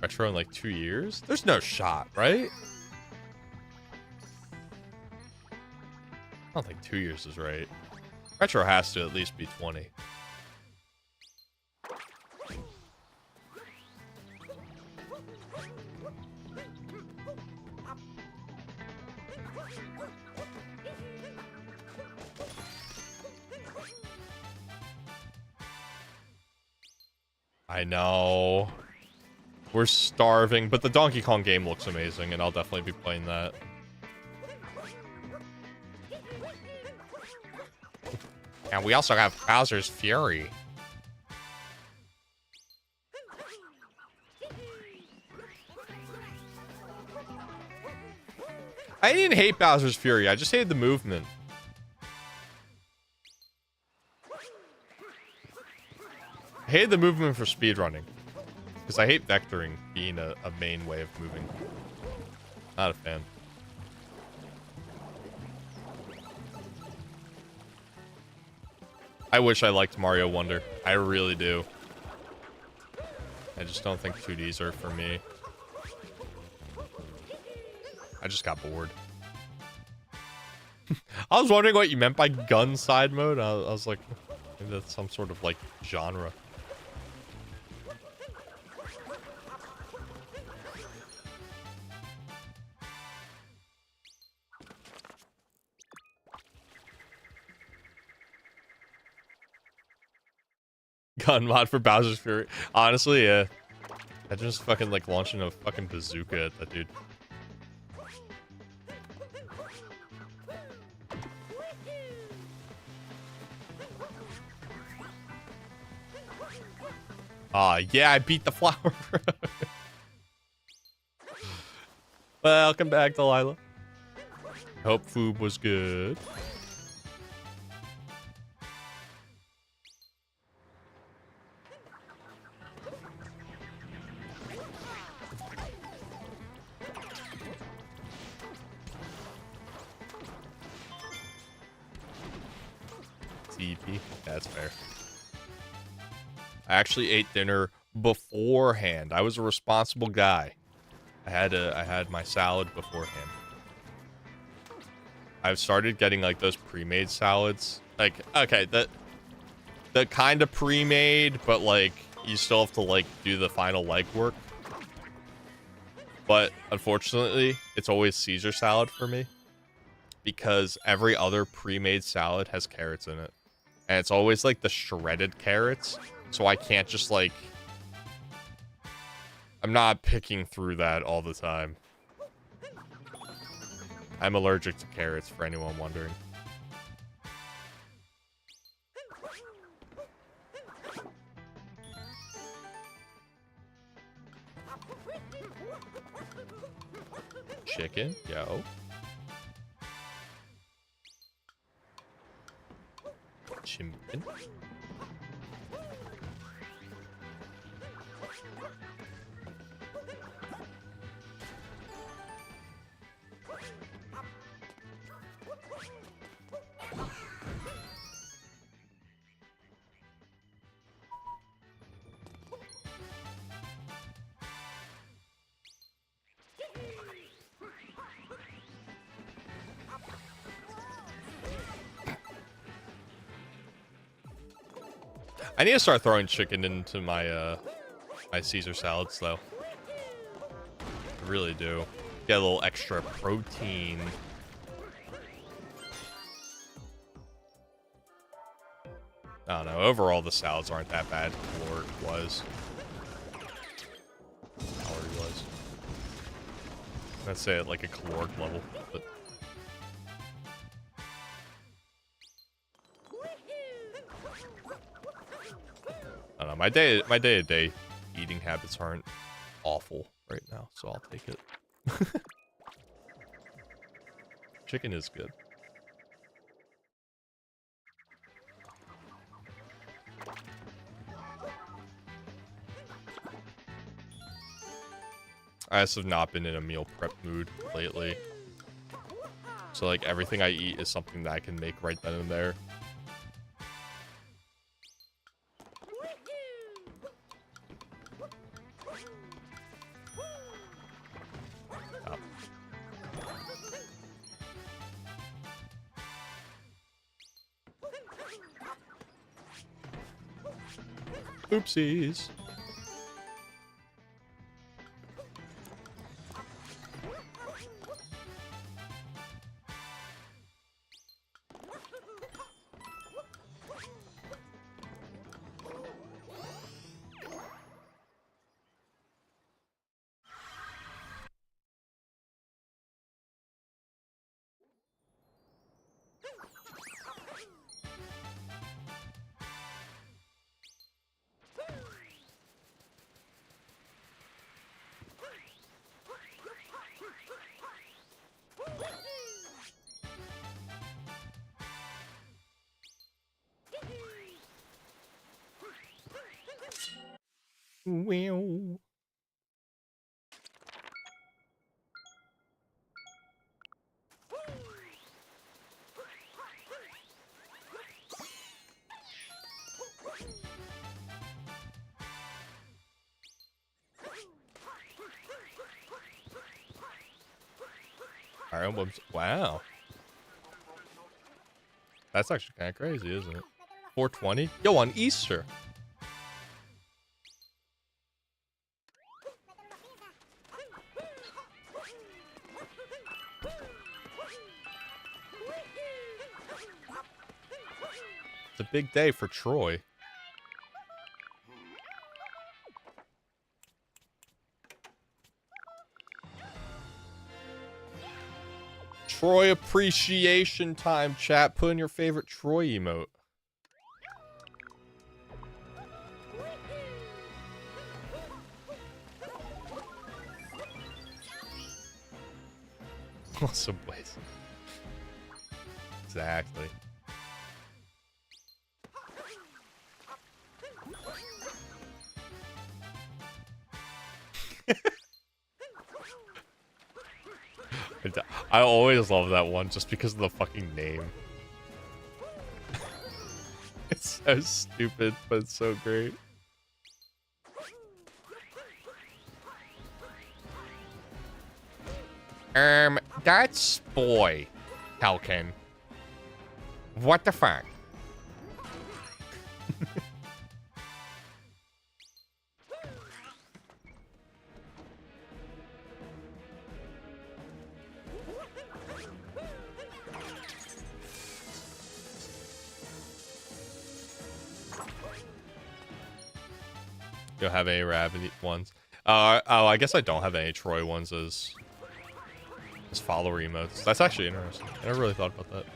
Retro in like 2 years? There's no shot, right? I don't think 2 years is right. Retro has to at least be 20. I know. We're starving, but the Donkey Kong game looks amazing, and I'll definitely be playing that. And we also have Bowser's Fury. I didn't hate Bowser's Fury, I just hated the movement. I hated the movement for speedrunning. Because I hate vectoring being a main way of moving. Not a fan. I wish I liked Mario Wonder. I really do. I just don't think 2Ds are for me. I just got bored. I was wondering what you meant by gun side mode. I was like, maybe that's some sort of like genre. Gun mod for Bowser's Fury. Honestly, yeah. I just fucking like launching a fucking bazooka at that dude. Yeah, I beat the flower. Welcome back, Delilah. Hope food was good. TP. That's fair. I actually ate dinner beforehand. I was a responsible guy. I had my salad beforehand. I've started getting like those pre-made salads. Like, okay, the kind of pre-made, but like you still have to like do the final legwork. But unfortunately, it's always Caesar salad for me because every other pre-made salad has carrots in it. And it's always like the shredded carrots. So I can't just like... I'm not picking through that all the time. I'm allergic to carrots, for anyone wondering. Chicken, yo. Chicken. I need to start throwing chicken into my my Caesar salads though. I really do. Get a little extra protein. I don't know. Overall, the salads aren't that bad. Caloric was. Calorie was. Let's say at like a caloric level, but. I don't know. My day-to-day eating habits aren't awful right now, so I'll take it. Chicken is good. I also have not been in a meal prep mood lately. So like everything I eat is something that I can make right then and there. Oopsies. Wow. Fire Emblems. Wow. That's actually kind of crazy, isn't it? 420? Yo, on Easter. It's a big day for Troy. Troy appreciation time, chat. Put in your favorite Troy emote. Awesome place. Exactly. I always love that one just because of the fucking name. It's so stupid, but it's so great. That's boy, Falcon. What the fuck? You'll have any rabbit ones. Oh, I guess I don't have any Troy ones as follower emotes. That's actually interesting. I never really thought about that.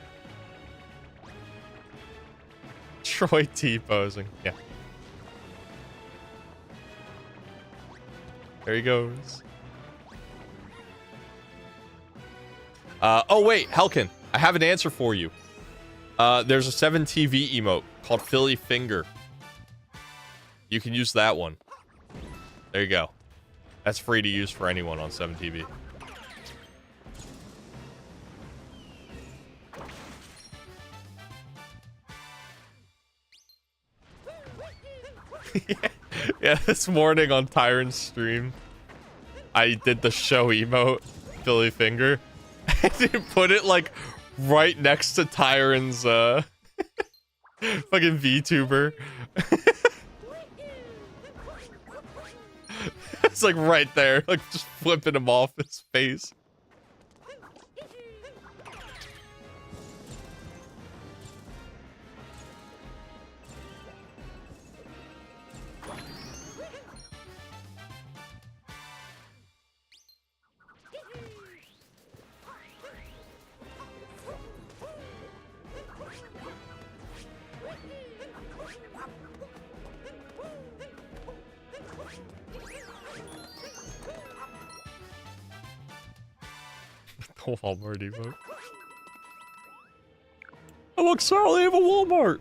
Troy T-posing. Yeah. There he goes. Oh wait, Helkin. I have an answer for you. There's a 7TV emote called Philly Finger. You can use that one. There you go. That's free to use for anyone on 7TV. Yeah, this morning on Tyron's stream, I did the show emote, Philly Finger. I didn't put it like right next to Tyron's fucking VTuber. It's like right there, like just flipping him off his face. The Walmart emote. Oh look, Sarah, they have a Walmart.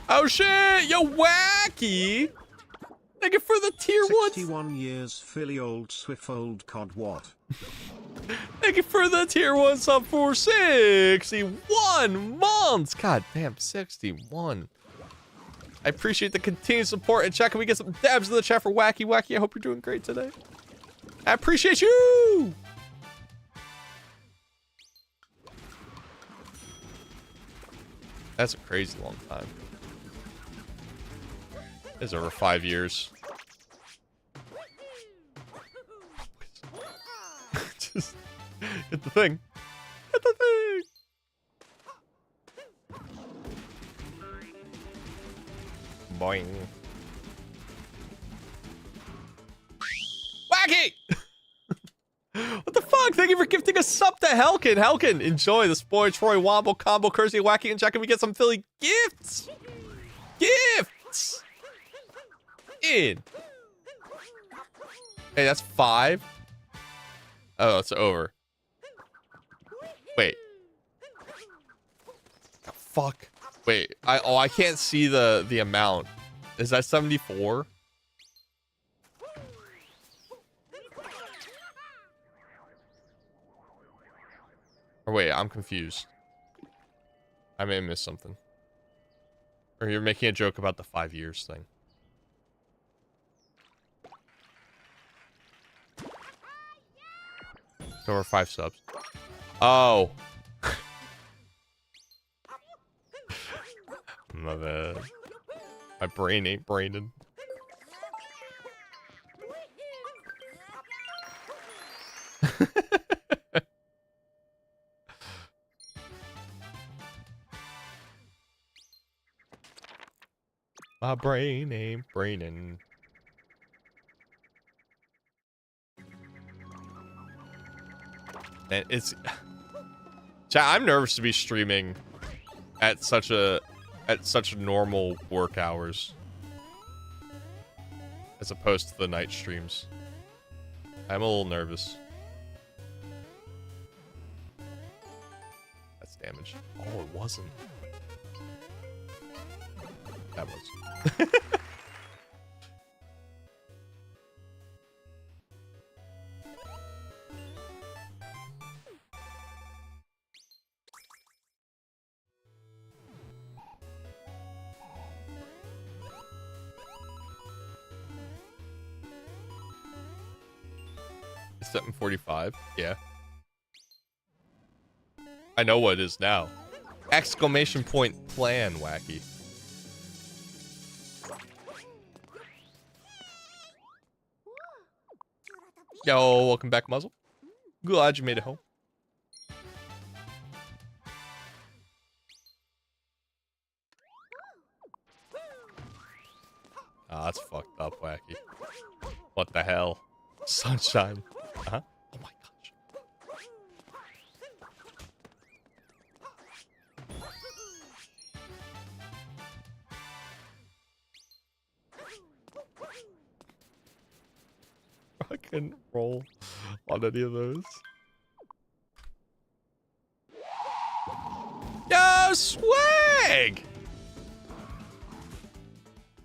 Oh shit, yo wacky. Thank you for the tier 1. 61 years, Philly old Swift old cod what? Thank you for the tier 1 sub for 61 months. God damn, 61. I appreciate the continued support. And chat, can we get some dabs in the chat for Wacky Wacky? I hope you're doing great today. I appreciate you. That's a crazy long time. It's over 5 years. Just hit the thing. Hit the thing. Boing. Wacky! What the fuck? Thank you for gifting a sub to Helkin. Helkin, enjoy the Spoy, Troy, Wombo, Combo, Cursey, Wacky, and Jack. Can we get some Philly gifts? Gifts! In. Hey, that's 5. Oh, it's over. Wait. The fuck. Wait. I can't see the amount. Is that 74? Or wait, I'm confused. I may have missed something. Or you're making a joke about the 5 years thing. So we're 5 subs. Oh. My bad. My brain ain't braining. My brain ain't braining. And it's... Chat, I'm nervous to be streaming at such normal work hours. As opposed to the night streams. I'm a little nervous. That's damage. Oh, it wasn't. That was. It's 7:45. Yeah. I know what it is now. Exclamation point plan, Wacky. Yo, welcome back, Muzzle. Glad you made it home. Ah, that's fucked up, Wacky. What the hell? Sunshine. Uh-huh. Oh my gosh. I couldn't roll on any of those. Yo, swag!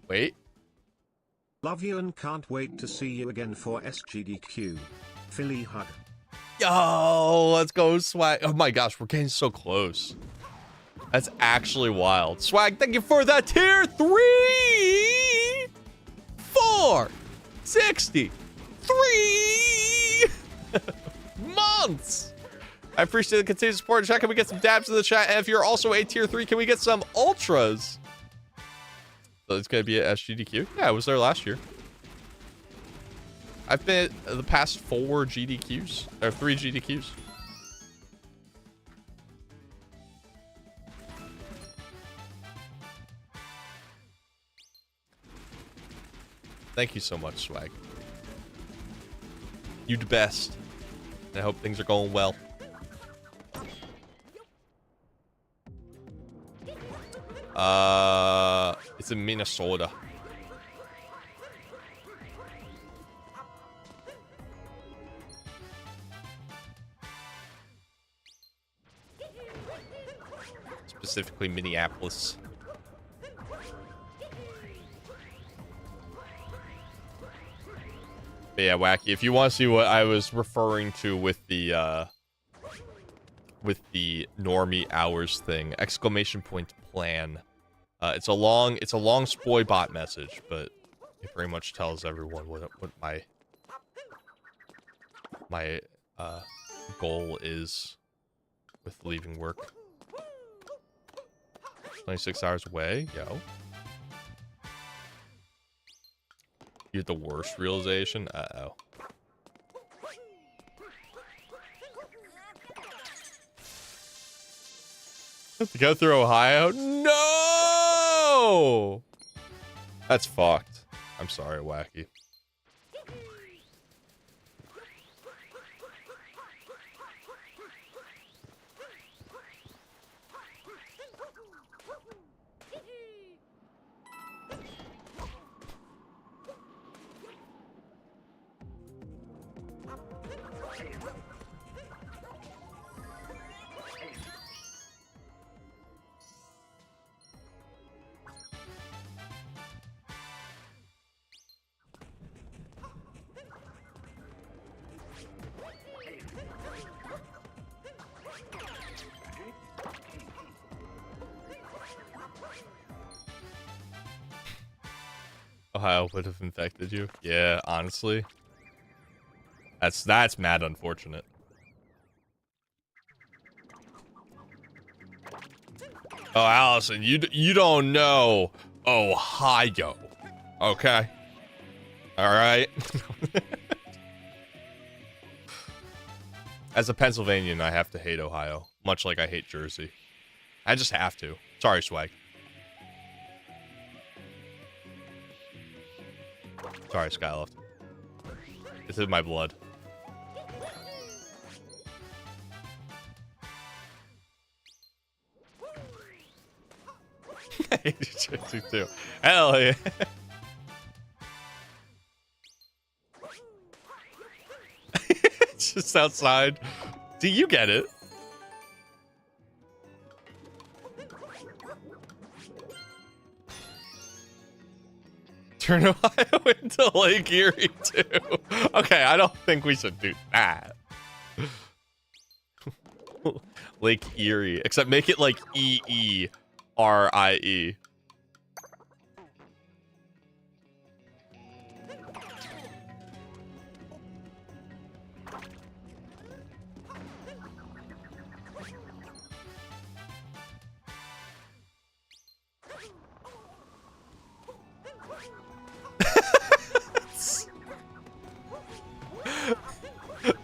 Wait. Love you and can't wait to see you again for SGDQ. Philly hug. Yo, let's go, swag. Oh my gosh, we're getting so close. That's actually wild. Swag, thank you for that tier 3! 463 months. I appreciate the continued support in chat. Can we get some dabs in the chat? And if you're also a tier 3, can we get some ultras? So it's gonna be at SGDQ. Yeah, I was there last year. I've been at the past 4 GDQs or 3 GDQs. Thank you so much, swag. You the best. And I hope things are going well. It's in Minnesota. Specifically Minneapolis. But yeah, Wacky, if you want to see what I was referring to with the normie hours thing, exclamation point plan. It's a long spoy bot message, but it pretty much tells everyone what my my goal is with leaving work. 26 hours away, yo. You had the worst realization? Uh-oh. Have to go through Ohio? No! That's fucked. I'm sorry, Wacky. Ohio would have infected you. Yeah, honestly. That's mad unfortunate. Oh, Allison, you don't know Ohio. Okay. All right. As a Pennsylvanian, I have to hate Ohio, much like I hate Jersey. I just have to. Sorry, Swag. Sorry, Skyloft. This is my blood. Jersey too. Hell yeah. It's just outside. Do you get it? Turn Ohio into Lake Erie too. Okay, I don't think we should do that. Lake Erie, except make it like EERIE.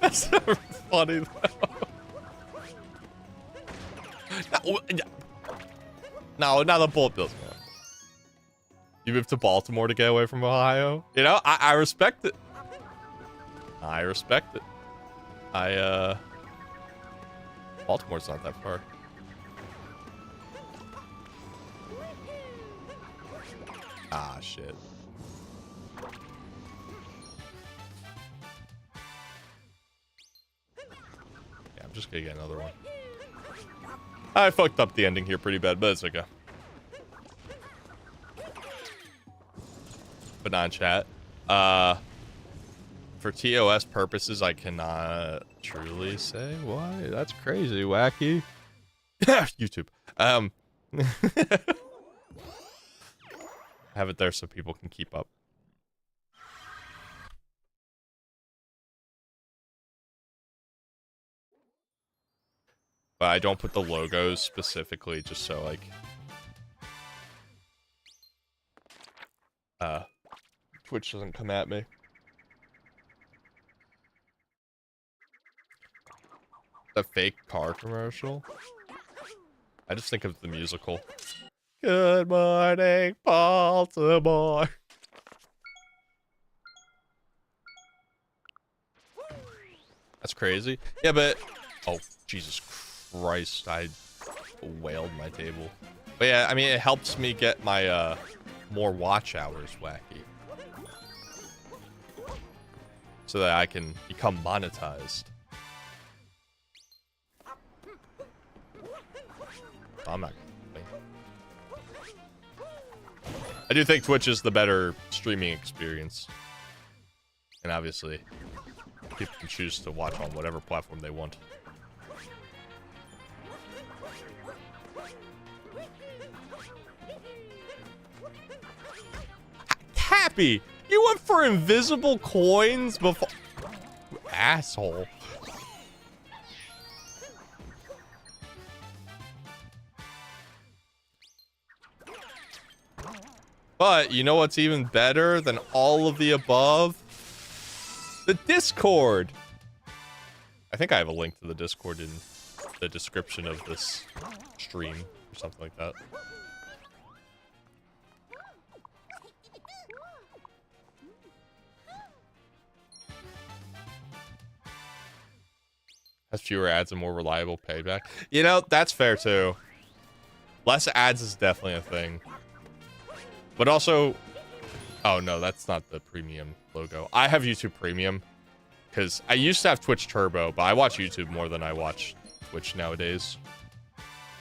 That's never funny though. No, not the bullet bills, man. You moved to Baltimore to get away from Ohio? You know, I respect it. I respect it. Baltimore's not that far. Ah, shit. Yeah, I'm just gonna get another one. I fucked up the ending here pretty bad, but it's okay. But not in chat. For TOS purposes, I cannot truly say why. That's crazy, Wacky. YouTube. I have it there so people can keep up. But I don't put the logos specifically just so like Twitch doesn't come at me. The fake car commercial. I just think of the musical. Good morning, Baltimore. That's crazy. Yeah, but oh, Jesus Christ, I wailed my table. But yeah, I mean, it helps me get my more watch hours, Wacky, so that I can become monetized. I'm not. I do think Twitch is the better streaming experience, and obviously, people can choose to watch on whatever platform they want. Happy, you went for invisible coins before. asshole. But you know what's even better than all of the above? The Discord. I think I have a link to the Discord in the description of this stream or something like that. Has fewer ads and more reliable payback. You know, that's fair too. Less ads is definitely a thing. But also, oh no, that's not the premium logo. I have YouTube Premium because I used to have Twitch Turbo, but I watch YouTube more than I watch Twitch nowadays.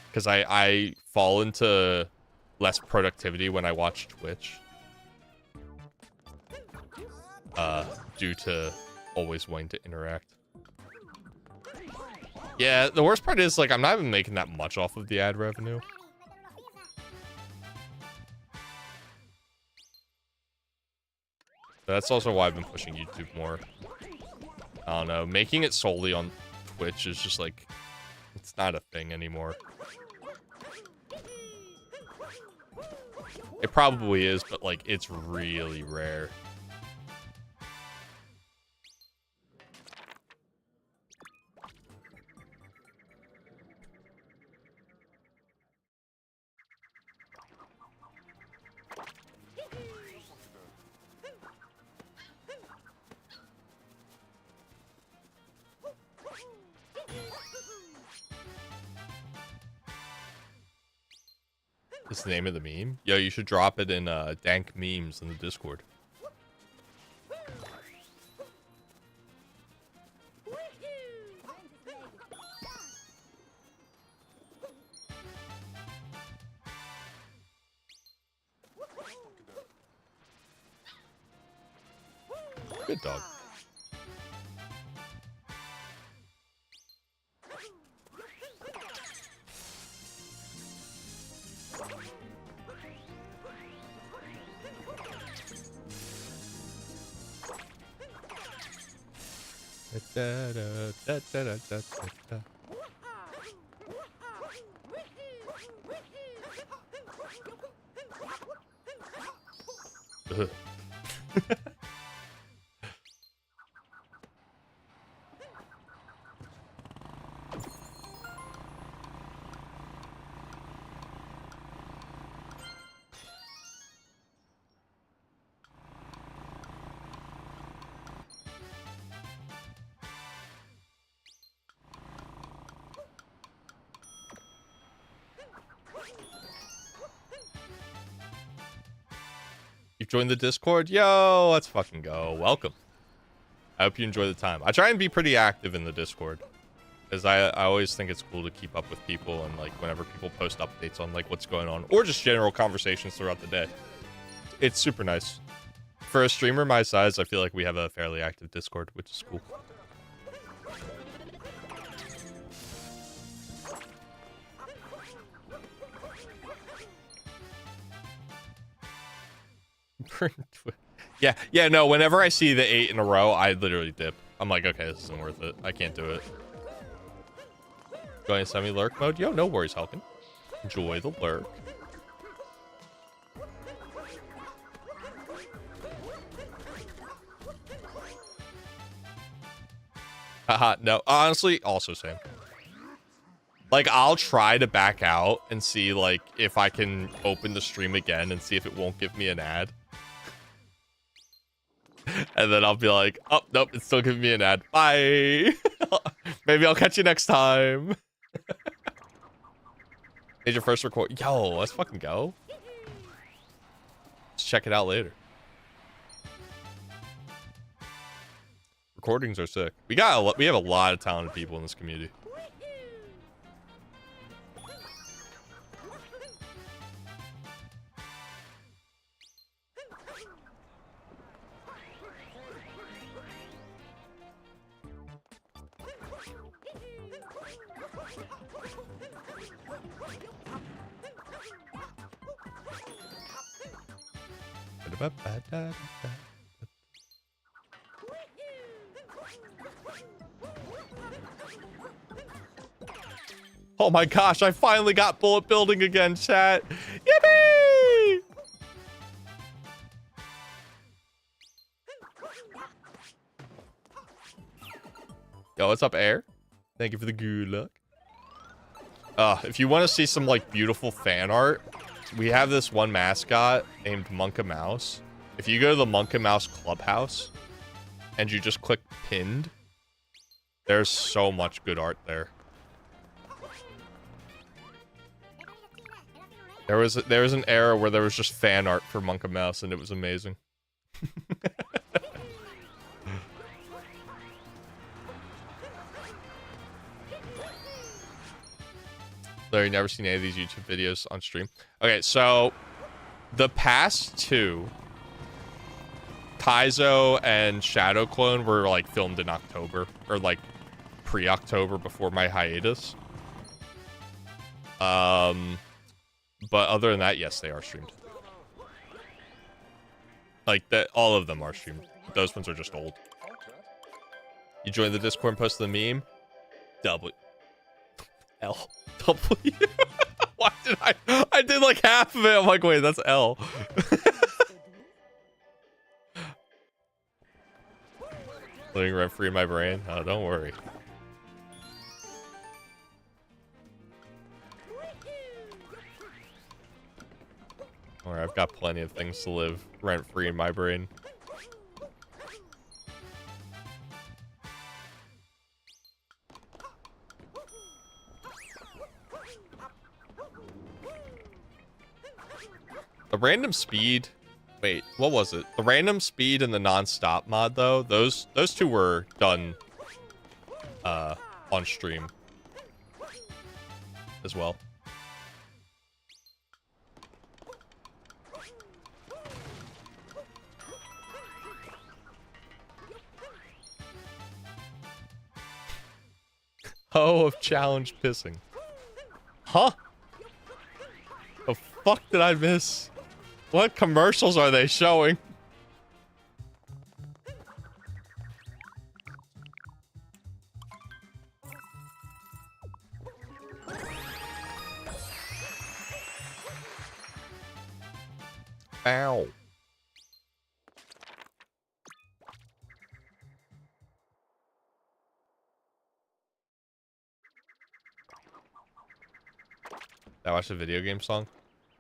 Because I fall into less productivity when I watch Twitch. Due to always wanting to interact. Yeah, the worst part is, like, I'm not even making that much off of the ad revenue. That's also why I've been pushing YouTube more. I don't know, making it solely on Twitch is just like, it's not a thing anymore. It probably is, but like, it's really rare. Is the name of the meme? Yo, you should drop it in dank memes in the Discord. Good dog. Da, da, da, da, da, da, da. Ugh. You've joined the Discord? Yo, let's fucking go. Welcome. I hope you enjoy the time. I try and be pretty active in the Discord, because I always think it's cool to keep up with people, and like whenever people post updates on like what's going on, or just general conversations throughout the day. It's super nice. For a streamer my size, I feel like we have a fairly active Discord, which is cool. Yeah, no, whenever I see the 8 in a row, I literally dip. I'm like, okay, this isn't worth it. I can't do it. Going semi-lurk mode? Yo, no worries, Halkin. Enjoy the lurk. Haha, no, honestly, also same. Like, I'll try to back out and see, like, if I can open the stream again and see if it won't give me an ad. And then I'll be like, oh, nope, it's still giving me an ad. Bye. Maybe I'll catch you next time. Is your first record? Yo, let's fucking go. Let's check it out later. Recordings are sick. We have a lot of talented people in this community. Oh my gosh, I finally got bullet building again, chat. Yippee! Yo, what's up, Air? Thank you for the good luck. If you want to see some, like, beautiful fan art, we have this one mascot named Monka Mouse. If you go to the Monka Mouse Clubhouse and you just click pinned, there's so much good art there. There was an era where there was just fan art for Monka Mouse and it was amazing. Larry, never seen any of these YouTube videos on stream. Okay, so the past two, Kaizo and Shadow Clone, were like filmed in October or like pre-October before my hiatus. But other than that, yes, they are streamed. Like that, all of them are streamed. Those ones are just old. You joined the Discord and posted the meme. W. L. W. Why did I did like half of it. I'm like, wait, that's L. Living rent free in my brain. Oh, don't worry. Or I've got plenty of things to live rent free in my brain. The random speed. Wait, what was it? The random speed and the non-stop mod, though. Those two were done on stream as well. Oh, of challenge pissing. Huh? The fuck did I miss? What commercials are they showing? Ow. I watched a video game song.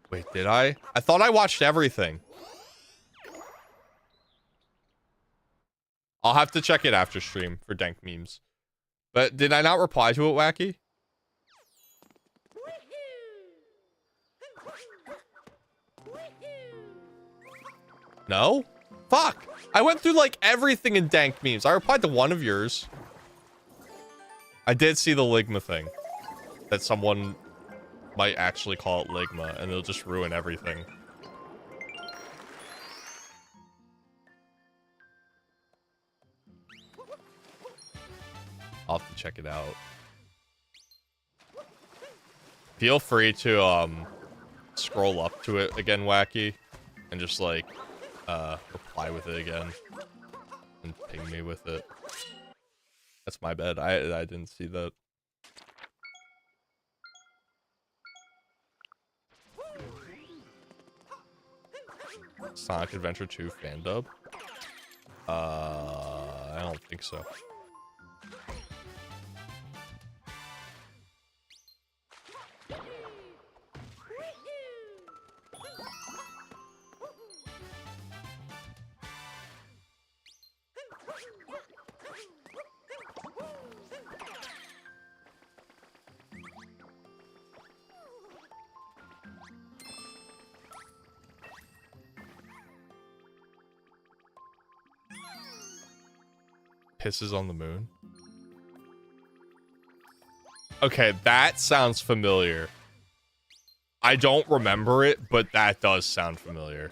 Wait, did I? I thought I watched everything. I'll have to check it after stream for dank memes. But did I not reply to it, Wacky? No? Fuck! I went through like everything in dank memes. I replied to one of yours. I did see the Ligma thing. That someone might actually call it Ligma, and it'll just ruin everything. I'll have to check it out. Feel free to, scroll up to it again, Wacky, and just, like, reply with it again. And ping me with it. That's my bad. I didn't see that. Sonic Adventure 2 fan dub? I don't think so. Pisses on the moon. Okay, that sounds familiar. I don't remember it, but that does sound familiar.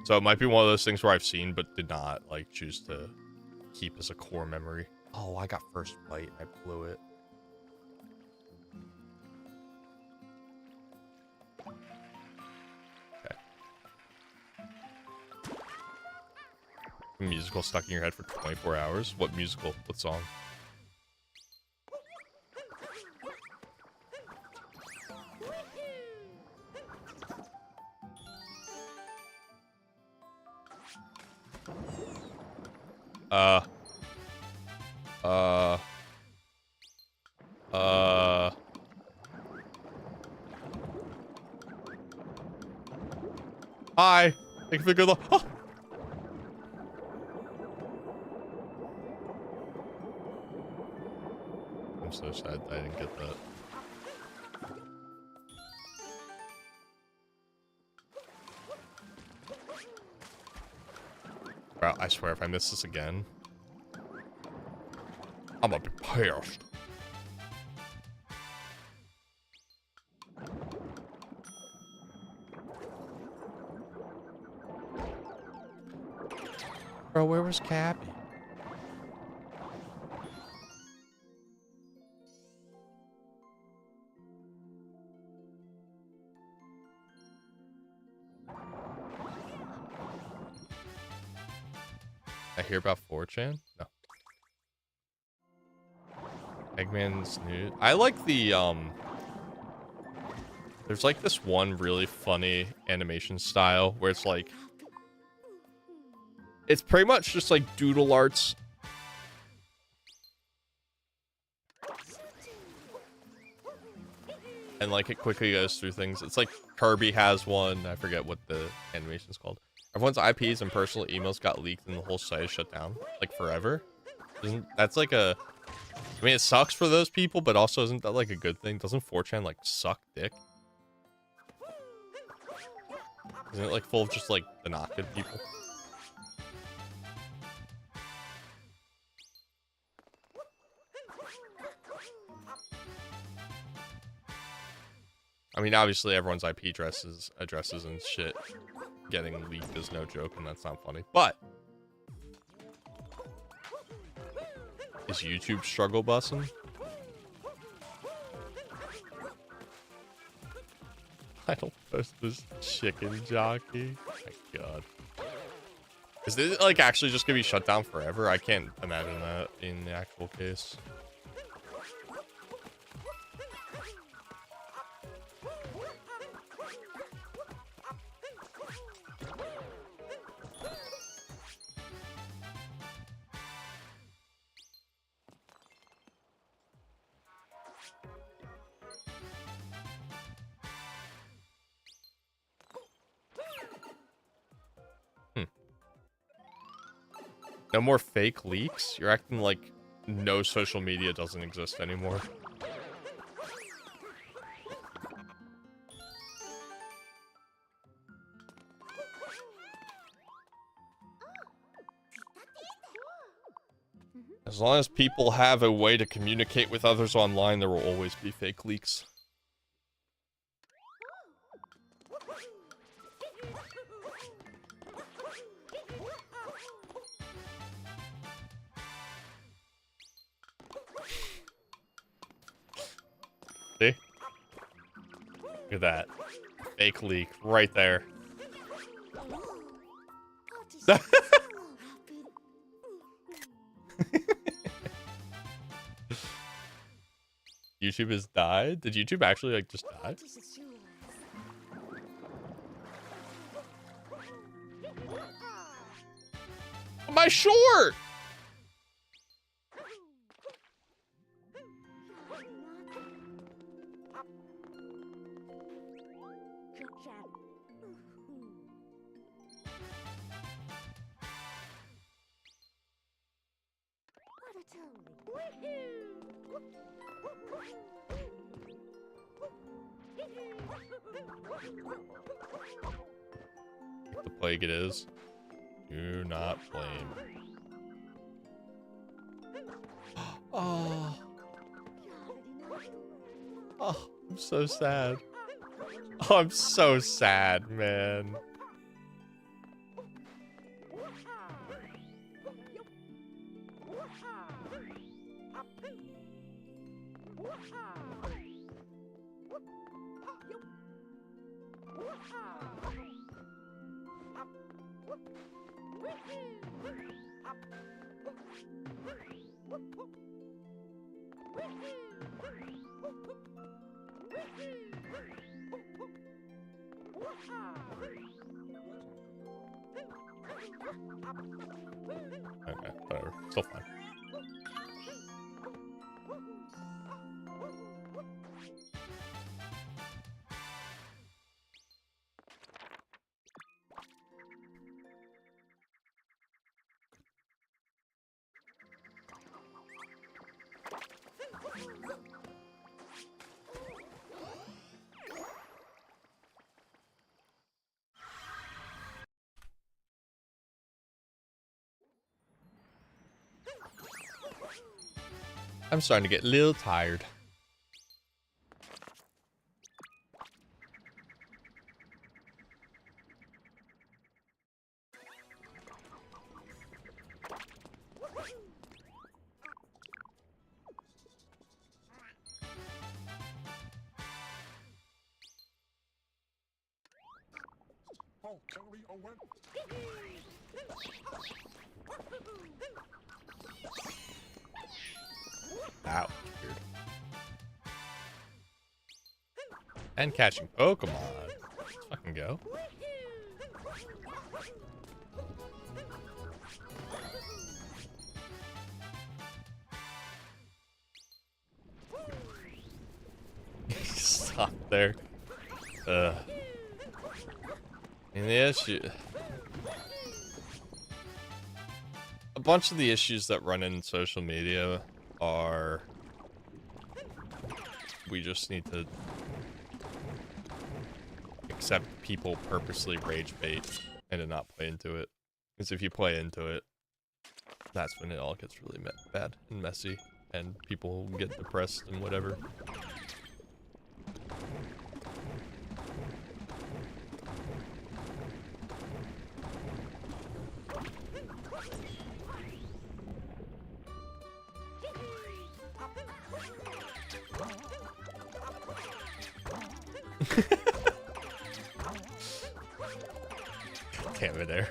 So it might be one of those things where I've seen, but did not, like, choose to keep as a core memory. Oh, I got first bite. I blew it. fucking musical stuck in your head for 24 hours? What musical? What song? Uh. Hi. Thank you for the good luck. Oh. I'm so sad I didn't get that. Bro, I swear if I miss this again, I'm gonna be pissed. Bro, where was Cappy? I hear about 4chan? No. Eggman's new. I like the, there's like this one really funny animation style where it's like, it's pretty much just like doodle arts. And like it quickly goes through things. It's like Kirby has one. I forget what the animation's called. Everyone's IPs and personal emails got leaked and the whole site is shut down. Like forever. That's like a... I mean, it sucks for those people, but also isn't that like a good thing? Doesn't 4chan like suck dick? Isn't it like full of just like the not good people? I mean, obviously everyone's IP addresses and shit getting leaked is no joke, and that's not funny. But is YouTube struggle busing? I don't post this chicken jockey. Oh my god. Is this like actually just gonna be shut down forever? I can't imagine that in the actual case. No more fake leaks? You're acting like no social media doesn't exist anymore. As long as people have a way to communicate with others online, there will always be fake leaks. See? Look at that. Fake leak right there. YouTube has died? Did YouTube actually like just die? My short! The plague it is. Do not blame. Oh. Oh, I'm so sad. Oh, I'm so sad, man. Okay, whatever. Still fine. I'm starting to get a little tired. Ow. Weird. And catching Pokemon. Let's fucking go. Stop there. And the issue... A bunch of the issues that run in social media are... We just need to accept people purposely rage bait and to not play into it. Because if you play into it, that's when it all gets really bad and messy, and people get depressed and whatever. Damn it there.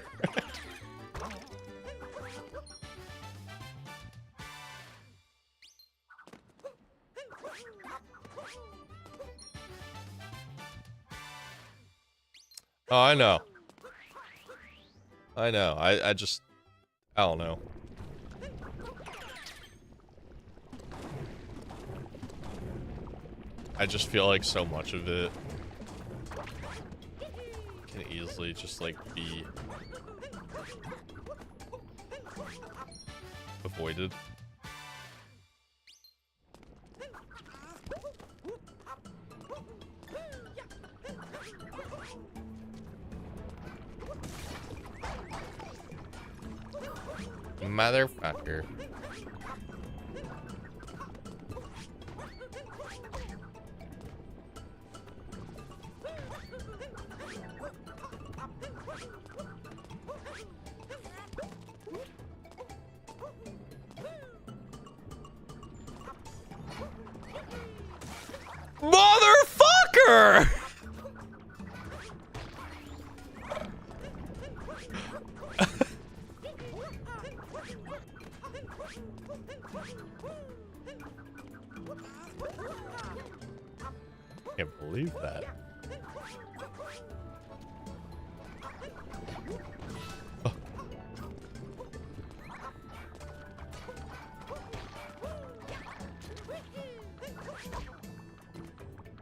Oh, I know. I know. I just... I don't know. I just feel like so much of it can easily just, like, be avoided. Motherfucker. Motherfucker! Can't believe that. Oh.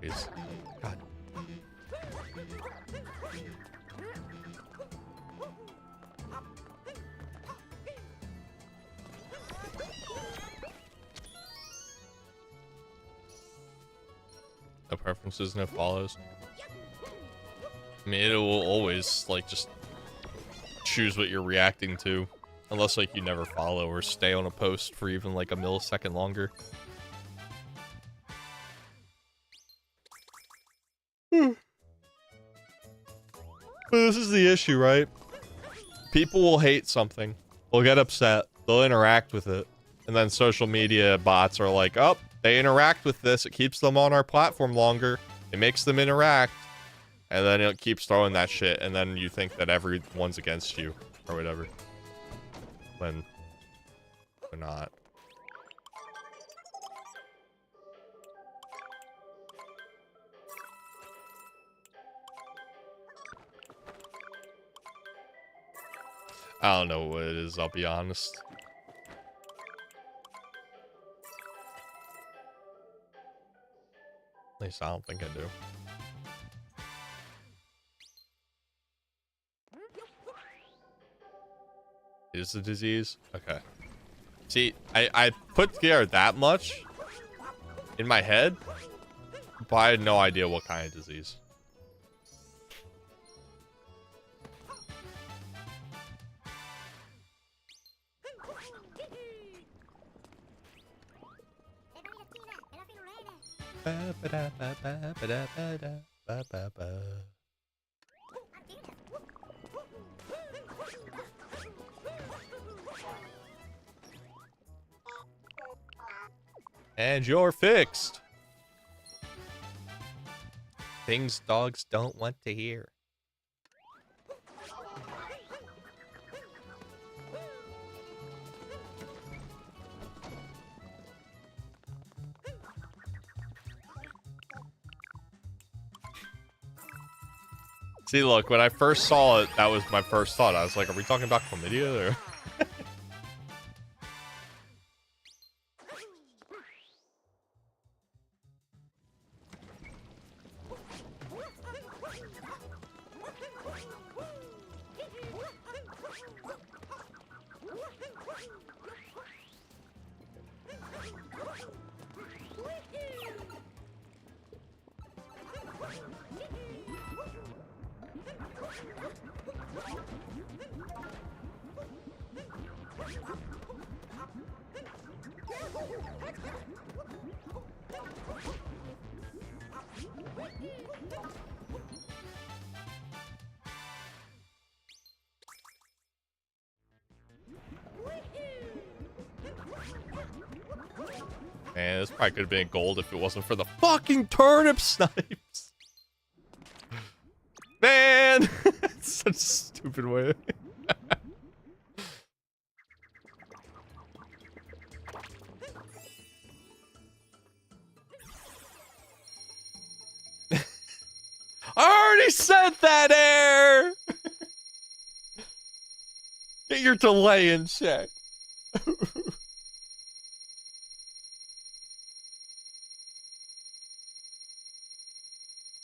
Jeez. God. No preferences, no follows. I mean, it will always, like, just choose what you're reacting to. Unless, like, you never follow or stay on a post for even, like, a millisecond longer. But this is the issue, right? People will hate something. They'll get upset. They'll interact with it. And then social media bots are like, oh, they interact with this. It keeps them on our platform longer. It makes them interact. And then it keeps throwing that shit. And then you think that everyone's against you. or whatever. When they're not. I don't know what it is, I'll be honest. At least I don't think I do. Is the disease? Okay. See, I put together that much in my head, but I had no idea what kind of disease. And you're fixed. Things dogs don't want to hear. See, look, when I first saw it, that was my first thought. I was like, are we talking about chlamydia or... Man, this probably could have been gold if it wasn't for the fucking turnip snipes. Man! It's such a stupid way. I already said that, Air! Get your delay in check.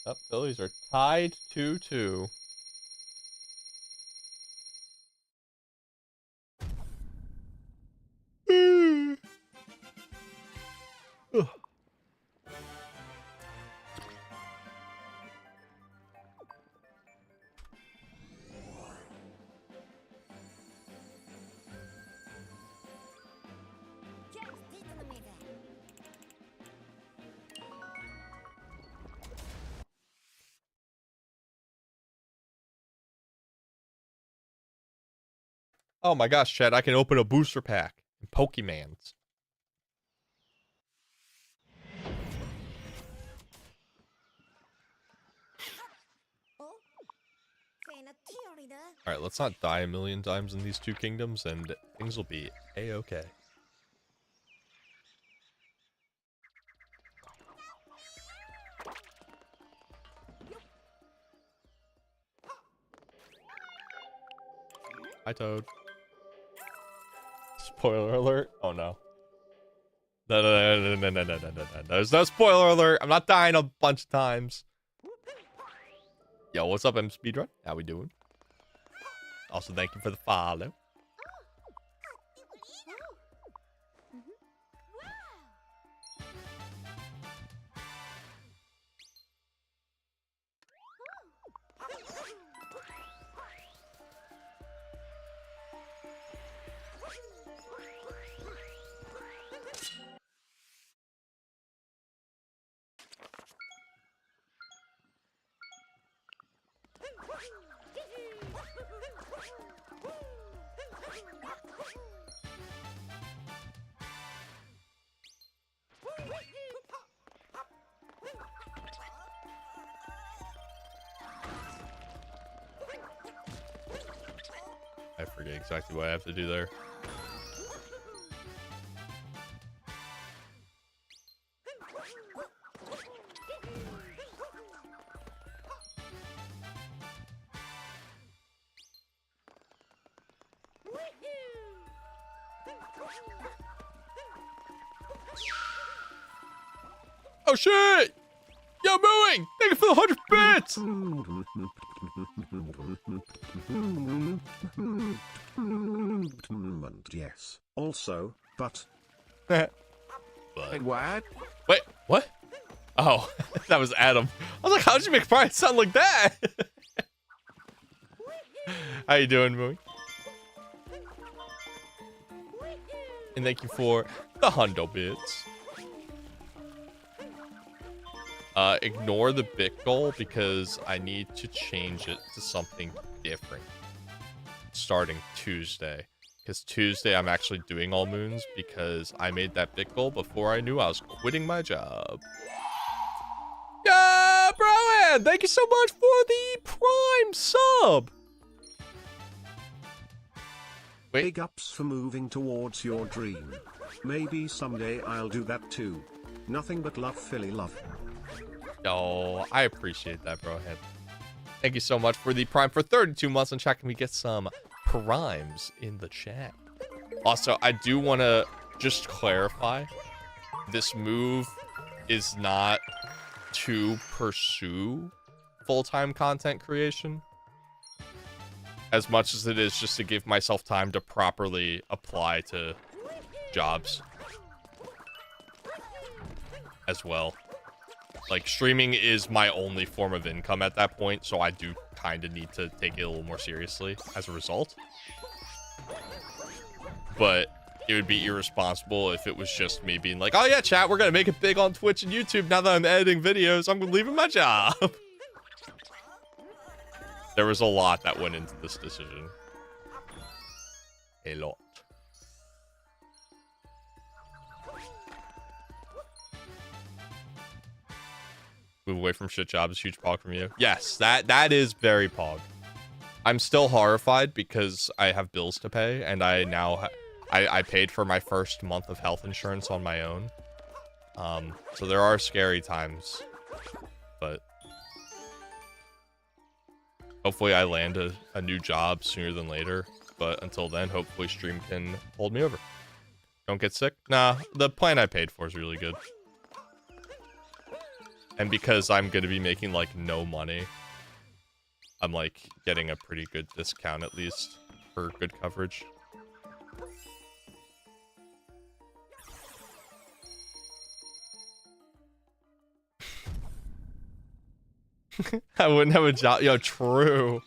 Up, Phillies are tied 2-2. Oh my gosh, Chad, I can open a booster pack in Pokemans. Alright, let's not die a million times in these two kingdoms, and things will be a-okay. Hi, Toad. Spoiler alert. Oh, no. No. There's no spoiler alert. I'm not dying a bunch of times. Yo, what's up, M Speedrun? How we doing? Also, thank you for the follow. I forget exactly what I have to do there. Oh shit! Yo, Mooing! Thank you for the 100 bits! Yes. Also, but. But. What? Wait, what? Oh, that was Adam. I was like, how did you make Brian sound like that? How you doing, Mooing? And thank you for the 100 bits. Ignore the bit goal because I need to change it to something different starting Tuesday. Because Tuesday I'm actually doing all moons because I made that bit goal before I knew I was quitting my job. Yeah, Brian! Thank you so much for the Prime sub! Wait. Big ups for moving towards your dream. Maybe someday I'll do that too. Nothing but love, Philly love. Oh, I appreciate that, bro. Thank you so much for the Prime for 32 months on chat. Can we get some Primes in the chat? Also, I do want to just clarify. This move is not to pursue full-time content creation as much as it is just to give myself time to properly apply to jobs as well. Like, streaming is my only form of income at that point, so I do kind of need to take it a little more seriously as a result. But it would be irresponsible if it was just me being like, oh yeah, chat, we're gonna make it big on Twitch and YouTube now that I'm editing videos. I'm leaving my job. There was a lot that went into this decision. A lot. Move away from shit jobs, huge pog from you. Yes, that is very pog. I'm still horrified because I have bills to pay, and I now I paid for my first month of health insurance on my own. So there are scary times, but hopefully I land a new job sooner than later. But until then, hopefully stream can hold me over. Don't get sick. Nah, the plan I paid for is really good. And because I'm going to be making, like, no money, I'm, like, getting a pretty good discount, at least, for good coverage. I wouldn't have a job. Yo, true.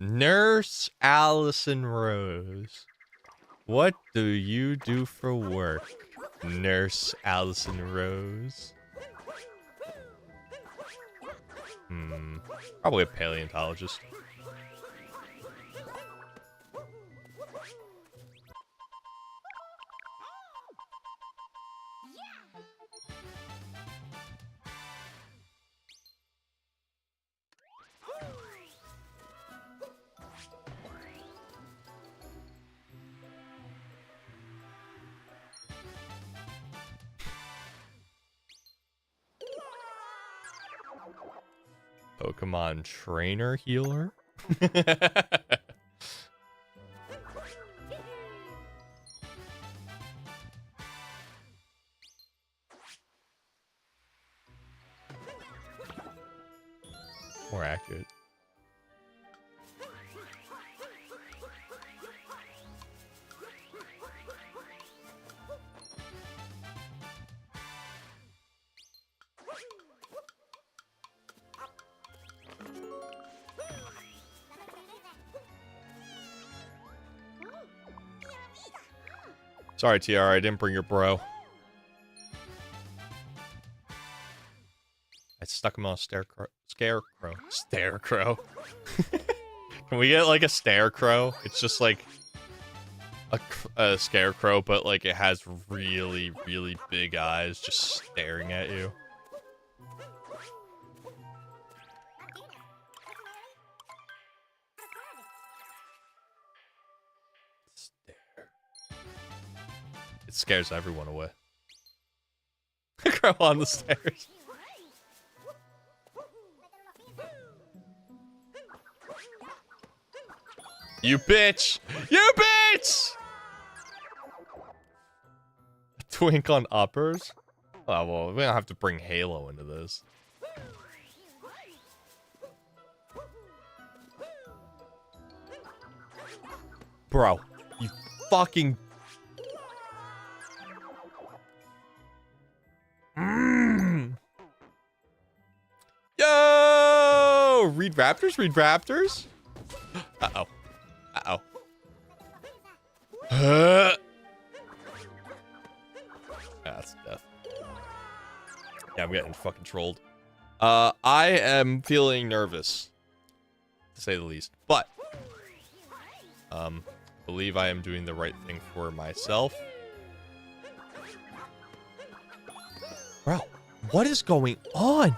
Nurse Allison Rose. What do you do for work, Nurse Allison Rose? Probably a paleontologist. Pokemon trainer healer? More accurate. Sorry, TR, I didn't bring your bro. I stuck him on a scarecrow. Scarecrow. Can we get like a scarecrow? It's just like a scarecrow, but like it has really, really big eyes just staring at you. It scares everyone away. Crow on the stairs. You bitch! You bitch! Twink on uppers? Oh, well, we don't have to bring Halo into this. Bro, you fucking... Yo! Read Raptors? Read Raptors? Uh-oh. Uh-oh. That's death. Yeah, I'm getting fucking trolled. I am feeling nervous, to say the least. But, believe I am doing the right thing for myself. Bro, what is going on?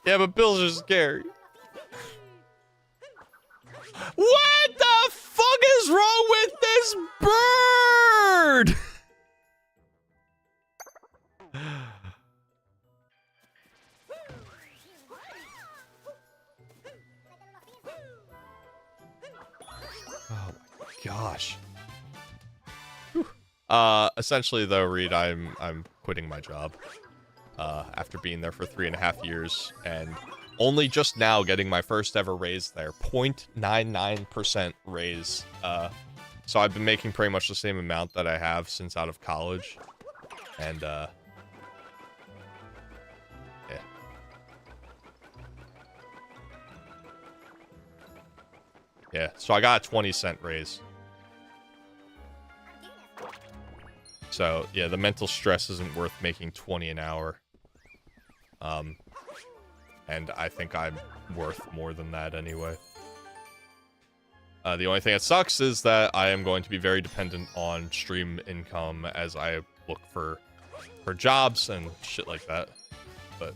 Yeah, but bills are scary. What the fuck is wrong with this bird? Oh my gosh. Whew. Essentially though, Reed, I'm quitting my job. After being there for 3.5 years and only just now getting my first ever raise there. 0.99% raise. So I've been making pretty much the same amount that I have since out of college. And, yeah. Yeah, so I got a 20-cent raise. So, yeah, the mental stress isn't worth making 20 an hour. And I think I'm worth more than that anyway. The only thing that sucks is that I am going to be very dependent on stream income as I look for jobs and shit like that. But,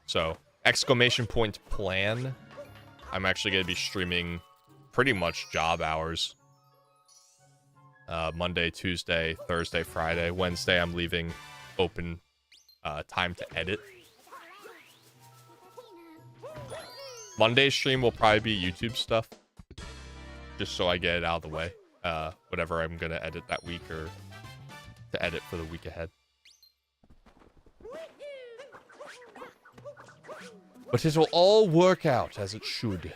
so, exclamation point plan. I'm actually going to be streaming pretty much job hours. Monday, Tuesday, Thursday, Friday. Wednesday, I'm leaving open time to edit. Monday's stream will probably be YouTube stuff. Just so I get it out of the way. Whatever I'm going to edit that week or to edit for the week ahead. But it will all work out as it should.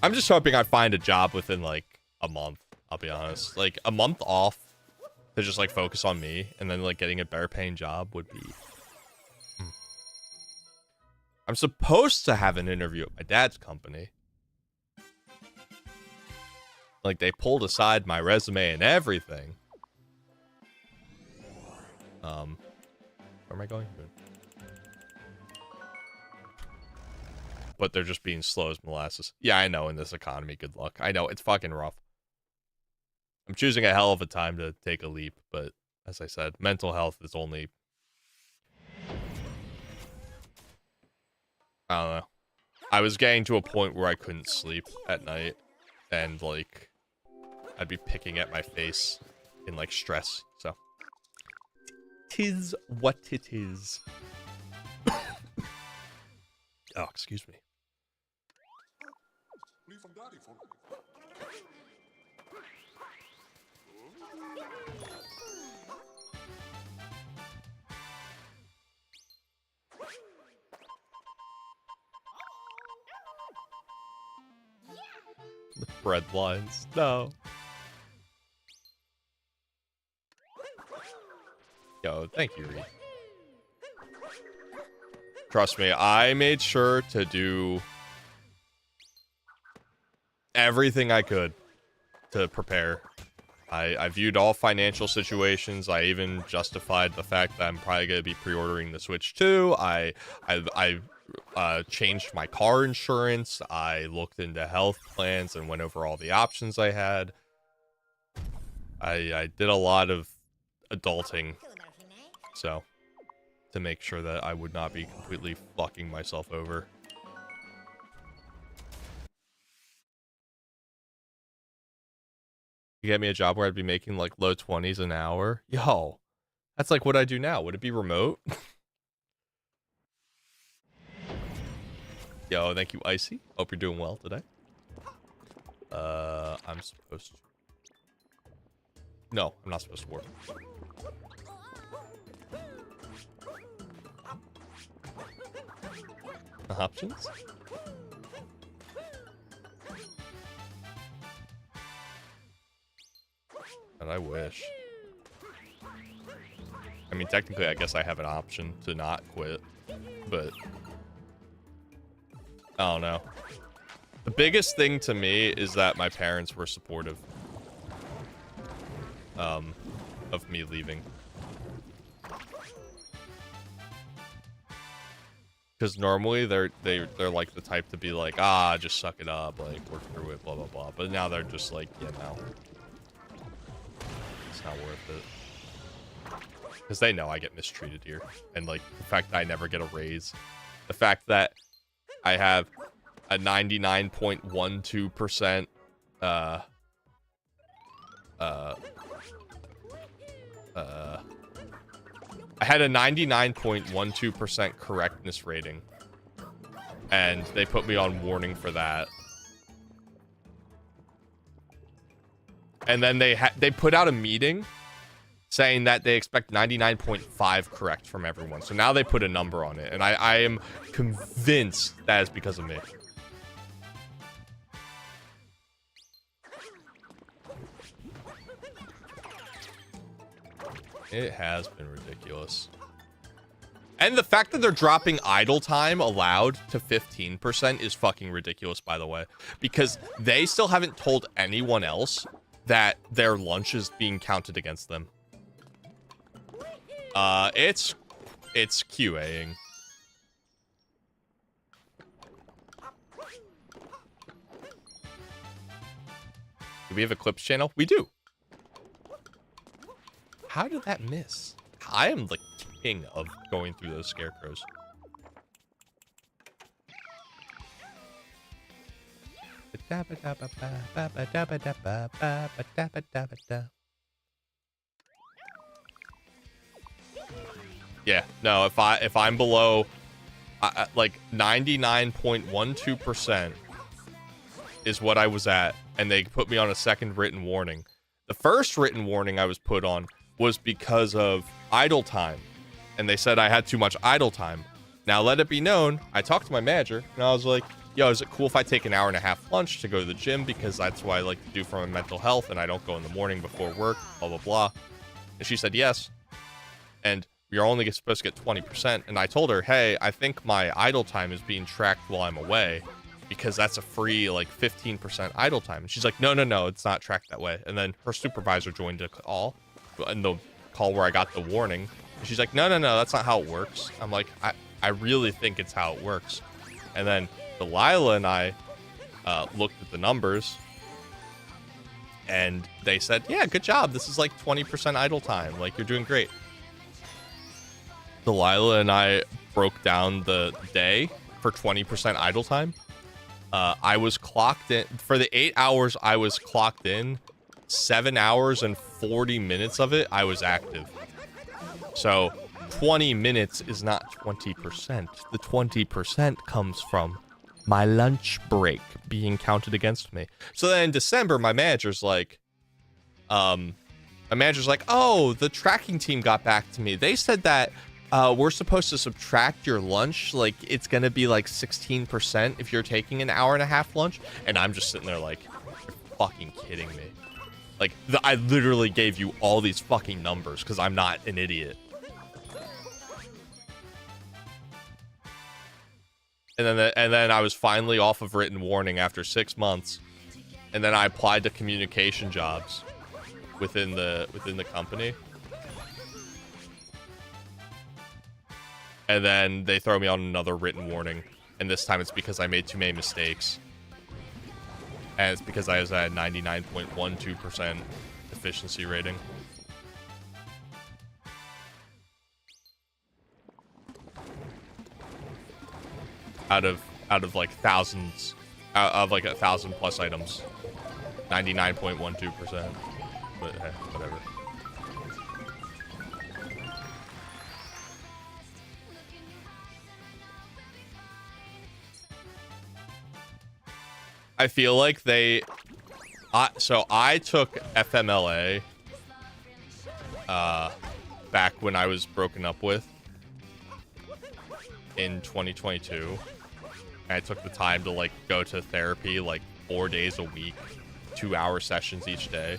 I'm just hoping I find a job within, like, a month, I'll be honest. Like, a month off to just, like, focus on me, and then, like, getting a better paying job would be... I'm supposed to have an interview at my dad's company. Like, they pulled aside my resume and everything. Where am I going? But they're just being slow as molasses. Yeah, I know, in this economy, good luck. I know, it's fucking rough. I'm choosing a hell of a time to take a leap, but as I said, mental health is only... I don't know. I was getting to a point where I couldn't sleep at night, and, like, I'd be picking at my face in, like, stress, so... 'Tis what it is. Oh, excuse me. The bread lines. No. Yo, thank you, Reed. Trust me, I made sure to do everything I could to prepare. I viewed all financial situations. I even justified the fact that I'm probably going to be pre-ordering the Switch 2. I changed my car insurance. I looked into health plans and went over all the options I had. I did a lot of adulting, so to make sure that I would not be completely fucking myself over. You get me a job where I'd be making like low 20s an hour? Yo, that's like what I do now. Would it be remote? Yo, thank you, Icy. Hope you're doing well today. I'm supposed to... No, I'm not supposed to work. Options? And I wish. I mean, technically, I guess I have an option to not quit, but I don't know. The biggest thing to me is that my parents were supportive of me leaving. Because normally they're like the type to be like, ah, just suck it up, like work through it, blah blah blah. But now they're just like, yeah, no, it's not worth it. Because they know I get mistreated here, and like the fact that I never get a raise, the fact that I have a 99.12% I had a 99.12% correctness rating, and they put me on warning for that. And then they put out a meeting saying that they expect 99.5 correct from everyone. So now they put a number on it, and I am convinced that is because of me. It has been ridiculous. And the fact that they're dropping idle time allowed to 15% is fucking ridiculous, by the way. Because they still haven't told anyone else that their lunch is being counted against them. It's QAing. Do we have a clips channel? We do. How did that miss? I am the king of going through those scarecrows. Yeah, no, if I'm below like 99.12% is what I was at, and they put me on a second written warning. The first written warning I was put on was because of idle time, and they said I had too much idle time. Now let it be known, I talked to my manager, and I was like, yo, is it cool if I take an hour and a half lunch to go to the gym, because that's what I like to do for my mental health, and I don't go in the morning before work, blah blah blah. And she said yes, and you're only supposed to get 20%. And I told her, hey, I think my idle time is being tracked while I'm away, because that's a free like 15% idle time. And she's like, no, it's not tracked that way. And then her supervisor joined a call, and the call where I got the warning. And she's like, no, that's not how it works. I'm like, I really think it's how it works. And then Delilah and I looked at the numbers, and they said, yeah, good job. This is like 20% idle time. Like, you're doing great. Delilah and I broke down the day for 20% idle time. I was clocked in for the 8 hours I was clocked in. 7 hours and 40 minutes of it I was active. So 20 minutes is not 20%. The 20% comes from my lunch break being counted against me. So then in December, my manager's like, oh, the tracking team got back to me. They said that we're supposed to subtract your lunch. Like, it's going to be like 16% if you're taking an hour and a half lunch. And I'm just sitting there like, you're fucking kidding me. Like, I literally gave you all these fucking numbers because I'm not an idiot. And then I was finally off of written warning after 6 months. And then I applied to communication jobs within the company. And then they throw me on another written warning. And this time it's because I made too many mistakes. And it's because I was at 99.12% efficiency rating. Out of like thousands, out of like 1,000 plus items, 99.12%. But hey, whatever. I feel like so I took FMLA back when I was broken up with in 2022. And I took the time to like go to therapy like 4 days a week, 2-hour sessions each day.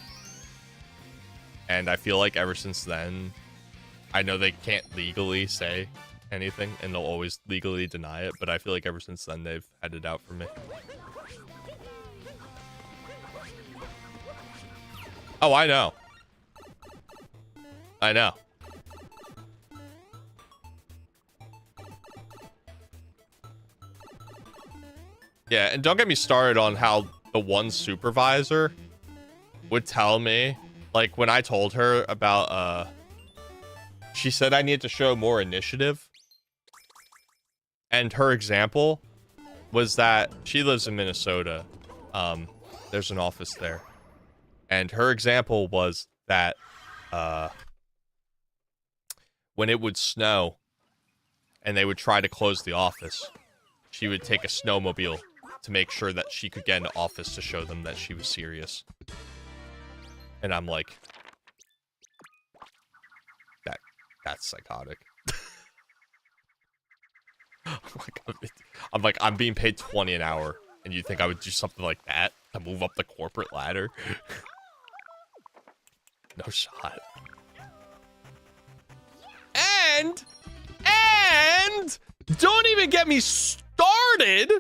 And I feel like ever since then, I know they can't legally say anything and they'll always legally deny it, but I feel like ever since then they've had it out for me. Oh, I know. I know. Yeah, and don't get me started on how the one supervisor would tell me, like when I told her about, she said I needed to show more initiative. And her example was that she lives in Minnesota. There's an office there. And her example was that when it would snow and they would try to close the office, she would take a snowmobile to make sure that she could get into office to show them that she was serious. And I'm like, that's psychotic. I'm being paid 20 an hour, and you think I would do something like that to move up the corporate ladder? No shot. And don't even get me started.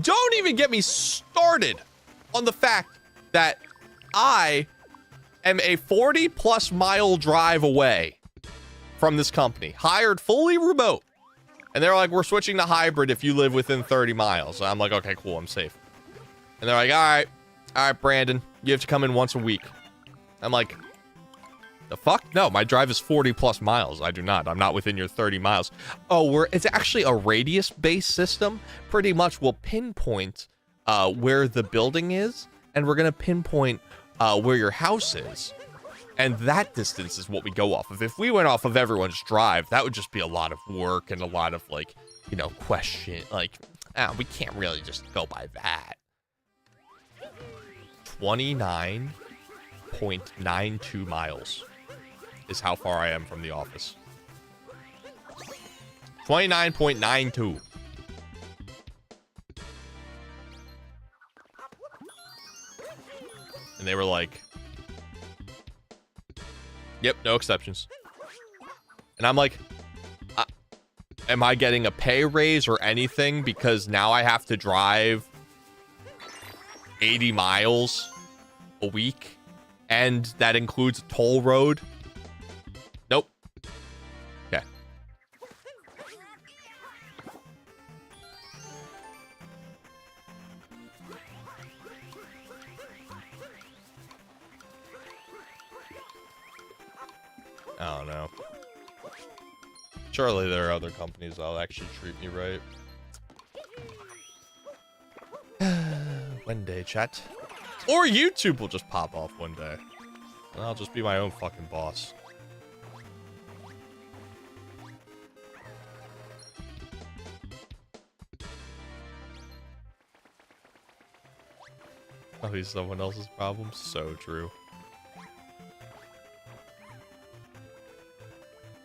Don't even get me started on the fact that I am a 40+ mile drive away from this company, hired fully remote. And they're like, we're switching to hybrid if you live within 30 miles. And I'm like, okay, cool, I'm safe. And they're like, all right, Brandon, you have to come in once a week. I'm like, the fuck? No, my drive is 40+ miles. I do not. I'm not within your 30 miles. Oh, it's actually a radius-based system. Pretty much we'll pinpoint where the building is, and we're going to pinpoint where your house is. And that distance is what we go off of. If we went off of everyone's drive, that would just be a lot of work and a lot of, like, you know, question. Like, we can't really just go by that. 29.92 miles is how far I am from the office. 29.92. And they were like, yep, no exceptions. And I'm like, am I getting a pay raise or anything? Because now I have to drive 80 miles a week. And that includes a toll road. Nope. Okay. I don't know. Surely there are other companies that'll actually treat me right. One day, chat. Or YouTube will just pop off one day. I'll just be my own fucking boss. Oh, he's someone else's problem? So true.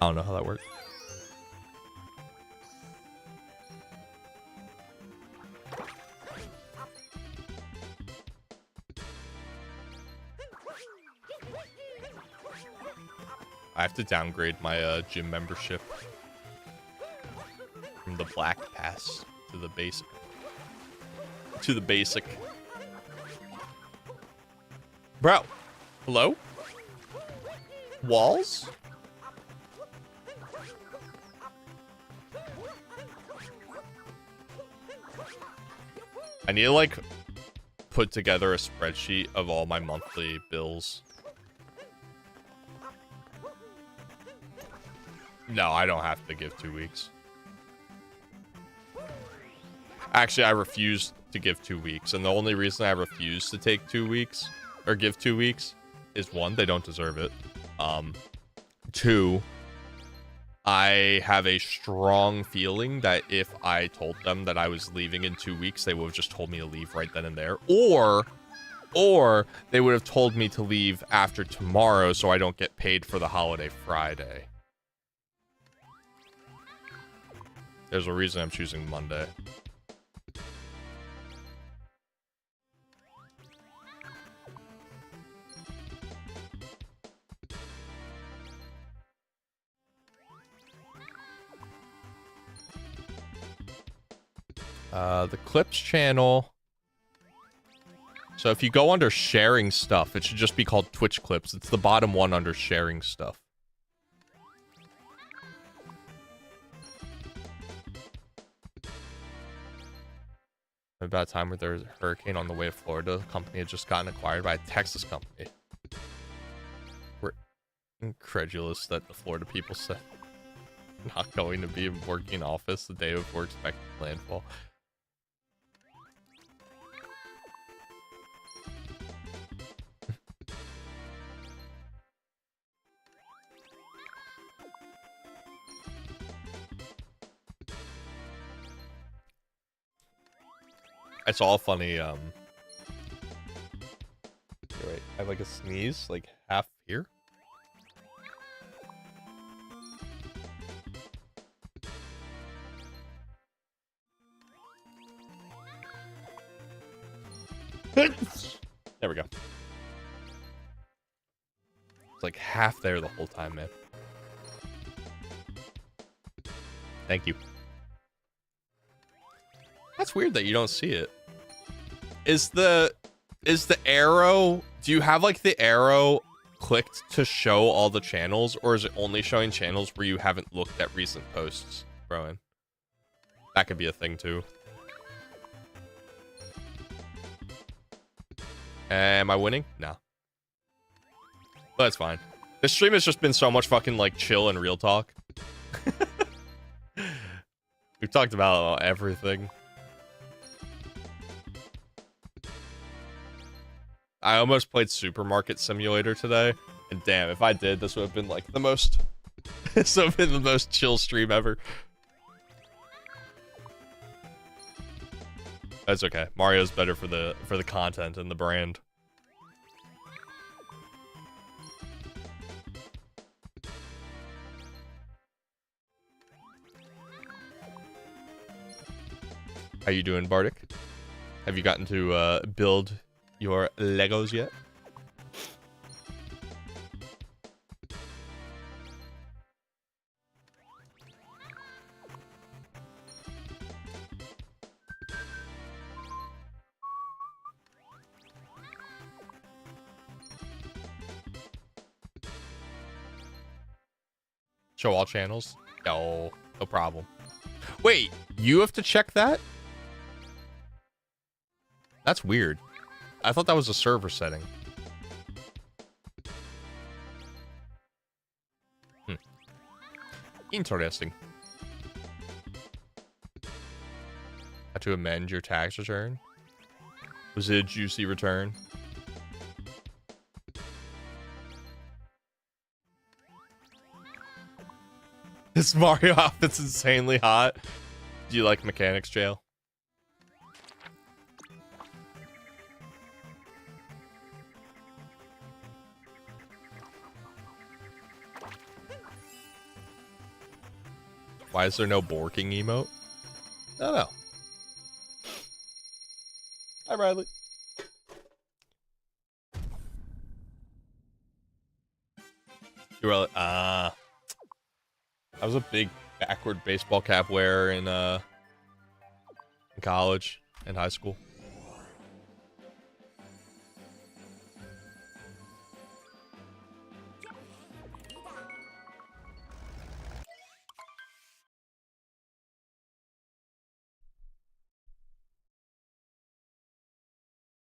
I don't know how that works. I have to downgrade my gym membership from the black pass to the basic. Bro, hello? Walls? I need to like put together a spreadsheet of all my monthly bills. No, I don't have to give 2 weeks. Actually, I refuse to give 2 weeks, and the only reason I refuse to take 2 weeks or give 2 weeks is 1, they don't deserve it. 2, I have a strong feeling that if I told them that I was leaving in 2 weeks, they would have just told me to leave right then and there, or they would have told me to leave after tomorrow so I don't get paid for the holiday Friday. There's a reason I'm choosing Monday. The clips channel. So if you go under sharing stuff, it should just be called Twitch clips. It's the bottom one under sharing stuff. About a time where there was a hurricane on the way to Florida, the company had just gotten acquired by a Texas company. We're incredulous that the Florida people said not going to be working in office the day before expected landfall. It's all funny. Wait, I have like a sneeze, like half here. There we go. It's like half there the whole time, man. Thank you. That's weird that you don't see it. Is the arrow, do you have like the arrow clicked to show all the channels, or is it only showing channels where you haven't looked at recent posts, Rowan? That could be a thing too. Am I winning? No. But that's fine. This stream has just been so much fucking like chill and real talk. We've talked about everything. I almost played Supermarket Simulator today, and damn, if I did, this would have been like the most this would have been the most chill stream ever. That's okay. Mario's better for the content and the brand. How you doing, Bardic? Have you gotten to build your Legos yet? Show all channels? No, no problem. Wait, you have to check that? That's weird. I thought that was a server setting. Interesting. Had to amend your tax return? Was it a juicy return? This Mario outfit's insanely hot. Do you like mechanics, Jail? Why is there no borking emote? I don't know. Hi, Riley. You were I was a big backward baseball cap wearer in college and high school.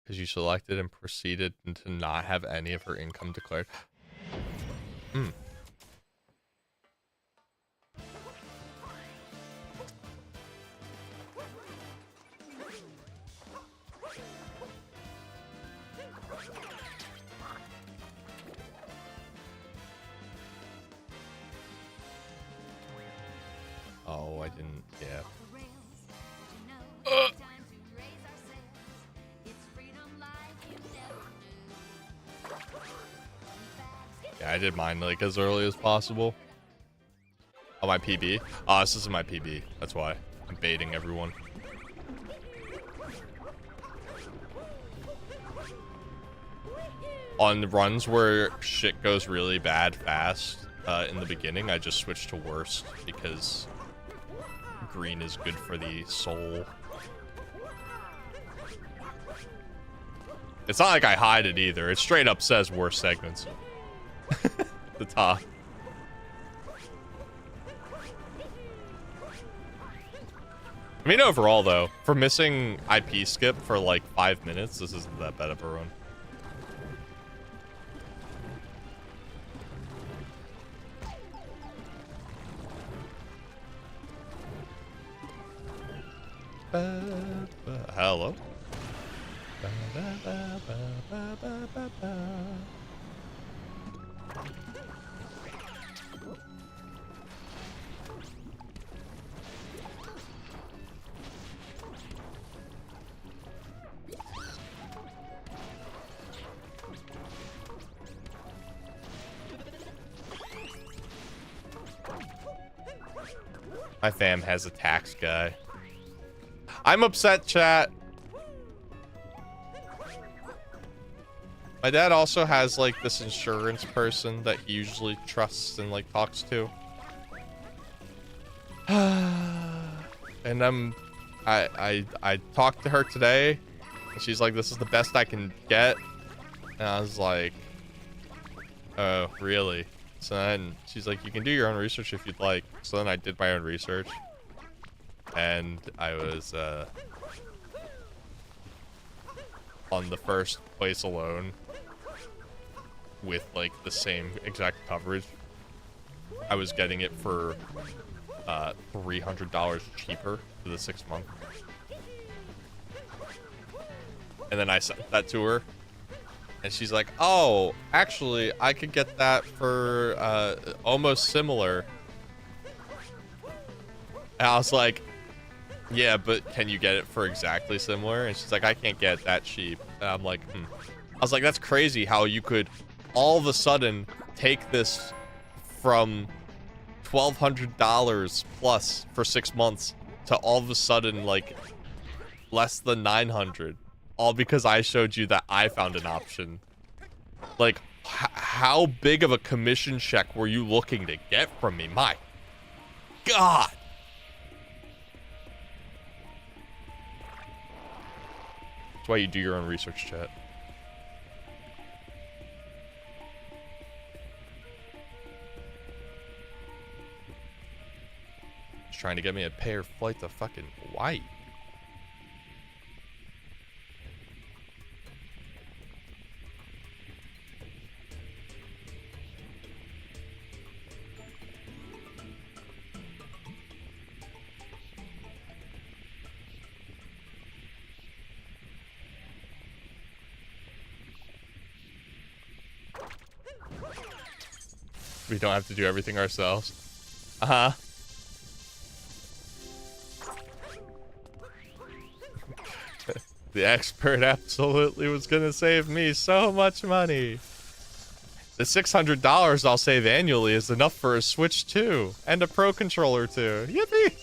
Because you selected and proceeded to not have any of her income declared. Hmm. Oh, I didn't. Yeah. Yeah, I did mine like as early as possible. Oh, my PB? Oh, this isn't my PB. That's why. I'm baiting everyone. On runs where shit goes really bad fast in the beginning, I just switch to worst because green is good for the soul. It's not like I hide it either. It straight up says worst segments. The top. I mean, overall, though, for missing IP skip for like 5 minutes, this isn't that bad of a run. Hello? My fam has a tax guy. I'm upset, chat. My dad also has like this insurance person that he usually trusts and like talks to. And I talked to her today and she's like, this is the best I can get. And I was like, oh, really? So then she's like, you can do your own research if you'd like. So then I did my own research. And I was on the first place alone with like the same exact coverage. I was getting it for $300 cheaper for the 6 month. And then I sent that to her. And she's like, oh, actually, I could get that for almost similar. And I was like, yeah, but can you get it for exactly similar? And she's like, I can't get it that cheap. And I'm like, I was like, that's crazy how you could all of a sudden take this from $1,200 plus for 6 months to all of a sudden like less than 900, all because I showed you that I found an option. Like, how big of a commission check were you looking to get from me? My God. That's why you do your own research, chat. Just trying to get me a pair of flight to fucking Hawaii. We don't have to do everything ourselves. Uh-huh. The expert absolutely was gonna save me so much money. The $600 I'll save annually is enough for a Switch 2 and a Pro Controller too. Yippee!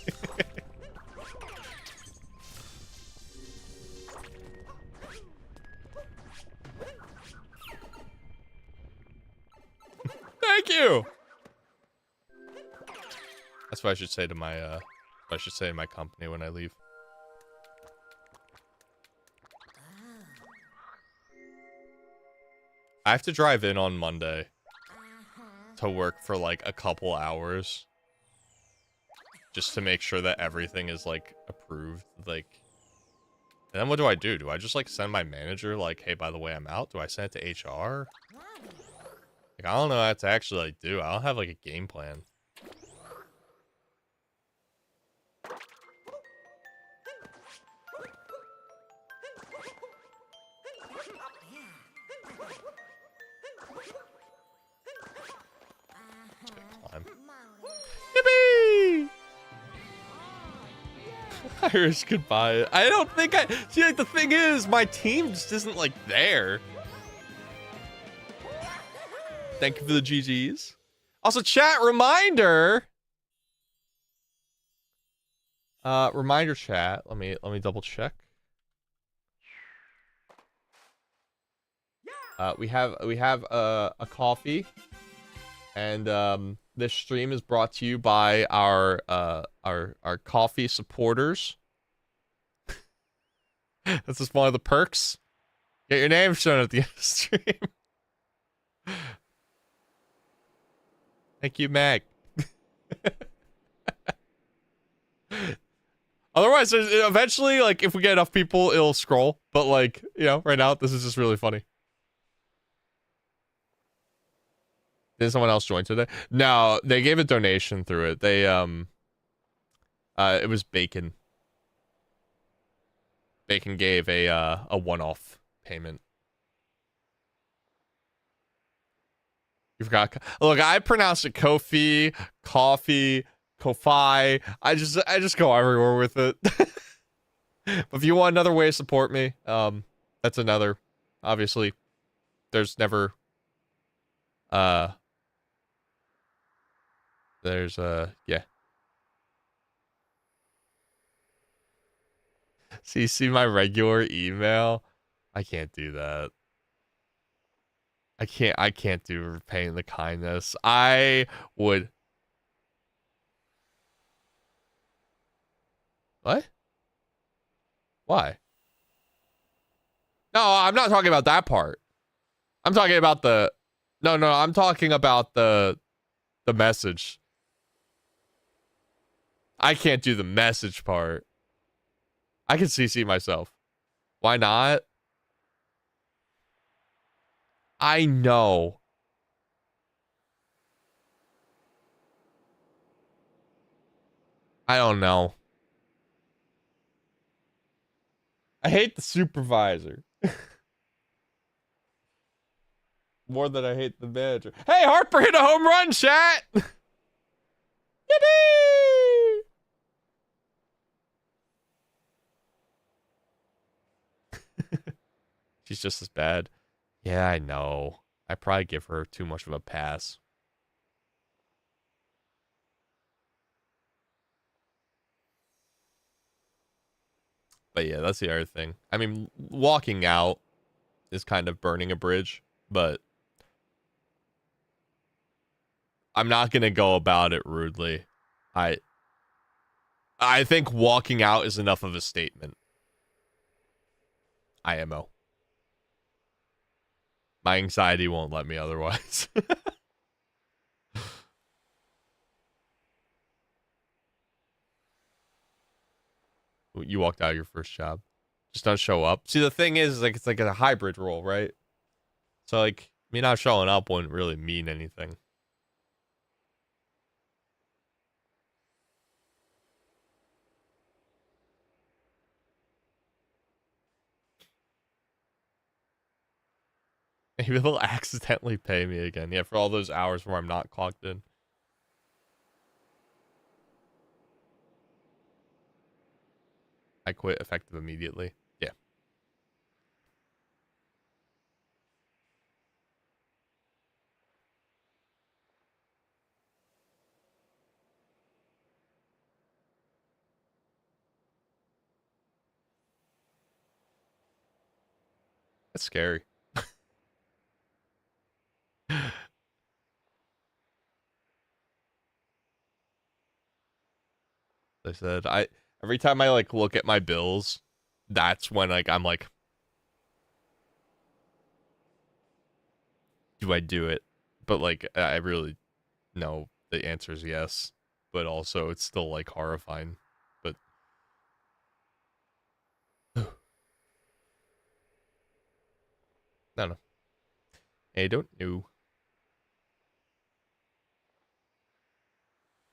Thank you. That's what I should say to my my company when I leave. I have to drive in on Monday to work for like a couple hours just to make sure that everything is like approved. Like, and then what do? Do I just like send my manager like, hey, by the way, I'm out? Do I send it to HR? Like, I don't know what to actually like do. I don't have like a game plan. Yippee! Irish goodbye. I don't think I see. Like the thing is, my team just isn't like there. Thank you for the GGs. Also, chat reminder. Reminder chat. Let me double check. We have a coffee, and this stream is brought to you by our coffee supporters. This is one of the perks. Get your name shown at the end of the stream. Thank you, Mag. Otherwise, eventually, like, if we get enough people, it'll scroll. But, like, you know, right now, this is just really funny. Did someone else join today? No, they gave a donation through it. They, it was Bacon. Bacon gave a one-off payment. You forgot. Look, I pronounce it Kofi, coffee, Ko-Fi. I just go everywhere with it. But if you want another way to support me, that's another. Obviously, there's never. There's yeah. See my regular email. I can't do that. I can't do repaying the kindness. I would. What? Why? No, I'm not talking about that part. I'm talking about the. No, I'm talking about the message. I can't do the message part. I can CC myself. Why not? I know. I don't know. I hate the supervisor. More than I hate the manager. Hey, Harper hit a home run, chat! Yippee! She's just as bad. Yeah, I know. I probably give her too much of a pass. But yeah, that's the other thing. I mean, walking out is kind of burning a bridge, but I'm not gonna go about it rudely. I think walking out is enough of a statement. IMO. My anxiety won't let me otherwise. You walked out of your first job. Just don't show up. See, the thing is, like, it's like a hybrid role, right? So, like, me not showing up wouldn't really mean anything. Maybe they'll accidentally pay me again. Yeah, for all those hours where I'm not clocked in. I quit effective immediately. Yeah. That's scary. I said every time I like look at my bills, that's when like I'm like, do I do it? But like I really know the answer is yes, but also it's still like horrifying. But no. I don't know.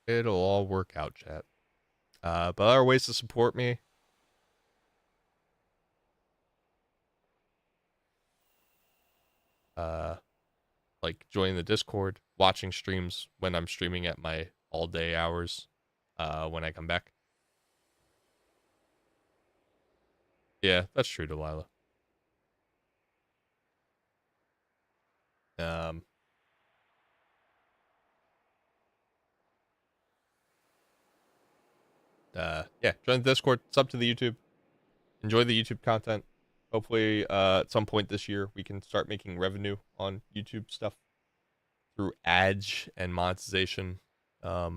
It'll all work out, chat. But other ways to support me. Like joining the Discord, watching streams when I'm streaming at my all day hours, when I come back. Yeah, that's true, Delilah. Yeah, join the Discord, sub to the YouTube, enjoy the YouTube content. Hopefully, at some point this year, we can start making revenue on YouTube stuff through ads and monetization. Yeah,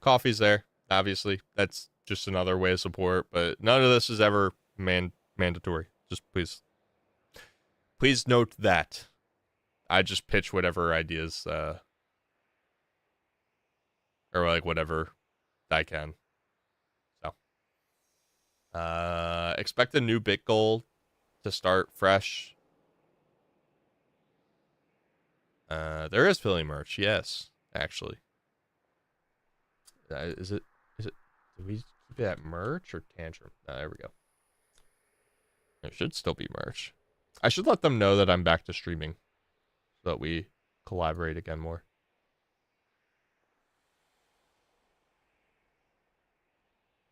coffee's there, obviously. That's just another way of support, but none of this is ever mandatory. Just please note that. I just pitch whatever ideas, or like whatever I can. So, expect a new bit goal to start fresh. There is Philly merch, yes, actually. Is it, do we keep it at merch or tantrum? There we go. There should still be merch. I should let them know that I'm back to streaming so that we collaborate again more.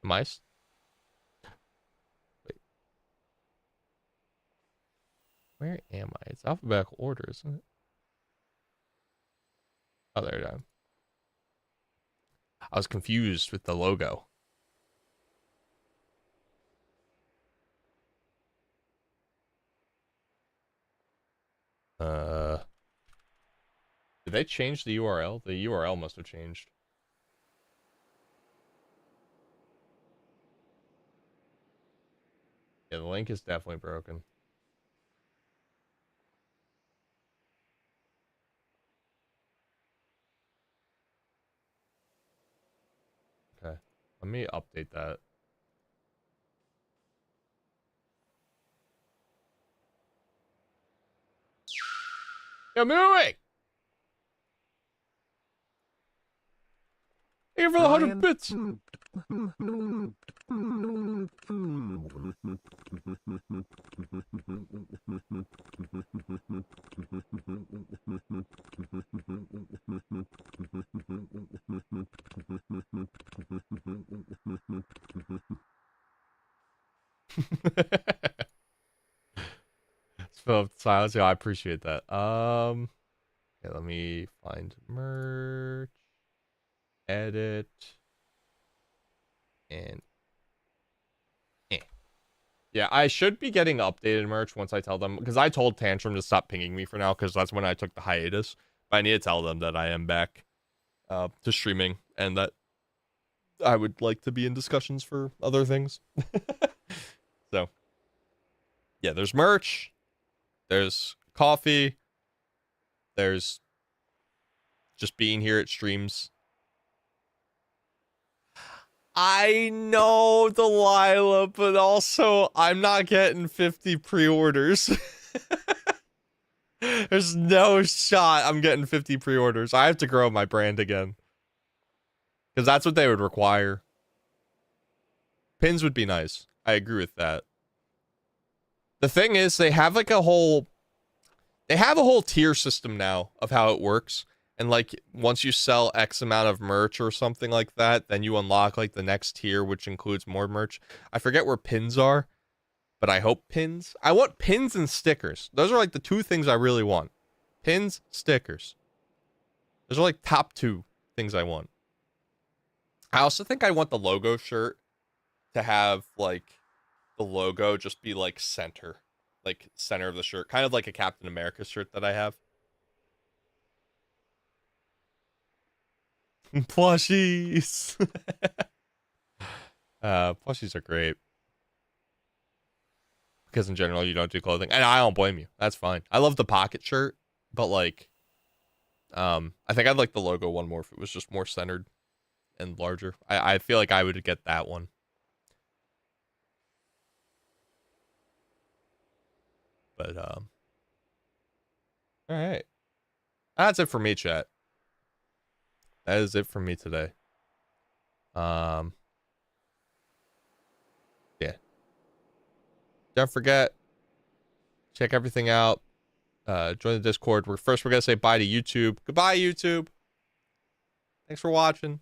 Am I? Wait. Where am I? It's alphabetical order, isn't it? Oh, there I am. I was confused with the logo. Did they change the URL? The URL must have changed. Yeah, the link is definitely broken. Okay, let me update that. Yo, moving! Here for the 100 bits! So silence, yeah, I appreciate that. Yeah, let me find merch, edit, and yeah, I should be getting updated merch once I tell them, because I told Tantrum to stop pinging me for now, because that's when I took the hiatus. But I need to tell them that I am back to streaming, and that I would like to be in discussions for other things. So, yeah, there's merch, there's coffee, there's just being here at streams. I know, Delilah, but also I'm not getting 50 pre-orders. There's no shot I'm getting 50 pre-orders. I have to grow my brand again. Because that's what they would require. Pins would be nice. I agree with that. The thing is, they have like a whole tier system now of how it works. And like once you sell X amount of merch or something like that, then you unlock like the next tier, which includes more merch. I forget where pins are, but I hope pins. I want pins and stickers. Those are like the two things I really want. Pins, stickers. Those are like top two things I want. I also think I want the logo shirt to have like the logo just be like center of the shirt, kind of like a Captain America shirt that I have. Plushies. Plushies are great because in general you don't do clothing, and I don't blame you. That's fine. I love the pocket shirt, but like, I think I'd like the logo one more if it was just more centered and larger. I feel like I would get that one. But all right, that's it for me, chat. That is it for me today. Yeah. Don't forget, check everything out. Join the Discord. We're gonna say bye to YouTube. Goodbye, YouTube. Thanks for watching.